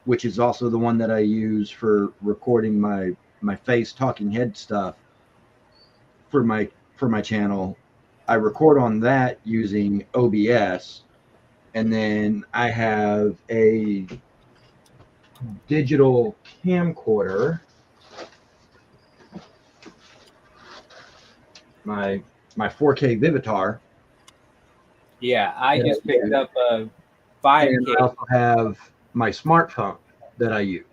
which is also the one that I use for recording my face talking head stuff for my channel, I record on that using OBS, and then I have a digital camcorder, my 4K Vivitar. Yeah, I Yeah, just picked up a And 5K. I also have my smartphone that I use.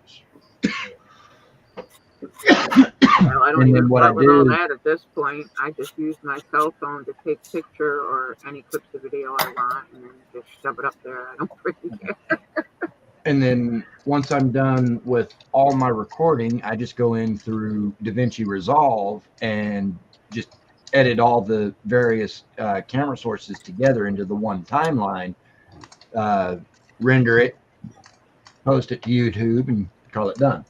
Well, I don't And even then what I start with all do- that at this point. I just use my cell phone to take picture or any clips of video I want, and then just shove it up there. I don't really care. And then once I'm done with all my recording, I just go in through DaVinci Resolve and just edit all the various camera sources together into the one timeline, render it, post it to YouTube, and call it done.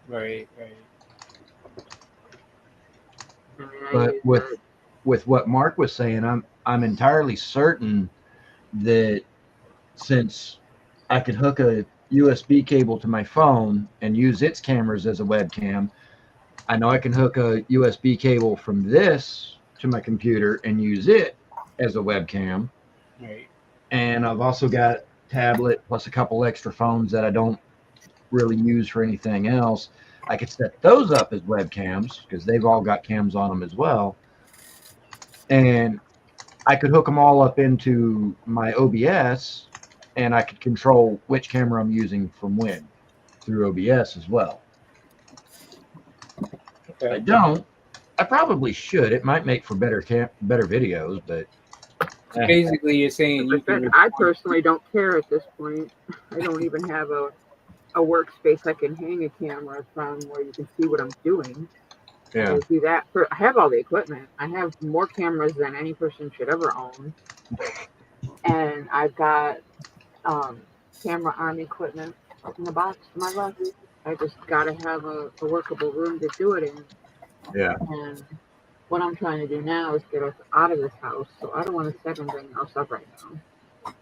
Right. I mean, I But use with what Mark was saying, I'm entirely certain that since I could hook a USB cable to my phone and use its cameras as a webcam, I know I can hook a USB cable from this to my computer and use it as a webcam. Right. And I've also got a tablet plus a couple extra phones that I don't really use for anything else. I could set those up as webcams because they've all got cams on them as well. And I could hook them all up into my OBS, and I could control which camera I'm using from when through OBS as well. I Okay. don't. I probably should. It might make for better videos, but So basically, you're saying you Like I can. said, I personally don't care at this point. I don't even have a workspace I can hang a camera from where you can see what I'm doing. Yeah. I do that I have all the equipment. I have more cameras than any person should ever own. And I've got camera arm equipment in the box to my left. I just gotta have a workable room to do it in. Yeah. And what I'm trying to do now is get us out of this house. So I don't want to set anything else up right now.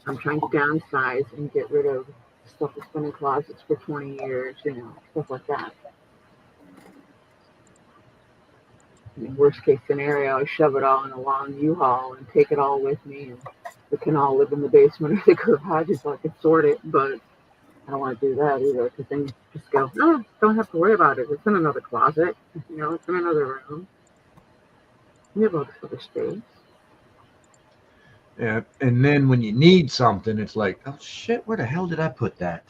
I'm trying to downsize and get rid of stuff that's been in closets for 20 years, stuff like that. Worst case scenario, I shove it all in a long U-Haul and take it all with me, and we can all live in the basement or the garage so I can sort it. But I don't want to do that either, because then you just go, no, don't have to worry about it. It's in another closet, it's in another room. We have all this other space. Yeah. And then when you need something, it's like, oh shit, where the hell did I put that?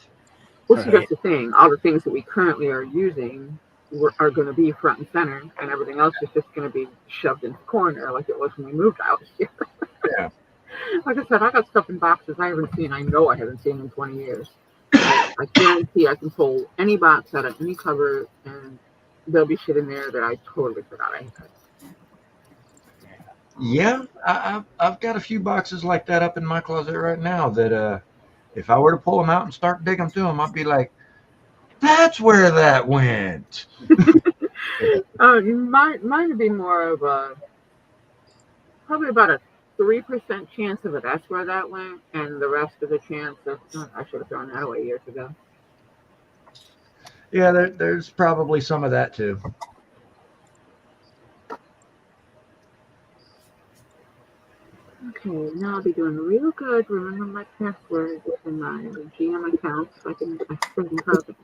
Well, see, that's the thing. All the things that we currently are using are going to be front and center, and everything else is just going to be shoved in the corner like it was when we moved out here. Yeah. Like I said, I got stuff in boxes I haven't seen. I know I haven't seen in 20 years. I guarantee I can pull any box out of any cupboard, and there'll be shit in there that I totally forgot I had. Yeah, I've got a few boxes like that up in my closet right now that if I were to pull them out and start digging through them, I'd be like, that's where that went. Mine would be more of probably about a 3% chance of it. That's where that went, and the rest of the chance of I should have thrown that away years ago. Yeah, there's probably some of that too. Okay, now I'll be doing real good. Remember my password and my GM account so I can get my freaking carpet.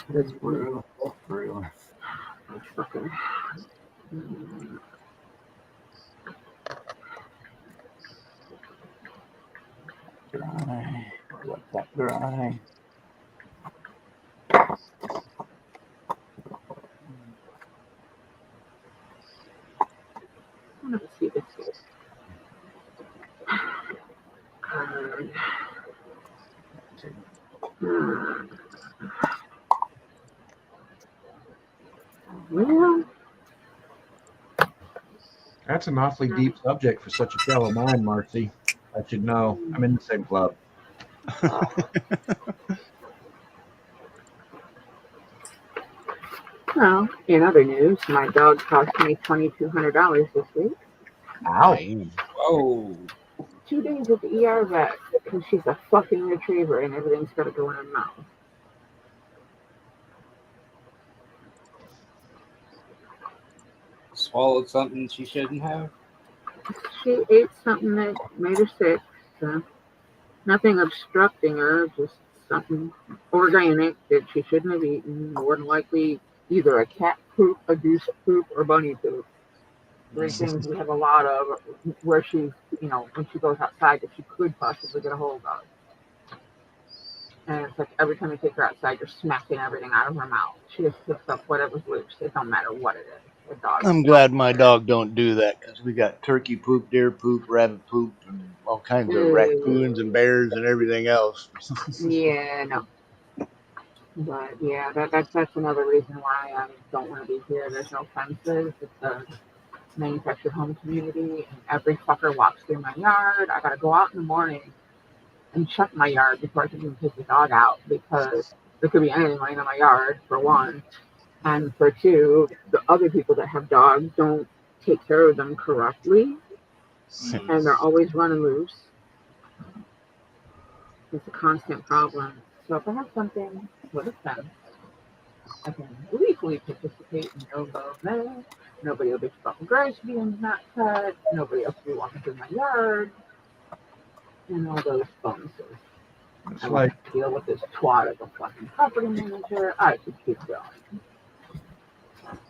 That's brutal. Brutal. That's fucking. Dry. Let that dry. Let's see this here. Well, That's an awfully deep subject for such a shallow mind, Marcy. I should know. I'm in the same club. well, in other news, my dog cost me $2,200 this week. Ow. Whoa. 2 days at the ER vet because she's a fucking retriever and everything's got to go in her mouth. Swallowed something she shouldn't have. She ate something that made her sick. So nothing obstructing her, just something organic that she shouldn't have eaten. More than likely, either a cat poop, a goose poop, or bunny poop. Three things we have a lot of where she's, when she goes outside that she could possibly get a hold of. And it's like every time you take her outside, you're smacking everything out of her mouth. She just picks up whatever's loose. It don't matter what it is. The dog. I'm glad my dog don't do that because we got turkey poop, deer poop, rabbit poop, and all kinds of raccoons and bears and everything else. Yeah, no. But yeah, that's another reason why I don't want to be here. There's no fences. It's a manufactured home community, and every fucker walks through my yard. I gotta go out in the morning and check my yard before I can even take the dog out because there could be anything laying in my yard, for one. And for two, the other people that have dogs don't take care of them correctly. And they're always running loose. It's a constant problem. So if I have something with a fence, I can gleefully participate in no-go there. Nobody will bitch about the grass being not cut. Nobody else will be walking through my yard. And all those bonuses. It's I like want to deal with this twat of a fucking property manager. I could keep going.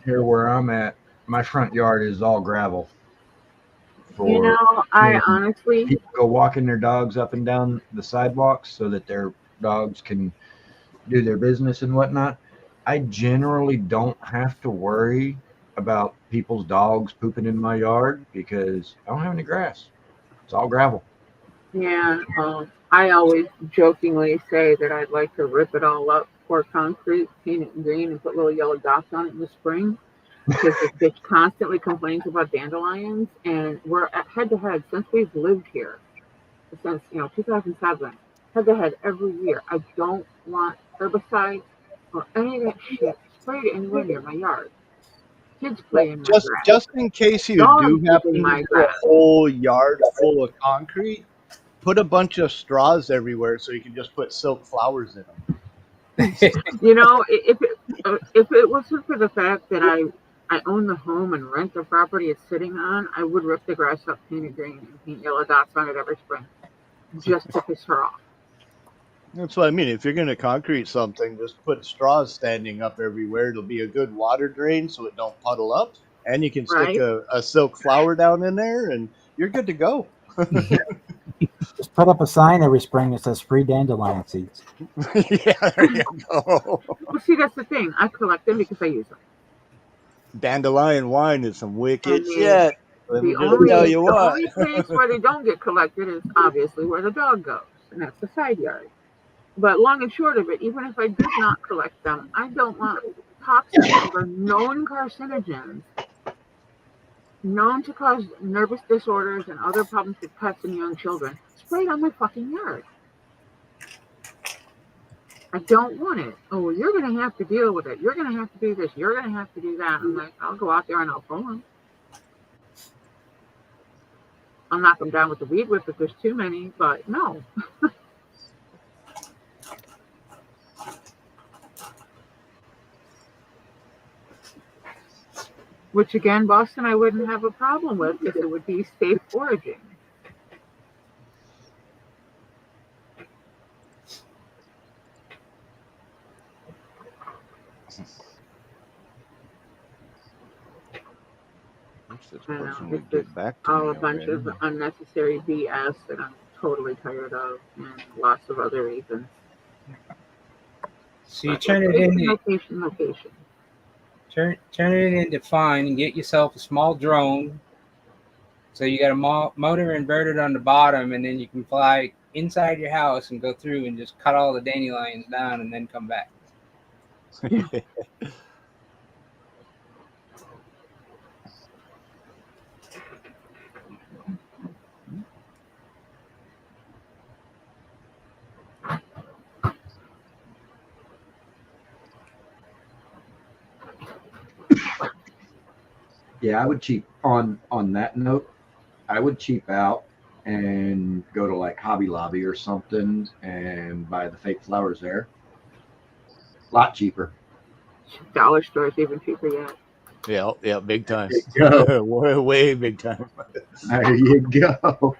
here where I'm at, my front yard is all gravel. You for know, I when honestly, people go walking their dogs up and down the sidewalks so that their dogs can do their business and whatnot. I generally don't have to worry about people's dogs pooping in my yard because I don't have any grass. It's all gravel. yeah, I always jokingly say that I'd like to rip it all up, pour concrete, paint it green, and put little yellow dots on it in the spring. Because this bitch constantly complains about dandelions, and we're at head to head since we've lived here, since 2007, head to head every year. I don't want herbicide or any of that shit sprayed anywhere near my yard. Kids Well, play in my grass. just in case you Dogs do poop in happen to my do a grass. whole yard full of concrete, put a bunch of straws everywhere so you can just put silk flowers in them. You know, if it wasn't for the fact that I own the home and rent the property it's sitting on, I would rip the grass up, paint it green, and paint yellow dots on it every spring, just to piss her off. That's what I mean. If you're going to concrete something, just put straws standing up everywhere. It'll be a good water drain so it don't puddle up. And you can stick Right? a silk flower down in there and you're good to go. Just put up a sign every spring that says free dandelion seeds. Yeah, there you go. Well, see, that's the thing. I collect them because I use them. Dandelion wine is some wicked And shit. Let me the just tell you what. only place where they don't get collected is obviously where the dog goes, and that's the side yard. But long and short of it, even if I did not collect them, I don't want toxins that are known carcinogens, known to cause nervous disorders and other problems with pets and young children, sprayed on my fucking yard. I don't want it. Oh, well, you're going to have to deal with it. You're going to have to do this. You're going to have to do that. I'm like, I'll go out there and I'll pull them. I'll knock them down with the weed whip if there's too many, but no. Which again, Boston, I wouldn't have a problem with because it would be safe foraging. Wish this I know, person would it's get just back to all a me bunch already. of unnecessary BS that I'm totally tired of, and lots of other reasons. So you turn it into Location. turn it into fun and get yourself a small drone. So you got a motor inverted on the bottom, and then you can fly inside your house and go through and just cut all the dandelions down and then come back. Yeah, I would cheap on that note. I would cheap out and go to like Hobby Lobby or something and buy the fake flowers there. A lot cheaper. Dollar store is even cheaper yet. Yeah, big time. There you go. way big time. There you go.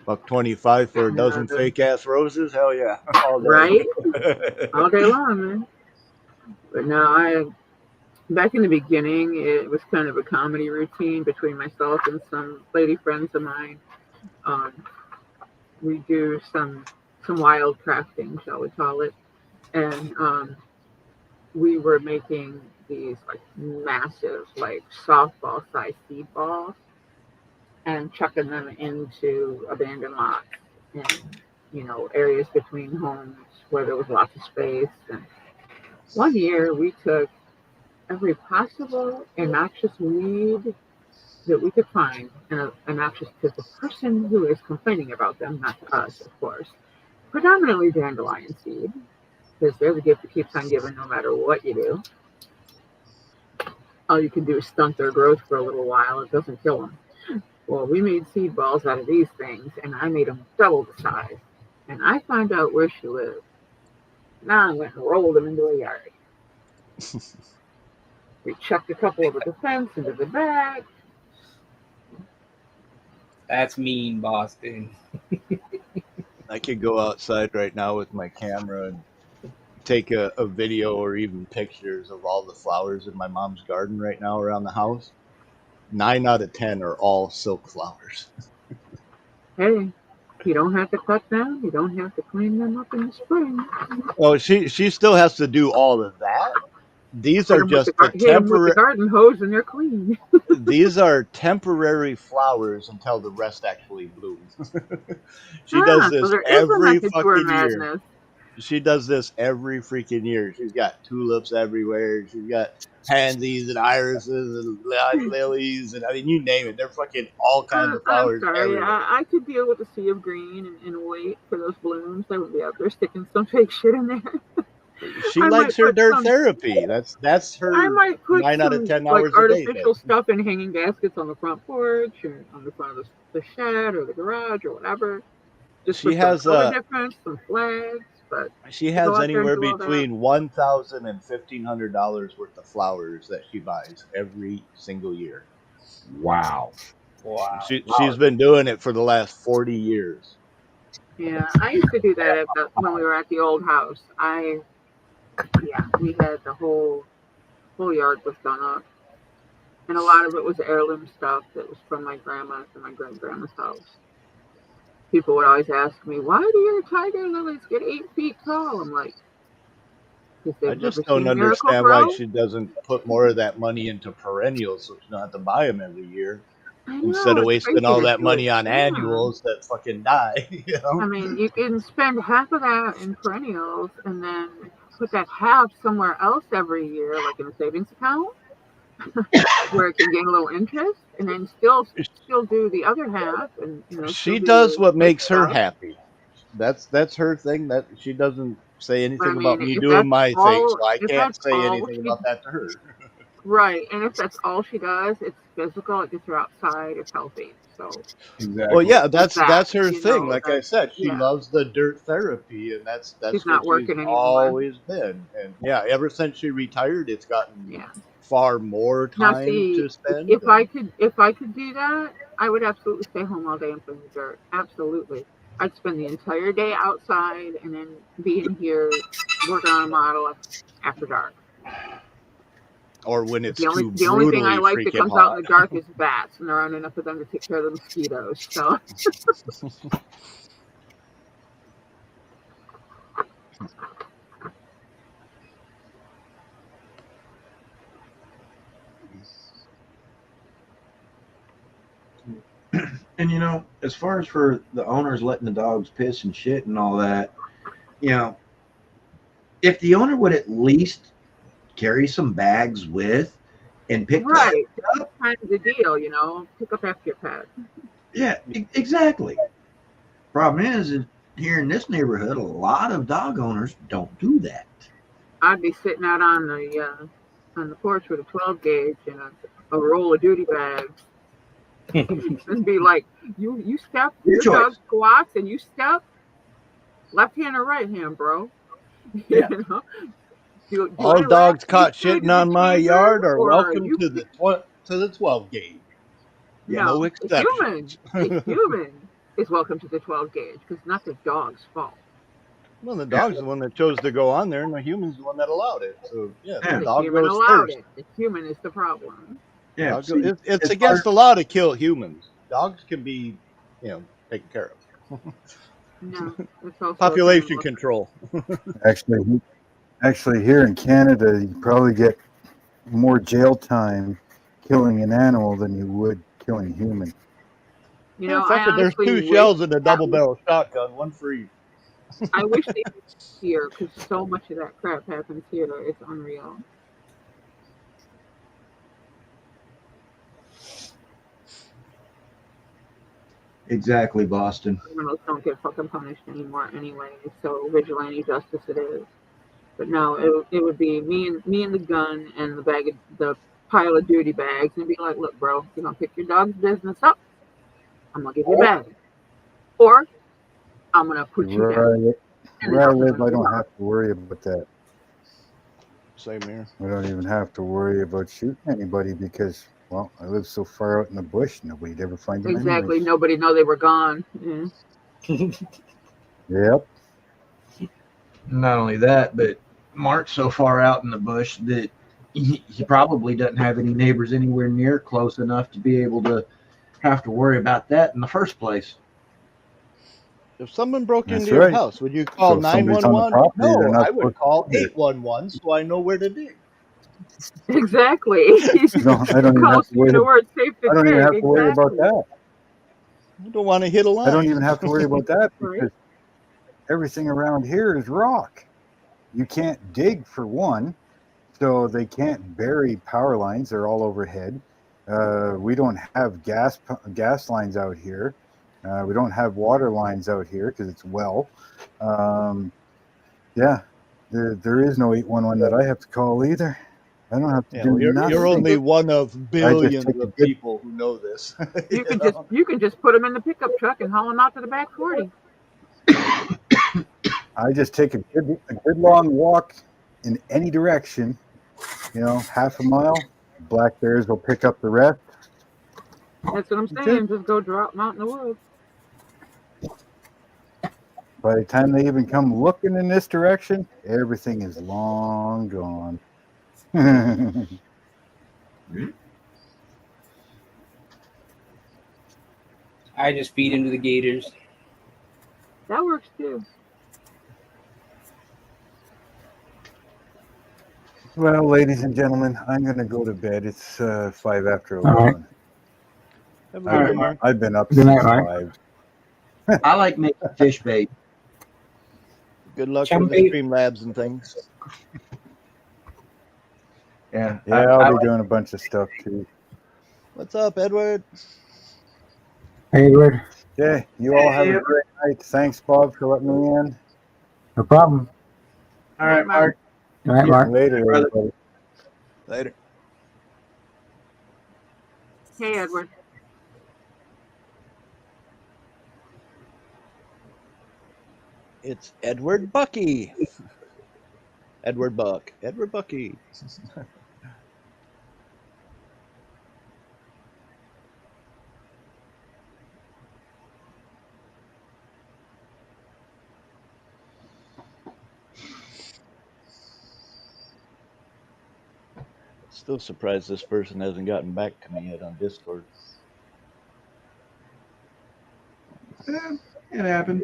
$1.25 for a dozen fake ass roses. Hell yeah, all day. Right? All day long, man. But no, back in the beginning, it was kind of a comedy routine between myself and some lady friends of mine. We do some wild crafting, shall we call it, and we were making these like massive, like softball sized seed balls and chucking them into abandoned lots and areas between homes where there was lots of space. And one year we took every possible innoxious weed that we could find, and innoxious to the person who is complaining about them, not to us, of course. Predominantly dandelion seed, because they're the gift that keeps on giving no matter what you do. All you can do is stunt their growth for a little while. It doesn't kill them. Well, we made seed balls out of these things, and I made them double the size. And I found out where she lived. Now I went and rolled them into a yard. We chucked a couple over the fence into the back. That's mean, Boston. I could go outside right now with my camera and take a video or even pictures of all the flowers in my mom's garden right now around the house. 9 out of 10 are all silk flowers. Hey, you don't have to cut them. You don't have to clean them up in the spring. Oh, she still has to do all of that. These are just the hit them with the temporary. garden hose and they're clean. These are temporary flowers until the rest actually blooms. She Ah, does so this there is a every method to her fucking year. madness. She does this every freaking year. She's got tulips everywhere. She's got pansies and irises and lilies and I mean, you name it. They're fucking all kinds of I'm flowers sorry. everywhere. I could deal with a sea of green and wait for those blooms. I would be out there sticking some fake shit in there. She I likes might her put dirt some- therapy. That's I her might put 9 out some of 10 like hours a day. artificial stuff in hanging baskets on the front porch or on the front of the shed or the garage or whatever. Just She for some has color difference, some flags, but She to has go out there and anywhere do all that. between $1,000 and $1,500 worth of flowers that she buys every single year. Wow. Wow. She's been doing it for the last 40 years. Yeah, I used to do that when we were at the old house. We had the whole yard was done up, and a lot of it was heirloom stuff that was from my grandma's and my great grandma's house. People would always ask me, "Why do your tiger lilies get 8 feet tall?" I'm like, I just don't understand why she doesn't put more of that money into perennials so she don't have to buy them every year. Instead of wasting all that money on annuals that fucking die. You know? I mean, you can spend half of that in perennials and then put that half somewhere else every year, like in a savings account, where it can gain a little interest, and then still do the other half. And she does what makes her happy. That's her thing. That she doesn't say anything about me doing my thing, so I can't say anything about that to her. Right, and if that's all she does, it's physical. It gets her outside. It's healthy. So exactly. Well, yeah, that's her thing. Like I said, she loves the dirt therapy, and that's she's not working anymore. Always been. And yeah, ever since she retired, it's gotten far more time to spend. If I could do that, I would absolutely stay home all day and play in the dirt. Absolutely. I'd spend the entire day outside and then be in here working on a model after dark. Or when it's the only thing I like that comes out in the dark is bats, and there aren't enough of them to take care of the mosquitoes. So. And as far as for the owners letting the dogs piss and shit and all that, if the owner would at least carry some bags with and pick up kind of the deal, pick up after your pet. Yeah, exactly. Problem is here in this neighborhood, a lot of dog owners don't do that. I'd be sitting out on the porch with a 12 gauge and a roll of duty bags. And be like, you step, your dog squats and you step left hand or right hand, bro. Yeah. All dogs caught shitting on my yard are welcome to the 12 gauge. No exceptions. A human is welcome to the 12 gauge because it's not the dog's fault. Well, the dog's the one that chose to go on there, and the human's the one that allowed it. So the dog human goes allowed first. it. The human is the problem. Yeah, it's against the law to kill humans. Dogs can be, taken care of. No, it's also population control. Actually, here in Canada, you probably get more jail time killing an animal than you would killing a human. There's 2 shells in a double-barrel shotgun, one for each. I wish they could here because so much of that crap happens here. It's unreal. Exactly, Boston. Criminals don't get fucking punished anymore anyway, so vigilante justice it is. But no, it would be me and the gun and the pile of duty bags, and be like, look, bro, you're gonna pick your dog's business up, I'm gonna give you a bag, or I'm gonna put you down. Where I live, I don't have to worry about that. Same here. I don't even have to worry about shooting anybody because, well, I live so far out in the bush, nobody'd ever find them. Exactly, anyways. nobody know they were gone. Yeah. Yep. Not only that, but Mark's so far out in the bush that he probably doesn't have any neighbors anywhere near close enough to be able to have to worry about that in the first place. If someone broke That's into your right. house, would you call So if somebody's on the 911? property, they're No, not I would supposed call to be there. 811 so I know where to dig. Exactly. No, I don't even have Coast, to worry. you know where it's safe to I don't even dig. have to worry about Exactly. that. I don't want to hit a line. I don't even have to worry about that Right. because everything around here is rock. You can't dig for one, so they can't bury power lines. They're all overhead. We don't have gas lines out here. We don't have water lines out here because it's well. Yeah, there is no 811 that I have to call either. I don't have to Yeah, do well, you're nothing. only one of billions take a of good- people who know this. You can just put them in the pickup truck and haul them out to the back 40. I just take a good long walk in any direction, half a mile. Black bears will pick up the rest. That's what I'm saying. Just go drop them out in the woods. By the time they even come looking in this direction, everything is long gone. I just feed into the gators. That works too. Well, ladies and gentlemen, I'm going to go to bed. It's 5 after All right. 11. Have a good one, Mark. I've been up Good since night, Mark. 5. I like making fish bait. Good luck Chum with the bait. Streamlabs and things. Yeah, Yeah, I'll be doing a bunch of stuff too. What's up, Edward? Hey, Edward. Okay, you all have a great night. Thanks, Bob, for letting me in. No problem. All right, Mark. Good night, Mark. Later, brother. everybody. Later. Hey, Edward. It's Edward Bucky. Edward Buck. Edward Bucky. Still surprised this person hasn't gotten back to me yet on Discord. Yeah, it happens.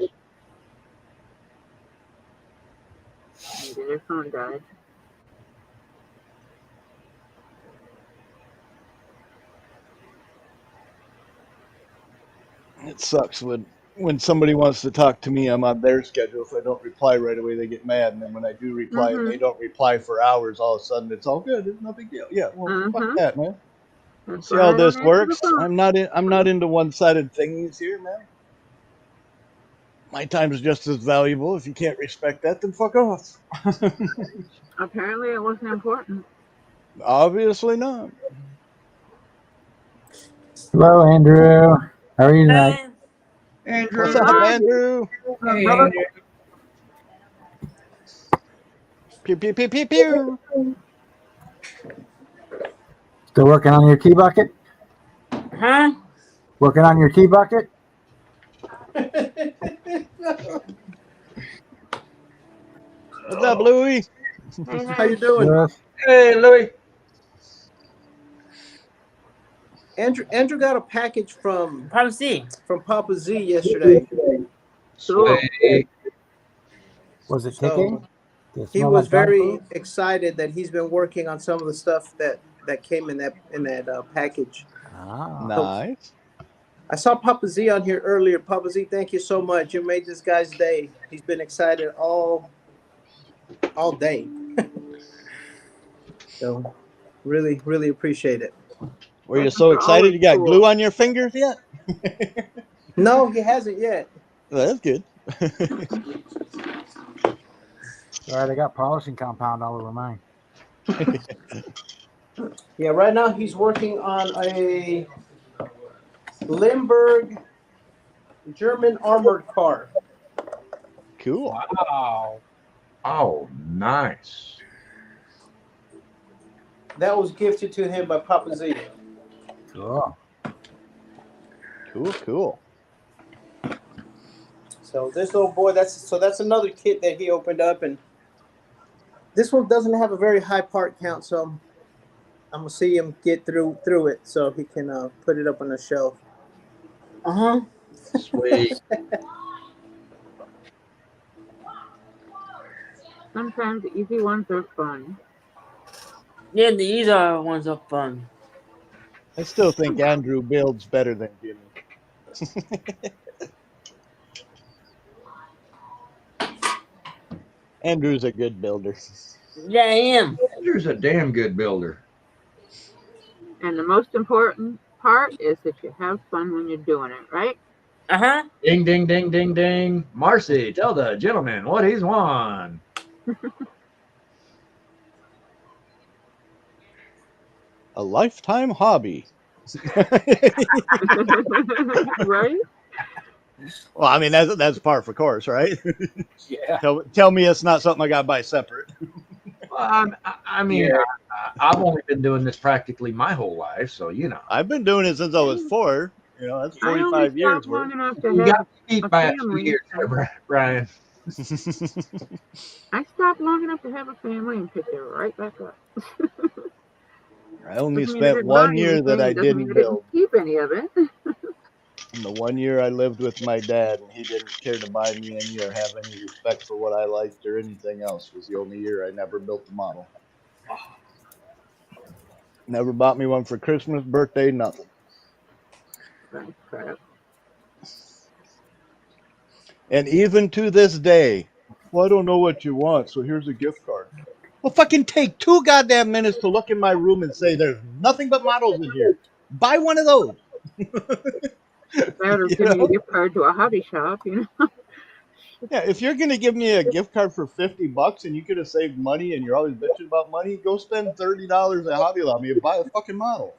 Maybe their phone died. It sucks when somebody wants to talk to me, I'm on their schedule. If I don't reply right away, they get mad. And then when I do reply and they don't reply for hours, all of a sudden it's all good. It's no big deal. Yeah, well, fuck that, man. That's See why how I this don't answer the works? phone. I'm not into one-sided thingies here, man. My time is just as valuable. If you can't respect that, then fuck off. Apparently, it wasn't important. Obviously not. Hello, Andrew. How are you tonight? Andrew. What's up, Andrew? Hey, brother. Andrew. Pew pew pew pew pew. Still working on your tea bucket? Huh? Working on your tea bucket? What's up, Louie? How you doing? Yes. Hey, Louis. Andrew got a package from Papa Z. yesterday. Cool. Was it So, ticking? Did it he smell was like dog very food? excited that he's been working on some of the stuff that came in that package. Ah. Nice. I saw Papa Z on here earlier. Papa Z, thank you so much. You made this guy's day. He's been excited all day. So really, really appreciate it. Were you so excited you got glue on your fingers yet? No, he hasn't yet. Well, that's good. All right, I got polishing compound all over mine. Yeah, right now he's working on a Limburg German armored car. Cool. Wow. Oh, nice. That was gifted to him by Papa Z. Cool. Cool. So this little boy, that's another kit that he opened up, and this one doesn't have a very high part count, so gonna see him get through it so he can put it up on the shelf. Sweet. Sometimes the easy ones are fun. Yeah, these are ones of fun. I still think Andrew builds better than Jimmy. Andrew's a good builder. Yeah, I am. Andrew's a damn good builder. And the most important part is that you have fun when you're doing it, right? Ding, ding, ding, ding, ding. Marcy, tell the gentleman what he's won. A lifetime hobby. Right? Well, I mean that's par for course, right? Yeah. Tell me it's not something I got to buy separate. Well, I mean, Yeah. I've only been doing this practically my whole life, so you know. I've been doing it since I was 4. You know, that's I only 45 years stopped long worth. enough to You have got beat a by a few family. years there, Brian. I stopped long enough to have a family and picked it right back up. I only Doesn't mean I spent didn't buy 1 year that anything. I It doesn't mean didn't I didn't build. keep any of it. And the 1 year I lived with my dad, and he didn't care to buy me any or have any respect for what I liked or anything else, was the only year I never built the model. Never bought me one for Christmas, birthday, nothing. That's crap. And even to this day, well, I don't know what you want, so here's a gift card. Well, fucking take 2 goddamn minutes to look in my room and say there's nothing but models in here. Buy one of those. That or You give me a know? gift card to a hobby shop, you know. Yeah, if you're gonna give me a gift card for $50 and you could have saved money and you're always bitching about money, go spend $30 at Hobby Lobby and buy a fucking model.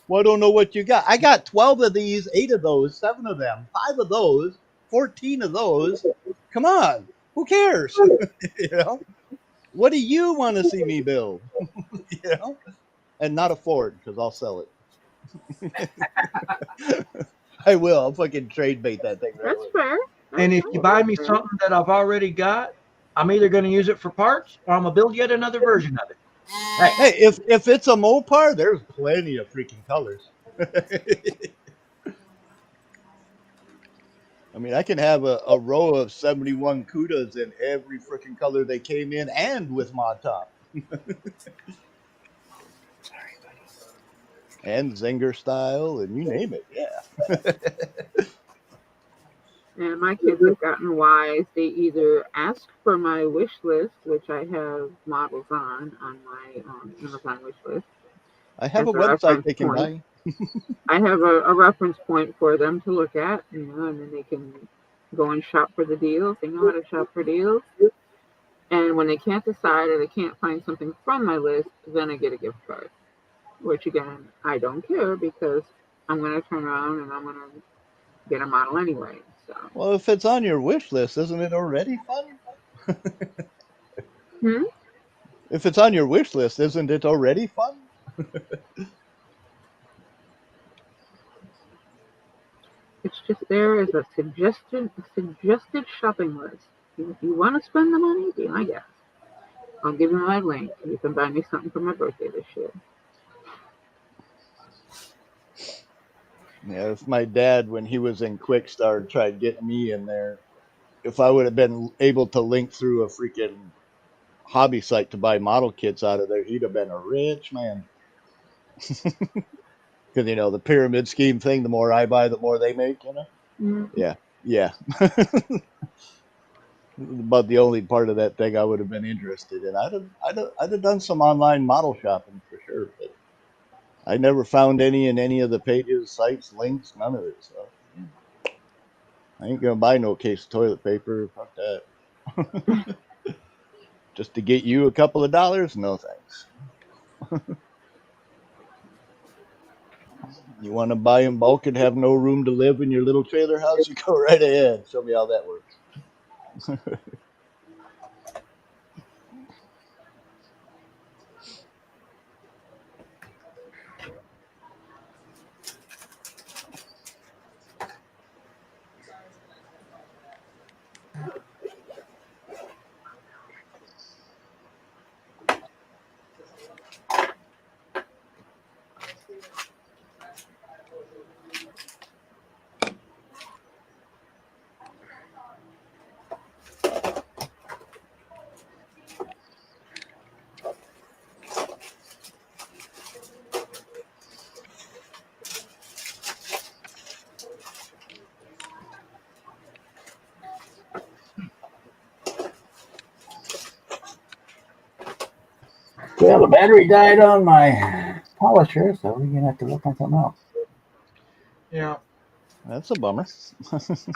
Well, I don't know what you got. I got 12 of these, 8 of those, 7 of them, 5 of those, 14 of those. Come on, who cares? You know, what do you want to see me build? You know, and not afford because I'll sell it. I will. I'll fucking trade bait that thing. Right That's away. fair. And if you buy me something that I've already got, I'm either going to use it for parts or I'm going to build yet another version of it. Hey, if it's a Mopar, there's plenty of freaking colors. I mean, I can have a row of 71 Cudas in every freaking color they came in and with mod top. And Zinger style, and you name it, yeah. And my kids have gotten wise. They either ask for my wish list, which I have models on my Amazon wish list. I have a as website reference they can point. buy. I have a reference point for them to look at, you know, and then they can go and shop for the deals. They know how to shop for deals. And when they can't decide or they can't find something from my list, then I get a gift card. Which again, I don't care because I'm going to turn around and I'm going to get a model anyway. So. Well, if it's on your wish list, isn't it already fun? If it's on your wish list, isn't it already fun? It's just there as a suggested shopping list. If you want to spend the money, be my guest. I'll give you my link. You can buy me something for my birthday this year. Yeah, if my dad, when he was in Quick Start, tried getting me in there, if I would have been able to link through a freaking hobby site to buy model kits out of there, he'd have been a rich man. Because, you know, the pyramid scheme thing, the more I buy, the more they make, you know? Mm-hmm. Yeah. But the only part of that thing I would have been interested in. I'd have done some online model shopping for sure, but I never found any in any of the pages, sites, links, none of it. So I ain't gonna buy no case of toilet paper. Fuck that. Just to get you a couple of dollars? No thanks. You want to buy in bulk and have no room to live in your little trailer house? You go right ahead. Show me how that works. Well, the battery died on my polisher, so we're gonna have to look on something else. Yeah, That's a bummer.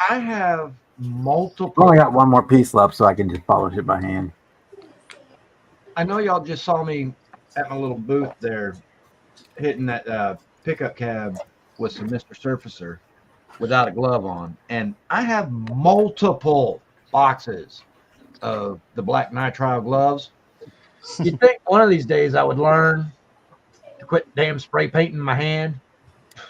I have I've multiple. only got one more piece left, so I can just polish it by hand. I know y'all just saw me at my little booth there, hitting that pickup cab with some Mr. Surfacer without a glove on, and I have multiple boxes of the black nitrile gloves. You'd think one of these days I would learn to quit damn spray painting my hand.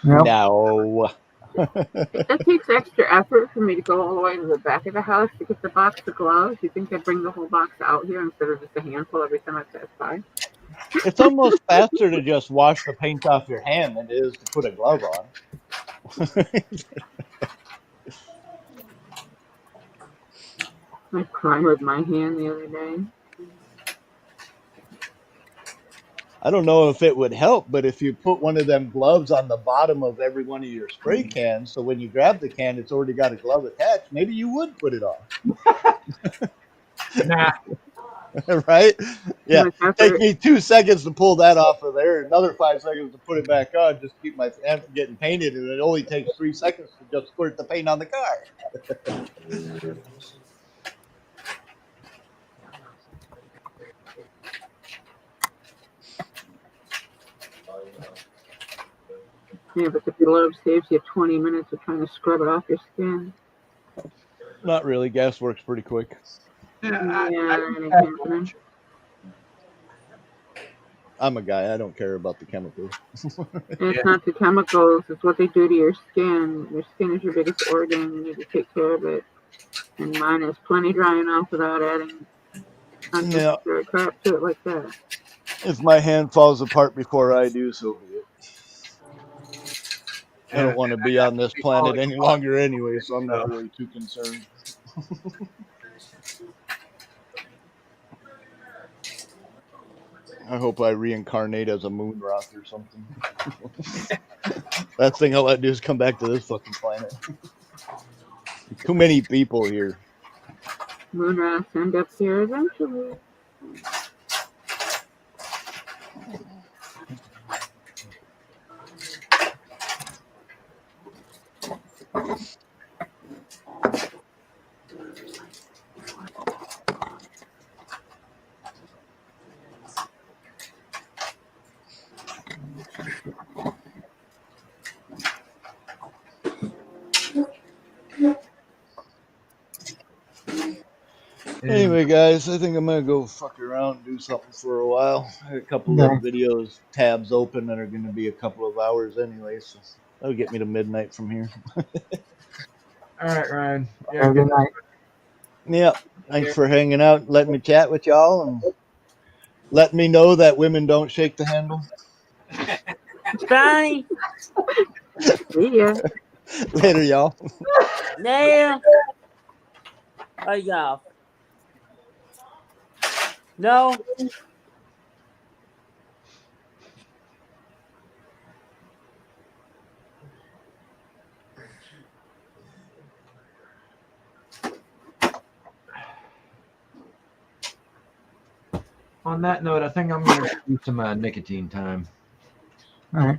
Nope. No. That takes extra effort for me to go all the way to the back of the house to get the box of gloves. You think I'd bring the whole box out here instead of just a handful every time I pass by? It's almost faster to just wash the paint off your hand than it is to put a glove on. I primered my hand the other day. I don't know if it would help, but if you put one of them gloves on the bottom of every one of your spray cans, so when you grab the can, it's already got a glove attached, maybe you would put it on. Nah. Right? Yeah. Much Take effort. me 2 seconds to pull that off of there, another 5 seconds to put it back on, just to keep my hand from getting painted, and it only takes 3 seconds to just squirt the paint on the car. Yeah, but the glove saves you 20 minutes of trying to scrub it off your skin. Not really. Gas works pretty quick. Yeah, Yeah, I that ain't happening. I'm a guy. I don't care about the chemicals. It's not the chemicals, it's what they do to your skin. Your skin is your biggest organ. You need to take care of it. And mine is plenty dry enough without adding unnecessary crap to it like that. If my hand falls apart before I do, so be it. I don't want to be on this planet any longer anyway, so I'm not really too concerned. I hope I reincarnate as a moon rock or something. Last thing I'll let do is come back to this fucking planet. Too many people here. Moon rocks end up here eventually. Anyway, guys, I think I'm gonna go fuck around and do something for a while. I had a couple of videos tabs open that are gonna be a couple of hours anyway, so that'll get me to midnight from here. All right, Ryan. Yeah, Have a good night. Yeah, thanks for hanging out, and letting me chat with y'all, and letting me know that women don't shake the handle. Bye. See ya. Later, y'all. There. Oh, yeah. No. On that note, I think I'm going to do some nicotine time. All right.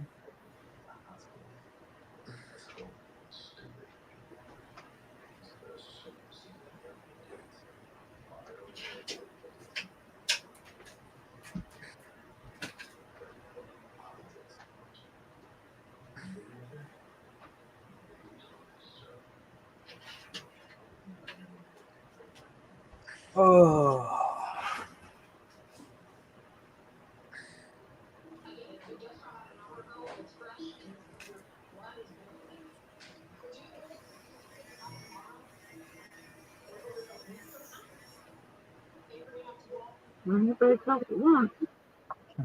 Oh. Everybody talk at once. I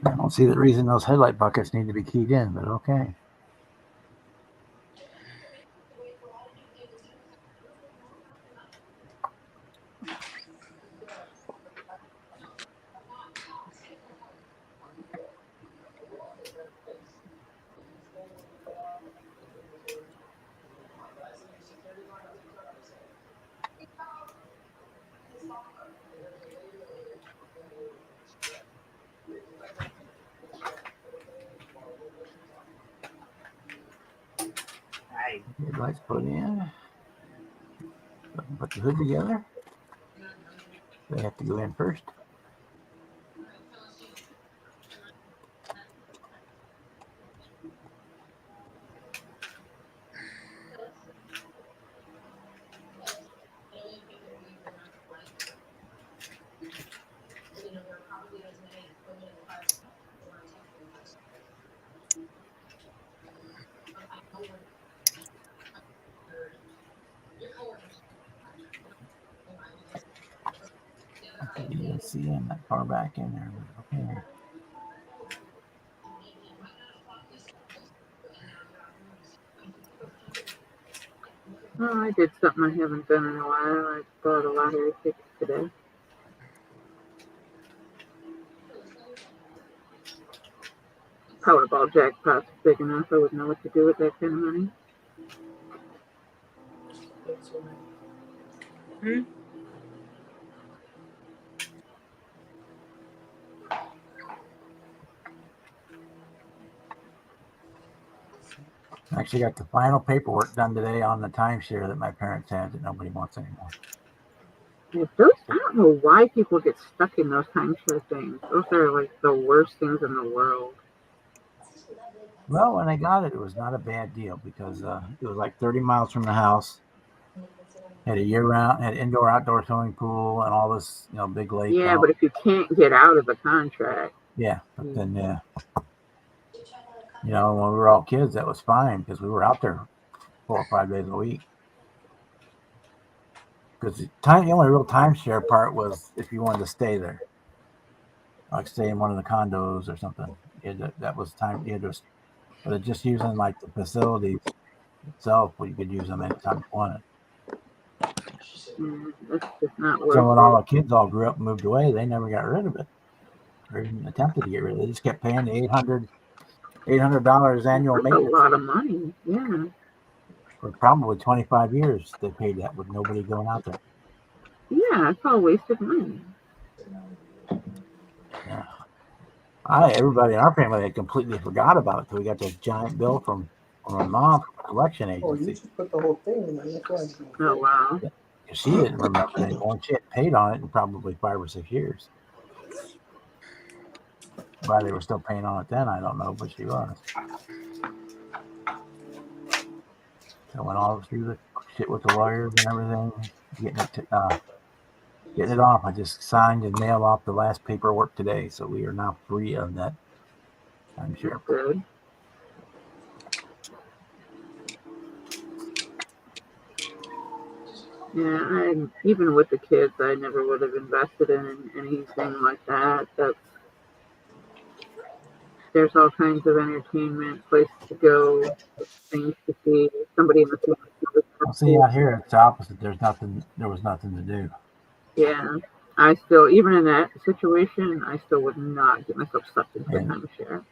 don't see the reason those headlight buckets need to be keyed in, but okay. Headlights put in. Put the hood together. They have to go in first. You didn't see him that far back in there. Okay. Oh, I did something I haven't done in a while. I bought a lottery ticket today. Powerball jackpot's big enough. I wouldn't know what to do with that kind of money. I actually got the final paperwork done today on the timeshare that my parents had that nobody wants anymore. Yeah, those, I don't know why people get stuck in those timeshare things. Those are like the worst things in the world. Well, when I got it, it was not a bad deal because it was like 30 miles from the house. Had a year-round, had indoor, outdoor swimming pool, and all this, big lake. Yeah, but if you can't get out of the contract. Yeah, but then, when we were all kids, that was fine because we were out there 4 or 5 days a week. Because the only real timeshare part was if you wanted to stay there, like stay in one of the condos or something. That was time. But just using like the facilities itself, well, you could use them anytime you wanted. That's just not worth So when it. all the kids all grew up and moved away, they never got rid of it, or even attempted to get rid of it. They just kept paying the $800 annual That's maintenance. a lot of money. Yeah. For probably 25 years, they paid that with nobody going out there. Yeah, it's all wasted money. Yeah. Everybody in our family had completely forgot about it until we got this giant bill from my mom's collection agency. should put the whole thing in there. Oh, wow. She didn't remember it anymore. She had paid on it in probably 5 or 6 years. Why they were still paying on it then, I don't know, but she was. So I went all through the shit with the lawyers and everything, getting it off. I just signed and mailed off the last paperwork today, so we are now free of that timeshare. Good. Yeah, even with the kids, I never would have invested in anything like that. There's all kinds of entertainment, places to go, things to see. Somebody in the family. Well, see, out here it's the opposite. There was nothing to do. Yeah, I still, even in that situation, I still would not get myself sucked into a timeshare.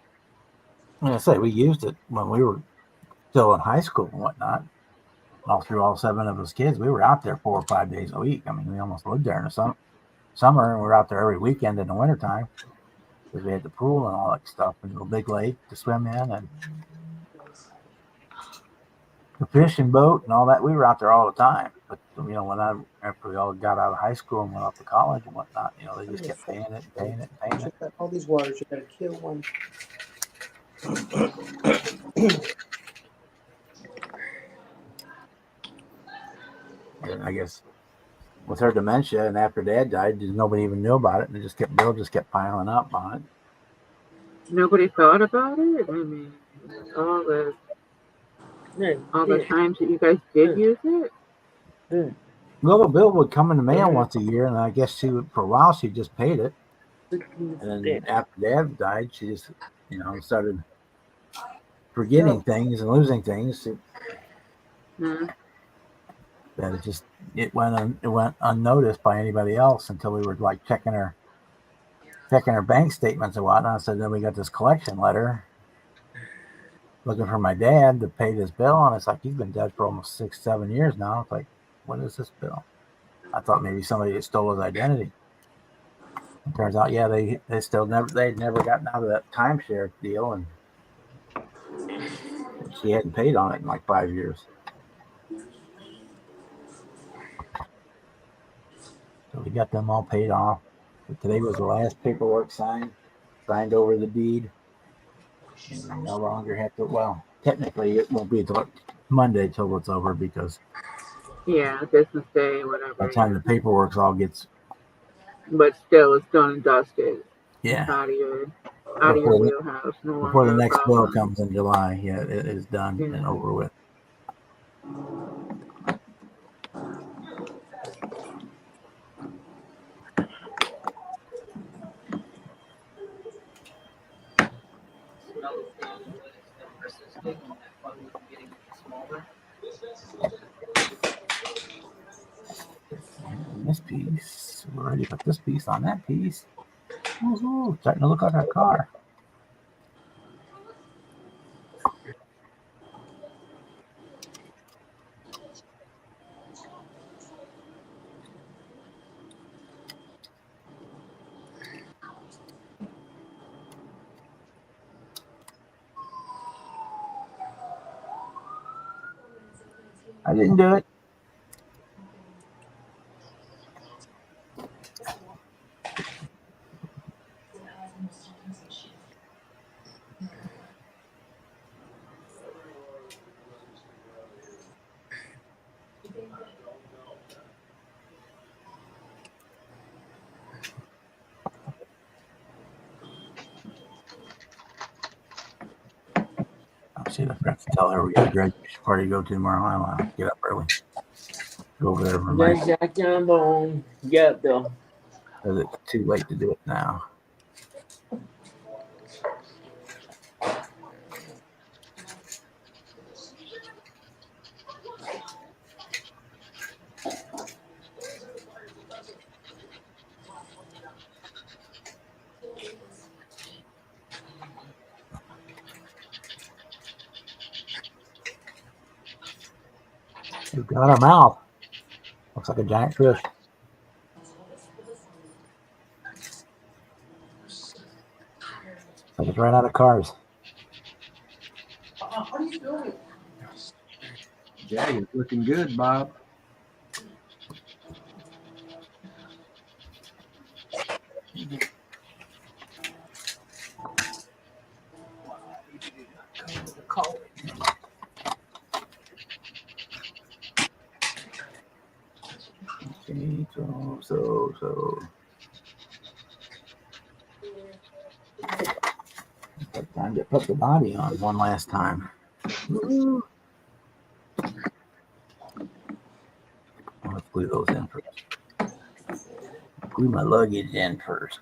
Like I say, we used it when we were still in high school and whatnot. All 7 of us kids, we were out there 4 or 5 days a week. I mean, we almost lived there in the summer, and we were out there every weekend in the wintertime because we had the pool and all that stuff and the big lake to swim in and the fishing boat and all that. We were out there all the time. But after we all got out of high school and went off to college and whatnot, they just kept paying it. All these waters, you gotta kill one. And I guess with her dementia and after Dad died, nobody even knew about it, and Bill just kept piling up on it. Nobody thought about it. I mean, all the times that you guys did use it. Well, Bill would come in the mail once a year, and I guess for a while she just paid it. And then after Dad died, she just started forgetting things and losing things. That it went unnoticed by anybody else until we were like checking her bank statements and whatnot. So then we got this collection letter looking for my dad to pay this bill, and it's like he's been dead for almost 6-7 years now. It's like, what is this bill? I thought maybe somebody had stole his identity. It turns out, yeah, they'd never gotten out of that timeshare deal, and she hadn't paid on it in like 5 years. So we got them all paid off. But today was the last paperwork signed over the deed. And we no longer have to, well, technically it won't be until Monday till it's over because Yeah, Christmas Day, whatever. by the time the paperwork's all gets, But still, it's done and dusted. yeah, Out of your wheelhouse. No before the longer a next bill problem. comes in July. Yeah, it is done and over with. And this piece, we're ready to put this piece on that piece. Woo-hoo, starting to look like a car. I didn't do it. Oh shit, I forgot to tell her we got a graduation party to go to tomorrow. I'll get up early. Go over there for my, That's Jack Bone. Get Bill. because it's too late to do it now. We've got our mouth. Looks like a giant fish. Like it's ran out of cars. Yeah, you're looking good, Bob. Okay, so. It's time to put the body on one last time. Woo. Let's glue those in first. Glue my luggage in first.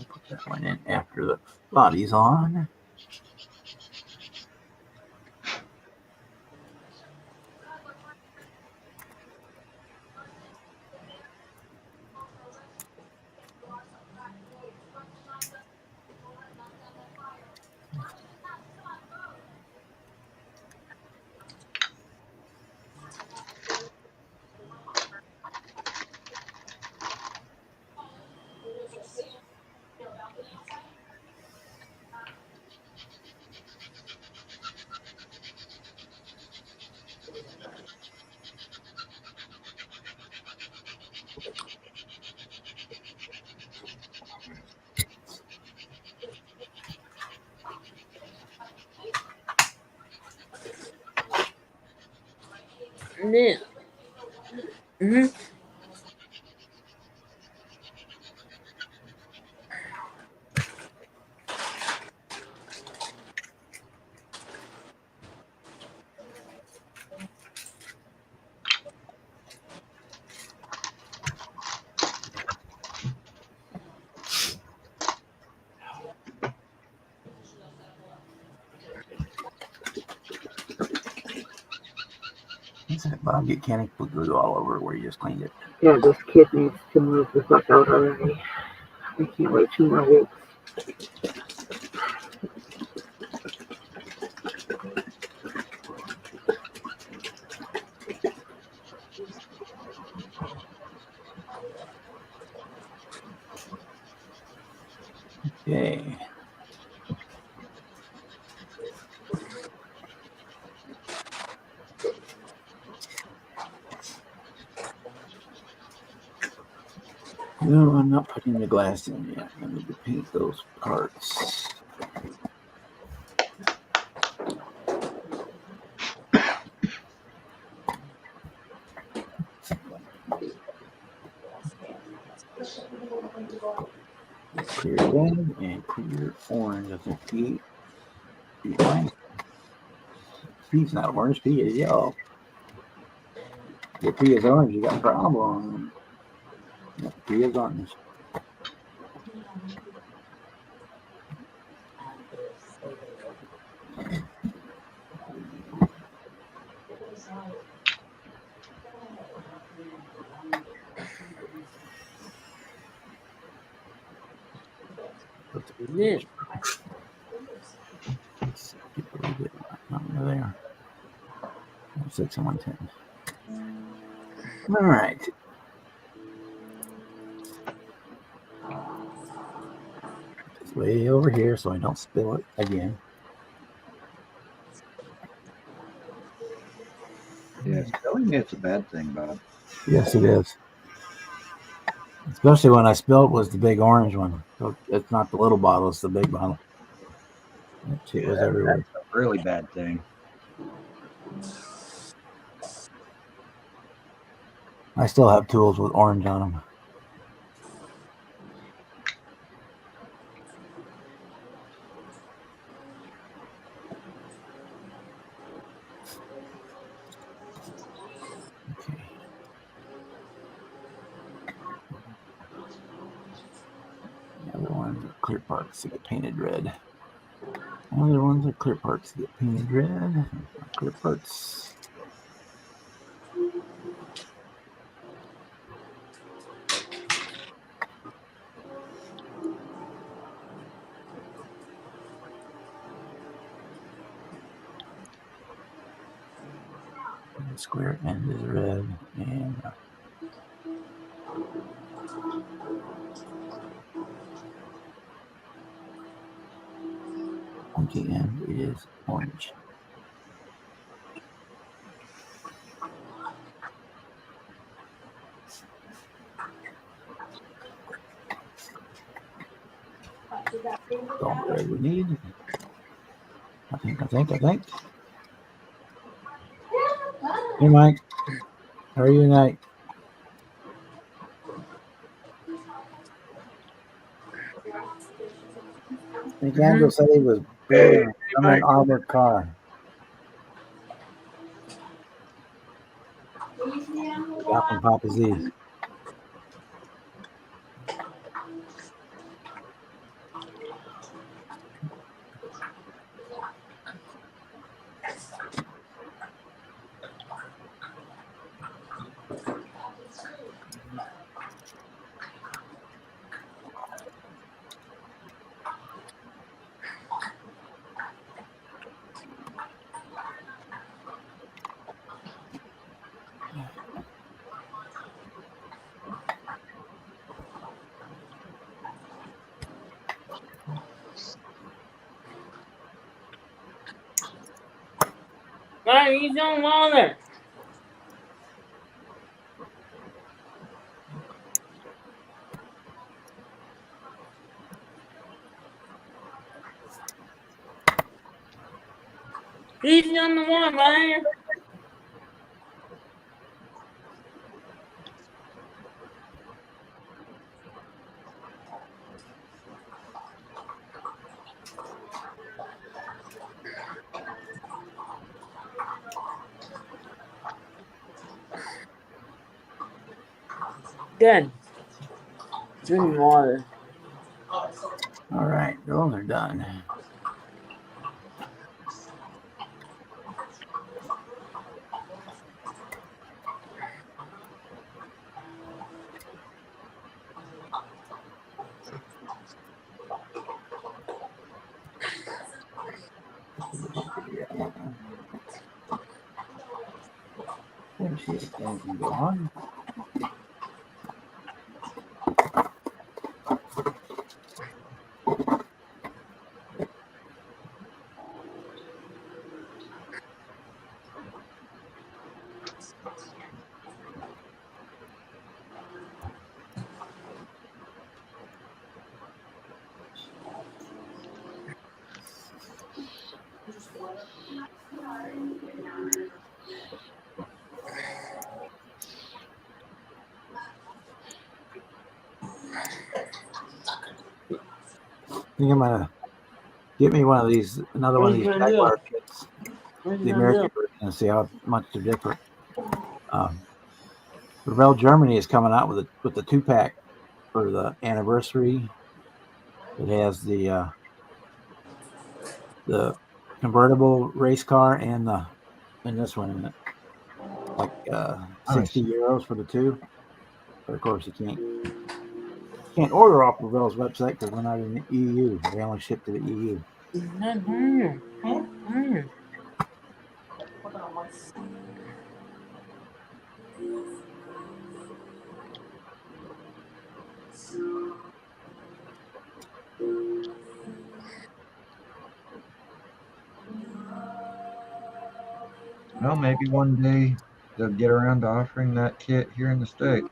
Put that one in after the body's on. Yeah. Mm-hmm. But I'll get candy glue all over where you just cleaned it. Yeah, this kid needs to move the fuck out already. I can't wait 2 more weeks. Okay. No, I'm not putting the glass in yet. I need to paint those parts. Clear red and clear orange. I think Pete. Pete's not orange. Pete is yellow. If Pete is orange, you got a problem. Yeah, Pete is orange. Yeah. There. 6 and 110. All right. It's way over here so I don't spill it again. Yeah, spilling it's a bad thing, Bob. Yes, it is. Especially when I spilled was the big orange one. So it's not the little bottle, it's the big bottle. That shit was everywhere. That's a really bad thing. I still have tools with orange on them. Okay. The other ones are clear parts that get painted red. Other ones are clear parts that get painted red. Clear parts. The square end is red and pointy end is orange. All the red we need. I think. Hey, Mike. How are you tonight? I think Andrew said he was building an armored car. Got from Papa Z. Why he's on water? He's on the one right here. Good. Drinking water. All right, those are done. Let me see if I can go on. I think I'm gonna get me one of these, another What one are of you these gonna do? Jaguar kits, What are you the gonna do? American version, and see how much they're different. Revell Germany is coming out with the 2-pack for the anniversary. It has the convertible race car and this one in it, like 60 euros for the two. But of course, you can't order off Revell's website because we're not in the EU. They only ship to the EU. Well, maybe one day they'll get around to offering that kit here in the States.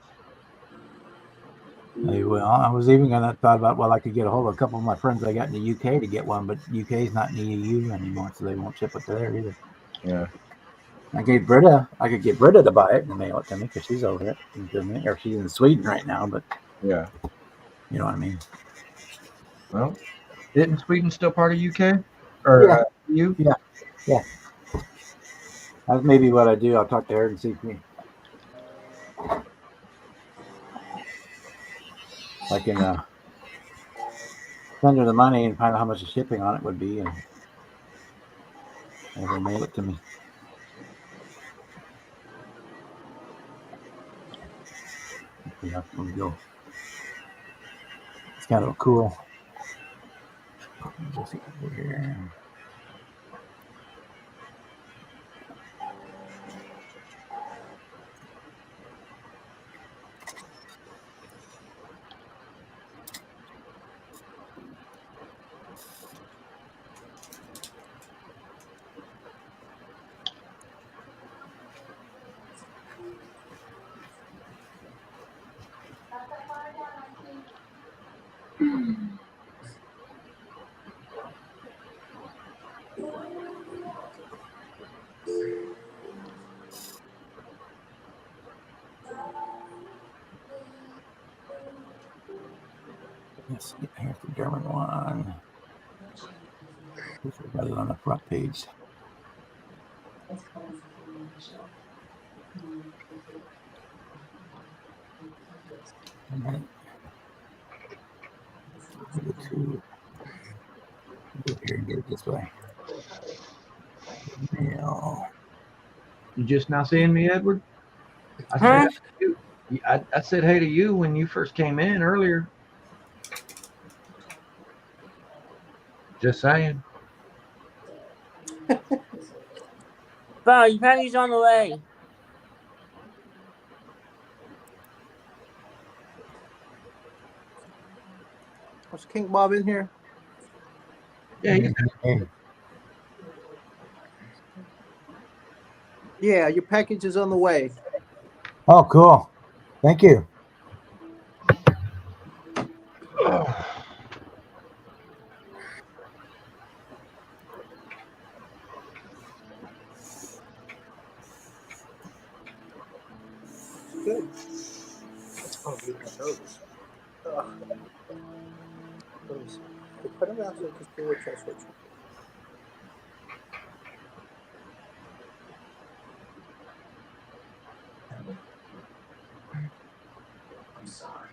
They will. I was even gonna thought about, well, I could get a hold of a couple of my friends I got in the UK to get one, but UK's not in the EU anymore, so they won't ship it to there either. Yeah. I could get Britta to buy it and mail it to me because she's over it in Germany, or she's in Sweden right now. But Yeah. you know what I mean. Well, isn't Sweden still part of UK or EU? Yeah. That's maybe what I do. I'll talk to her and see if I can send her the money and find out how much the shipping on it would be, and have her mail it to me. Yeah, there we go. It's kind of cool. Just over here. Yes, here's the German one. I got it on the front page. Go here and get it this way. Mail. You just now seeing me, Edward? Huh? I said hey to you when you first came in earlier. Just saying. Bo, your panties on the way. Was King Bob in here? Yeah. Yeah, your package is on the way. Oh, cool. Thank you. Good. Oh, you got those. Ugh. Let me see. Put them out so you can see which one's which. I'm sorry.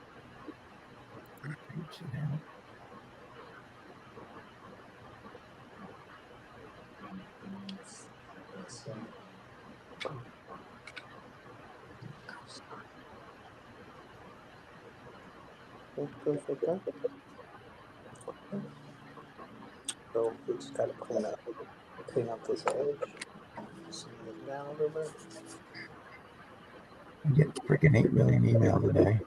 Goes like that. So we just gotta clean up. Clean up this edge. Smooth it down a little bit. I get freaking 8 million emails a day.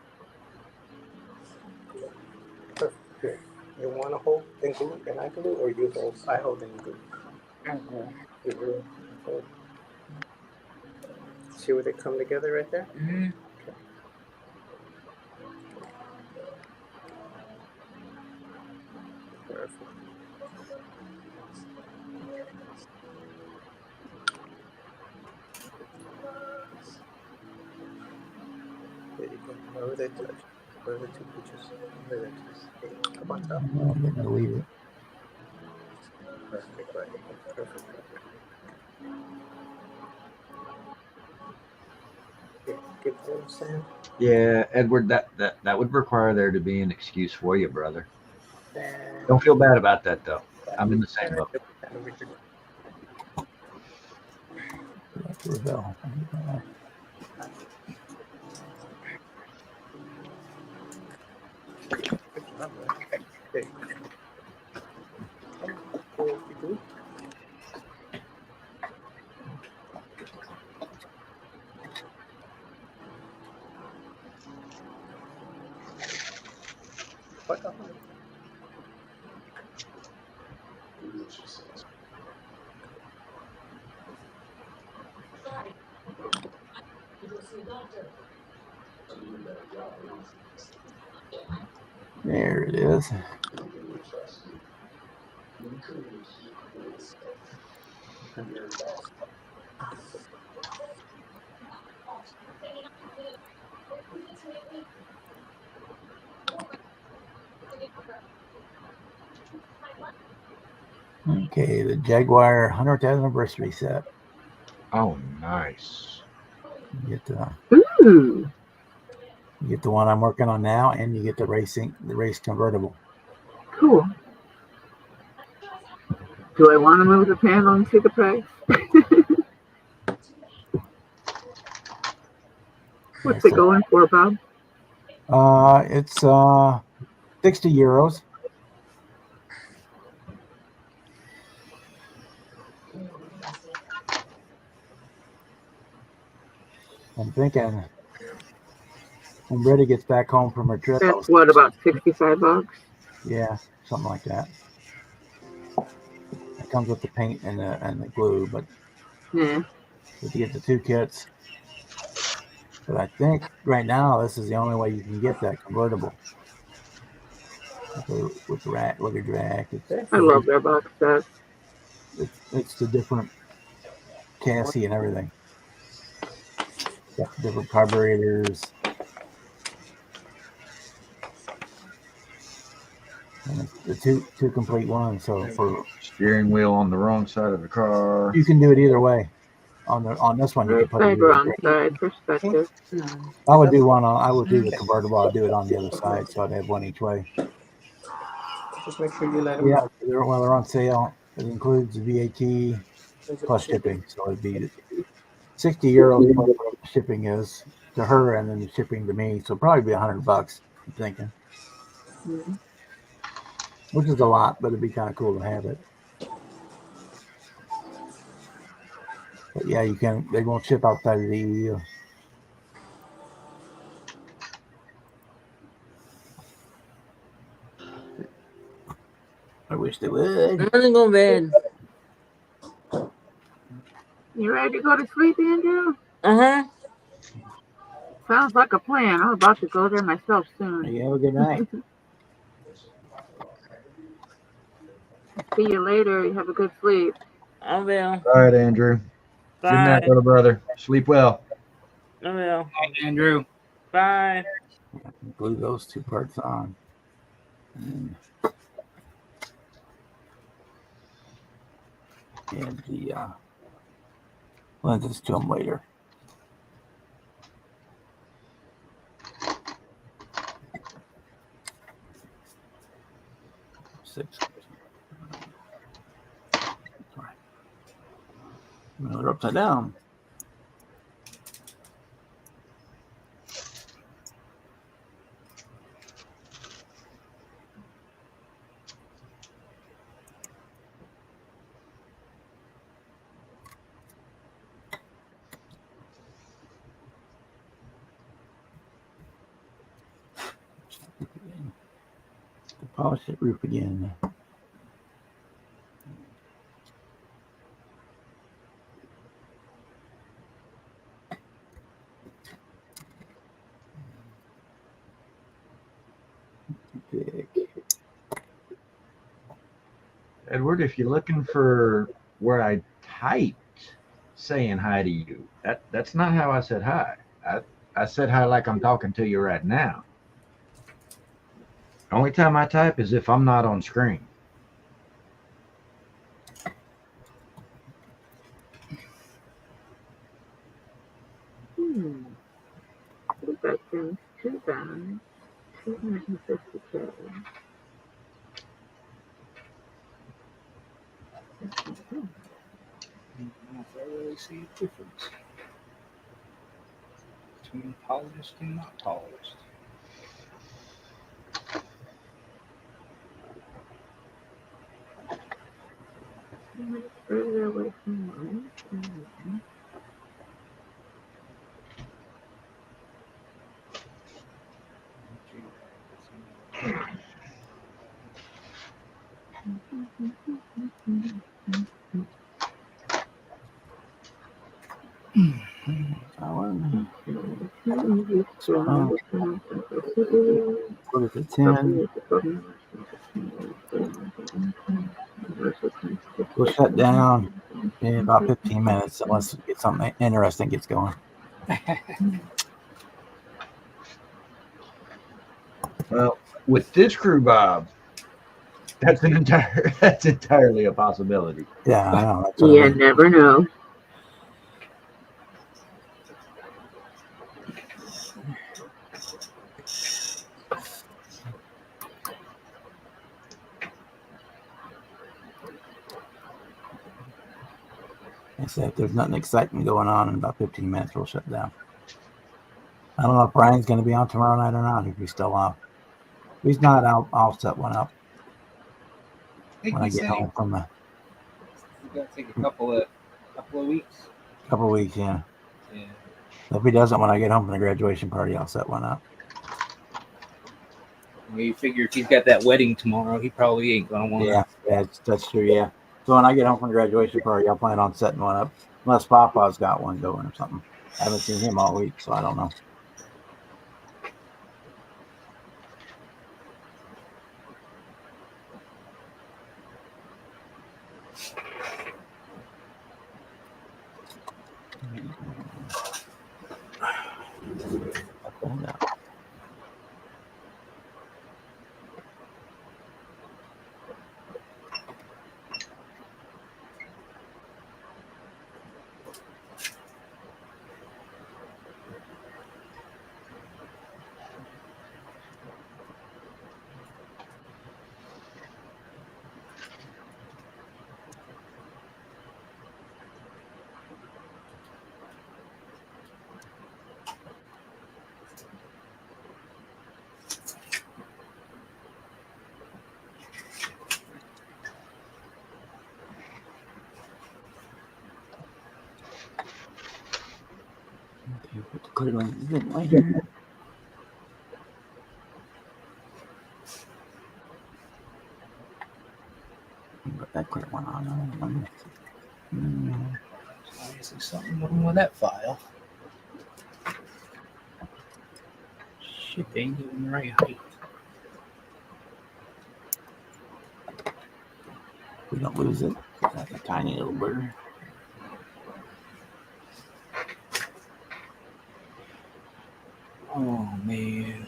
Perfect. Here. You want to hold and glue and I glue, or you hold? I hold and glue. Okay. You glue. Hold. See where they come together right there? Mm-hmm. Okay. Perfect. There you go. Wherever they touch. Where the two peaches? Where they touch. Up on top. Oh, I'm gonna delete it. Perfect. Right. Perfect. Give a little sand. Yeah, Edward, that would require there to be an excuse for you, brother. And Don't feel bad about that though. I'm in the same boat. That's Ravel. Good job, man. Okay. Pull the glue. What the fuck? There it is. Okay, the Jaguar 100th anniversary set. Oh, nice. You get the Ooh. you get the one I'm working on now, and you get the race convertible. Cool. Do I want to move the panel and see the price? What's it going for, Bob? It's 60 euros. I'm thinking when Britta gets back home from her trip. That's what, about $65? Yeah, something like that. It comes with the paint and the glue, but Yeah. you get the two kits. But I think right now this is the only way you can get that convertible with the rack, luggage rack. I love their box sets. It's the different chassis and everything. Got different carburetors. And the two complete ones. So for Steering wheel on the wrong side of the car. you can do it either way. On this one, you can Right put it side, either wrong way. side, perspective. I would do one on. I would do the convertible. I'd do it on the other side, so I'd have one each way. Just make sure you let them Yeah, know. they're on sale. It includes the VAT plus shipping, so it'd be 60 euros plus whatever the shipping is to her, and then the shipping to me. So probably be $100. I'm thinking, Mm-hmm. which is a lot, but it'd be kind of cool to have it. But yeah, you can. They won't ship outside of the EU. I wish they would. I'm gonna go to bed. You ready to go to sleep, Andrew? Uh-huh. Sounds like a plan. I'm about to go there myself soon. You have a good night. See you later. You have a good sleep. I will. All right, Andrew. Bye. Good night, little brother. Sleep well. I will. Hi, Andrew. Bye. Glue those two parts on. And the lenses to them later. Six. Sorry. No, they're upside down. polish that roof again. Big. Edward, if you're looking for where I typed saying hi to you, that's not how I said hi. I said hi like I'm talking to you right now. Only time I type is if I'm not on screen. Two bedrooms, 2 baths, 250K. I don't know if I really see a difference between polished and not polished. Much further away from mine. That one. So, What is it? 10. We'll shut down in about 15 minutes unless we get something interesting gets going. Well, with this crew, Bob, that's entirely a possibility. Yeah, I know. That's what I you mean. never know. I said if there's nothing exciting going on in about 15 minutes, we'll shut down. I don't know if Brian's going to be on tomorrow night or not. If he's still off, if he's not, I'll set one up when I get home from the It's gonna take a couple of weeks. couple of weeks. Yeah. Yeah. If he doesn't, when I get home from the graduation party, I'll set one up. Well, you figure if he's got that wedding tomorrow, he probably ain't gonna want to. Yeah, that's true. Yeah. So when I get home from the graduation party, I'll plan on setting one up, unless Papa's got one going or something. I haven't seen him all week, so I don't know. Put the clear lens in right here. Put that clear one on. Obviously something wrong with that file. Shit, they ain't doing the right height. We don't lose it. That's a tiny little bird. Oh man.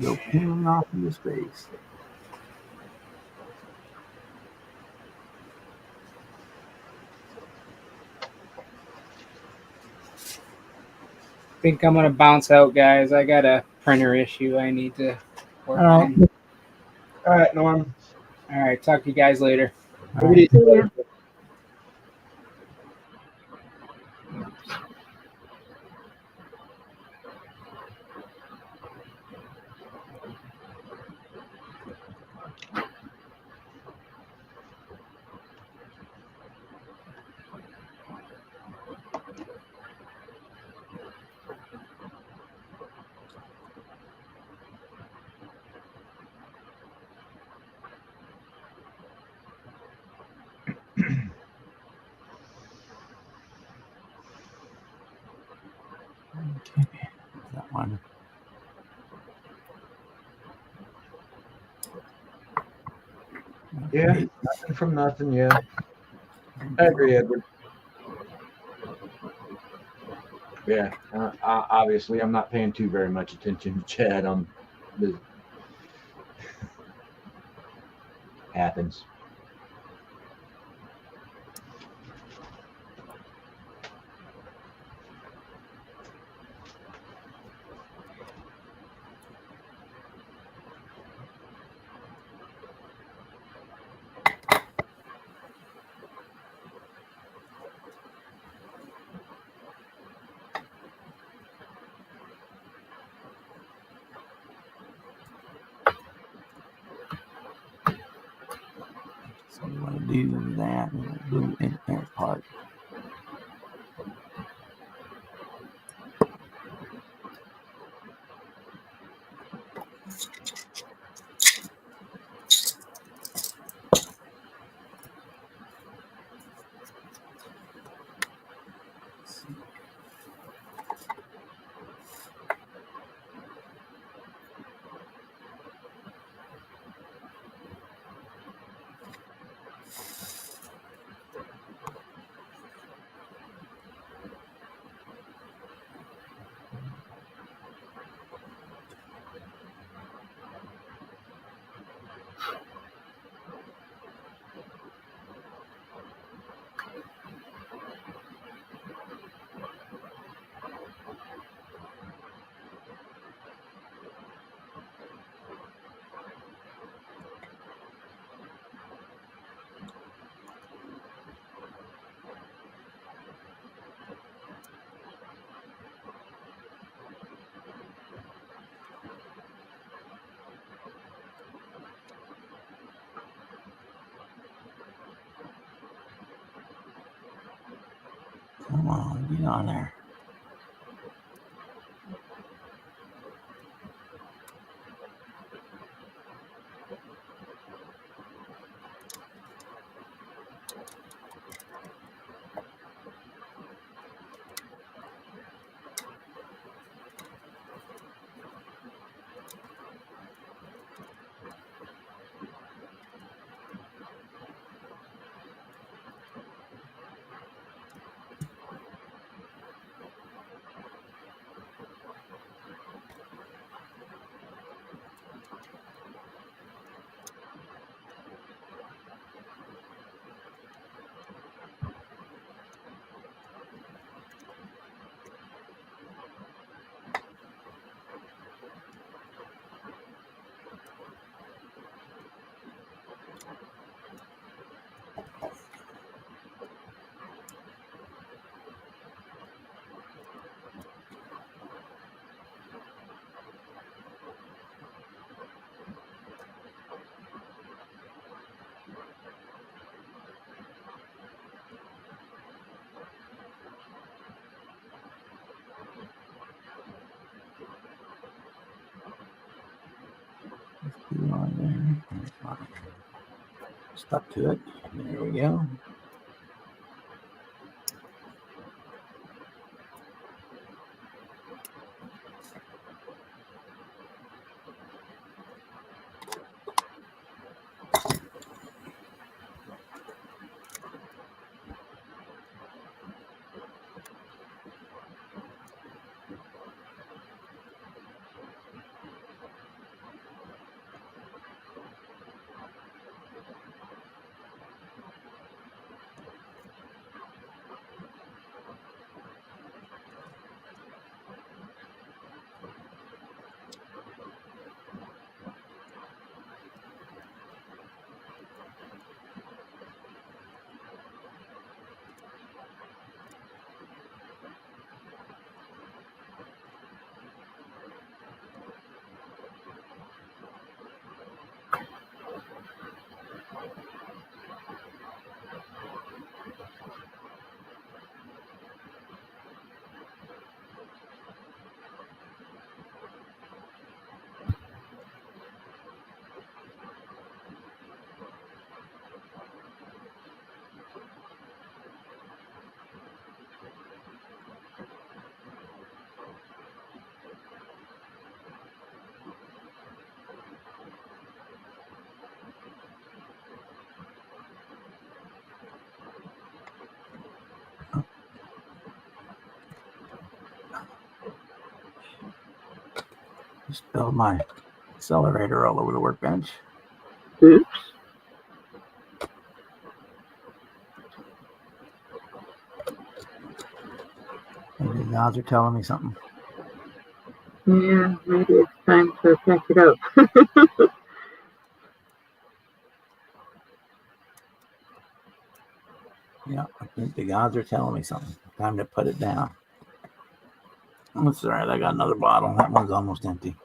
Go peeling off into space. think I'm gonna bounce out, guys. I got a printer issue I need to work All right. on. All right, Norm. All right, talk to you guys later. All right. See ya. Okay. That one. Yeah, nothing from nothing. Yeah, I agree, Edward. Yeah, obviously, I'm not paying too very much attention to Chad on the happens. So we want to do that. We want to do in air part. Come on, get on there. Get on there. There's mine. Stuck to it. There we go. Spilled my accelerator all over the workbench. Oops. Maybe the odds are telling me something. Yeah, maybe it's time to pack it up. Yeah, I think the odds are telling me something. Time to put it down. That's all right. I got another bottle. That one's almost empty.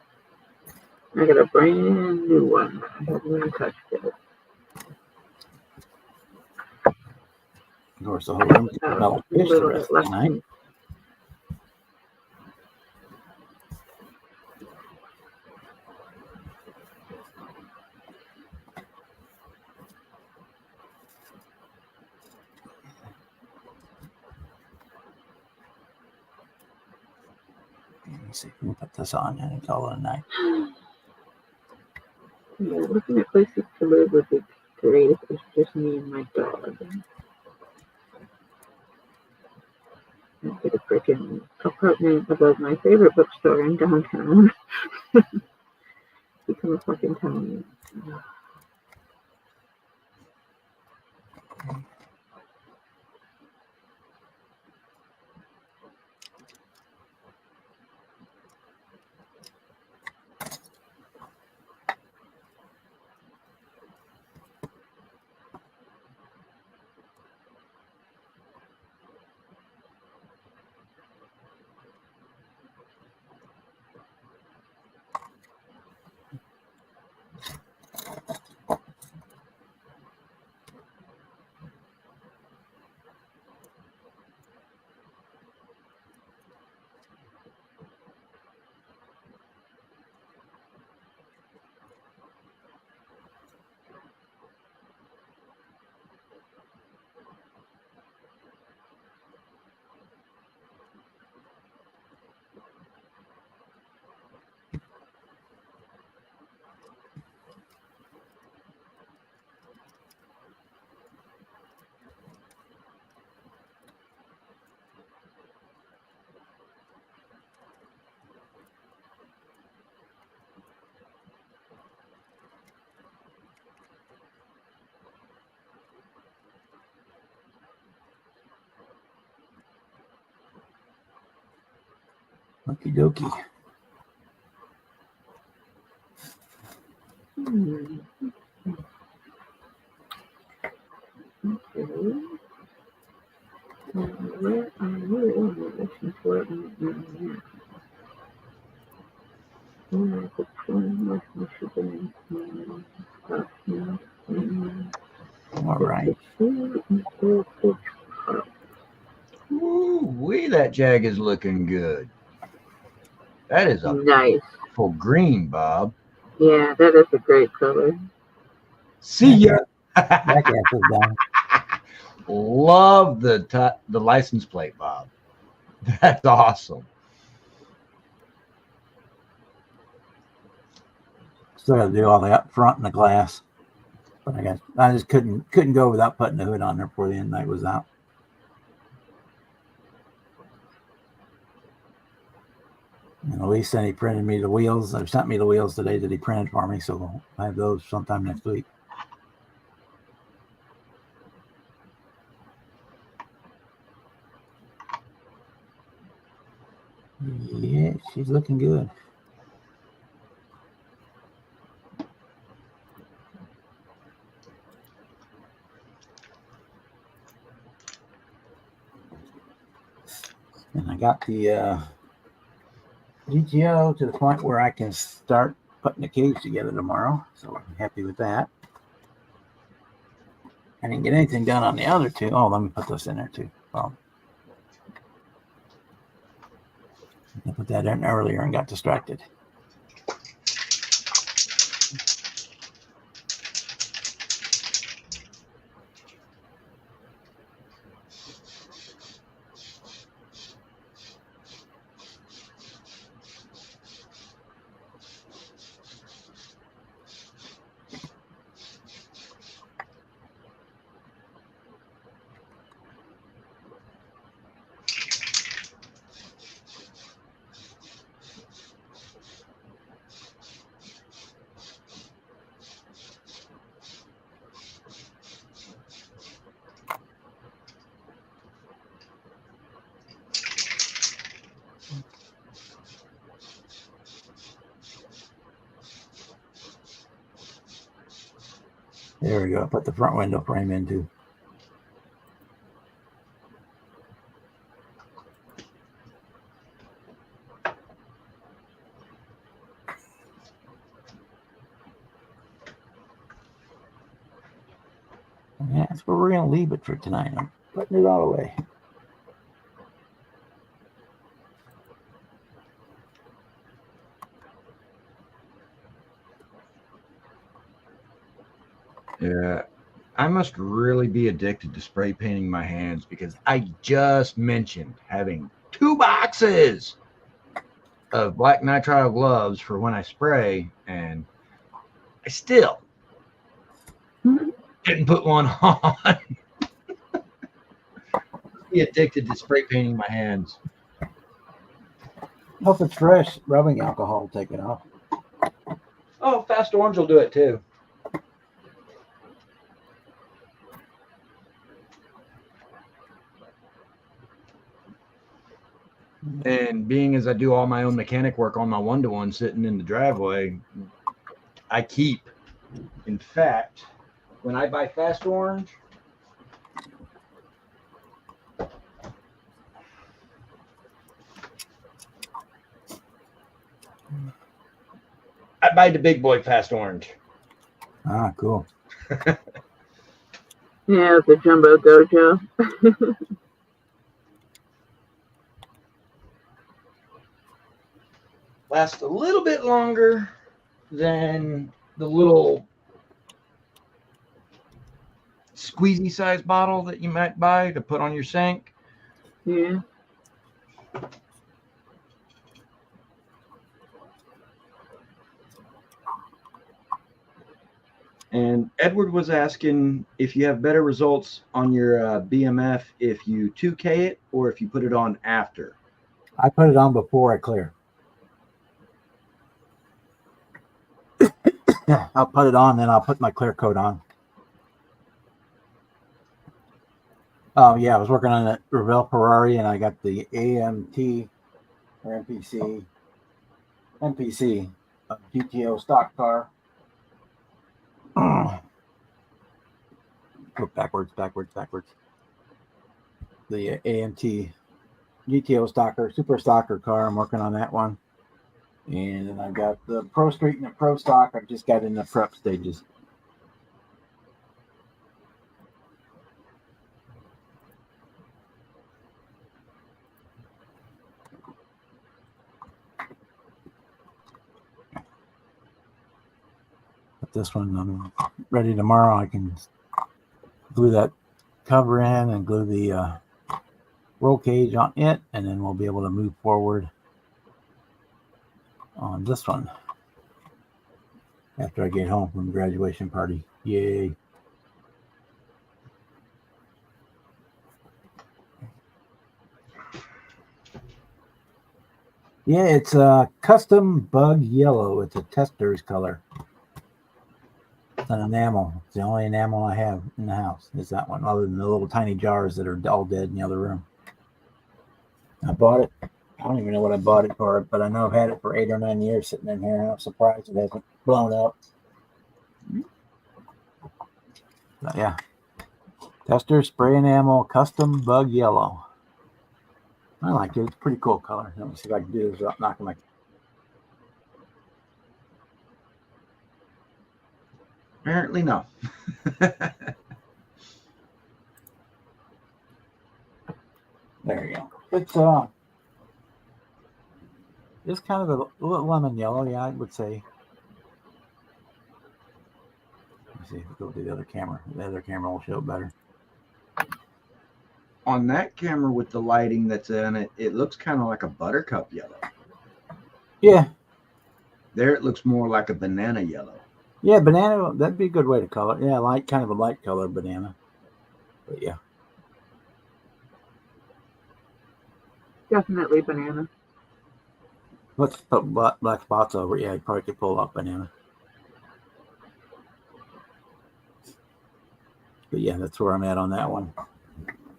I got a brand new one. I haven't even touched it. Of course, the whole room can smell A of fish the little rest bit of the left. night. Let me see if we can put this on and call it a night. Yeah, looking at places to live would be great if it's just me and my dog. I'd get a freaking apartment above my favorite bookstore in downtown. Become a fucking town. Okie dokie. Okay. Where are you? Listen for it. All right. Ooh, that Jag is looking good. That is a Nice. beautiful green, Bob. Yeah, that is a great color. See ya. Jackass is done. Love the license plate, Bob. That's awesome. Still got to do all the up front and the glass. But I just couldn't go without putting the hood on there before the end night was out. And Lee said he printed me the wheels, or sent me the wheels today that he printed for me, so I have those sometime next week. Yeah, she's looking good. And I got the GTO to the point where I can start putting the cage together tomorrow, so I'm happy with that. I didn't get anything done on the other two. Oh, let me put this in there too. Well, I put that in earlier and got distracted. There we go. Put the front window frame in too. And that's where we're going to leave it for tonight. I'm putting it all away. Yeah. I must really be addicted to spray painting my hands because I just mentioned having 2 boxes of black nitrile gloves for when I spray, and I still didn't put one on. Be addicted to spray painting my hands. If it's fresh, rubbing alcohol will take it off. Oh, Fast Orange will do it too. And being as I do all my own mechanic work on my 1-to-1 sitting in the driveway, I keep. In fact, when I buy Fast Orange, I buy the big boy Fast Orange. Ah, cool. Yeah, the Jumbo Dojo. Lasts a little bit longer than the little squeezy size bottle that you might buy to put on your sink. Yeah. And Edward was asking if you have better results on your BMF if you 2K it or if you put it on after. I put it on before I clear. Yeah, I'll put it on, then I'll put my clear coat on. Oh yeah, I was working on a Revell Ferrari, and I got the AMT or MPC GTO stock car. Go backwards. The AMT GTO stocker, super stocker car. I'm working on that one. And then I've got the Pro Street and the Pro Stock. I've just got in the prep stages. But this one, I'm ready tomorrow. I can glue that cover in and glue the roll cage on it, and then we'll be able to move forward on this one after I get home from the graduation party. Yay. Yeah, it's a custom bug yellow. It's a tester's color. It's an enamel. It's the only enamel I have in the house is that one, other than the little tiny jars that are all dead in the other room. I bought it. I don't even know what I bought it for, but I know I've had it for 8 or 9 years sitting in here. I'm surprised it hasn't blown up. But yeah. Tester spray enamel custom bug yellow. I like it. It's a pretty cool color. Let me see if I can do this without knocking my. Apparently no. There you go. It's kind of a little lemon yellow, yeah, I would say. Let's see if we go to the other camera. The other camera will show it better. On that camera with the lighting that's in it, it looks kind of like a buttercup yellow. Yeah. There it looks more like a banana yellow. Yeah, banana, that'd be a good way to color it. Yeah, kind of a light color banana. But yeah. Definitely banana. Let's put black spots over it. Yeah, you probably could pull off banana. But yeah, that's where I'm at on that one.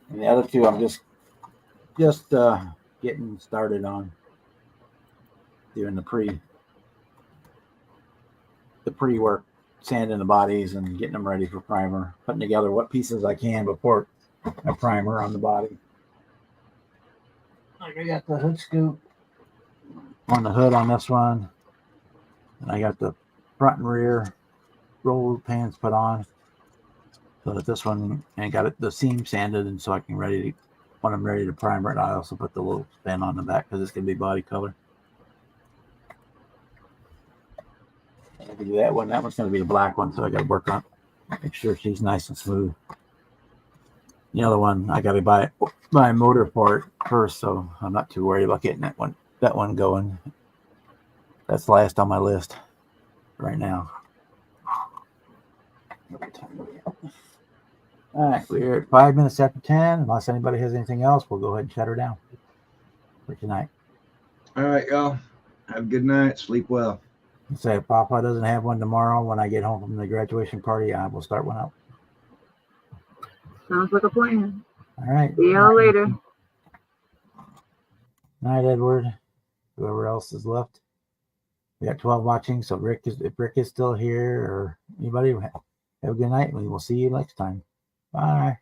And the other two, I'm just getting started on doing the pre-work sanding the bodies and getting them ready for primer, putting together what pieces I can before a primer on the body. Like I got the hood scoop on the hood on this one, and I got the front and rear roll pans put on, so that this one, and got the seam sanded, and so I can when I'm ready to primer it, I also put the little span on the back because it's gonna be body color. I can do that one. That one's gonna be a black one, so I got to work on make sure she's nice and smooth. The other one, I got to buy a motor part first, so I'm not too worried about getting that one going. That's last on my list right now. All right, we're at 5 minutes after 10. Unless anybody has anything else, we'll go ahead and shut her down for tonight. All right, y'all. Have a good night. Sleep well. Say if Papa doesn't have one tomorrow when I get home from the graduation party, I will start one out. Sounds like a plan. All right. See y'all later. Night, Edward. Whoever else is left. We got 12 watching, so if Rick is still here or anybody, have a good night. We will see you next time. Bye.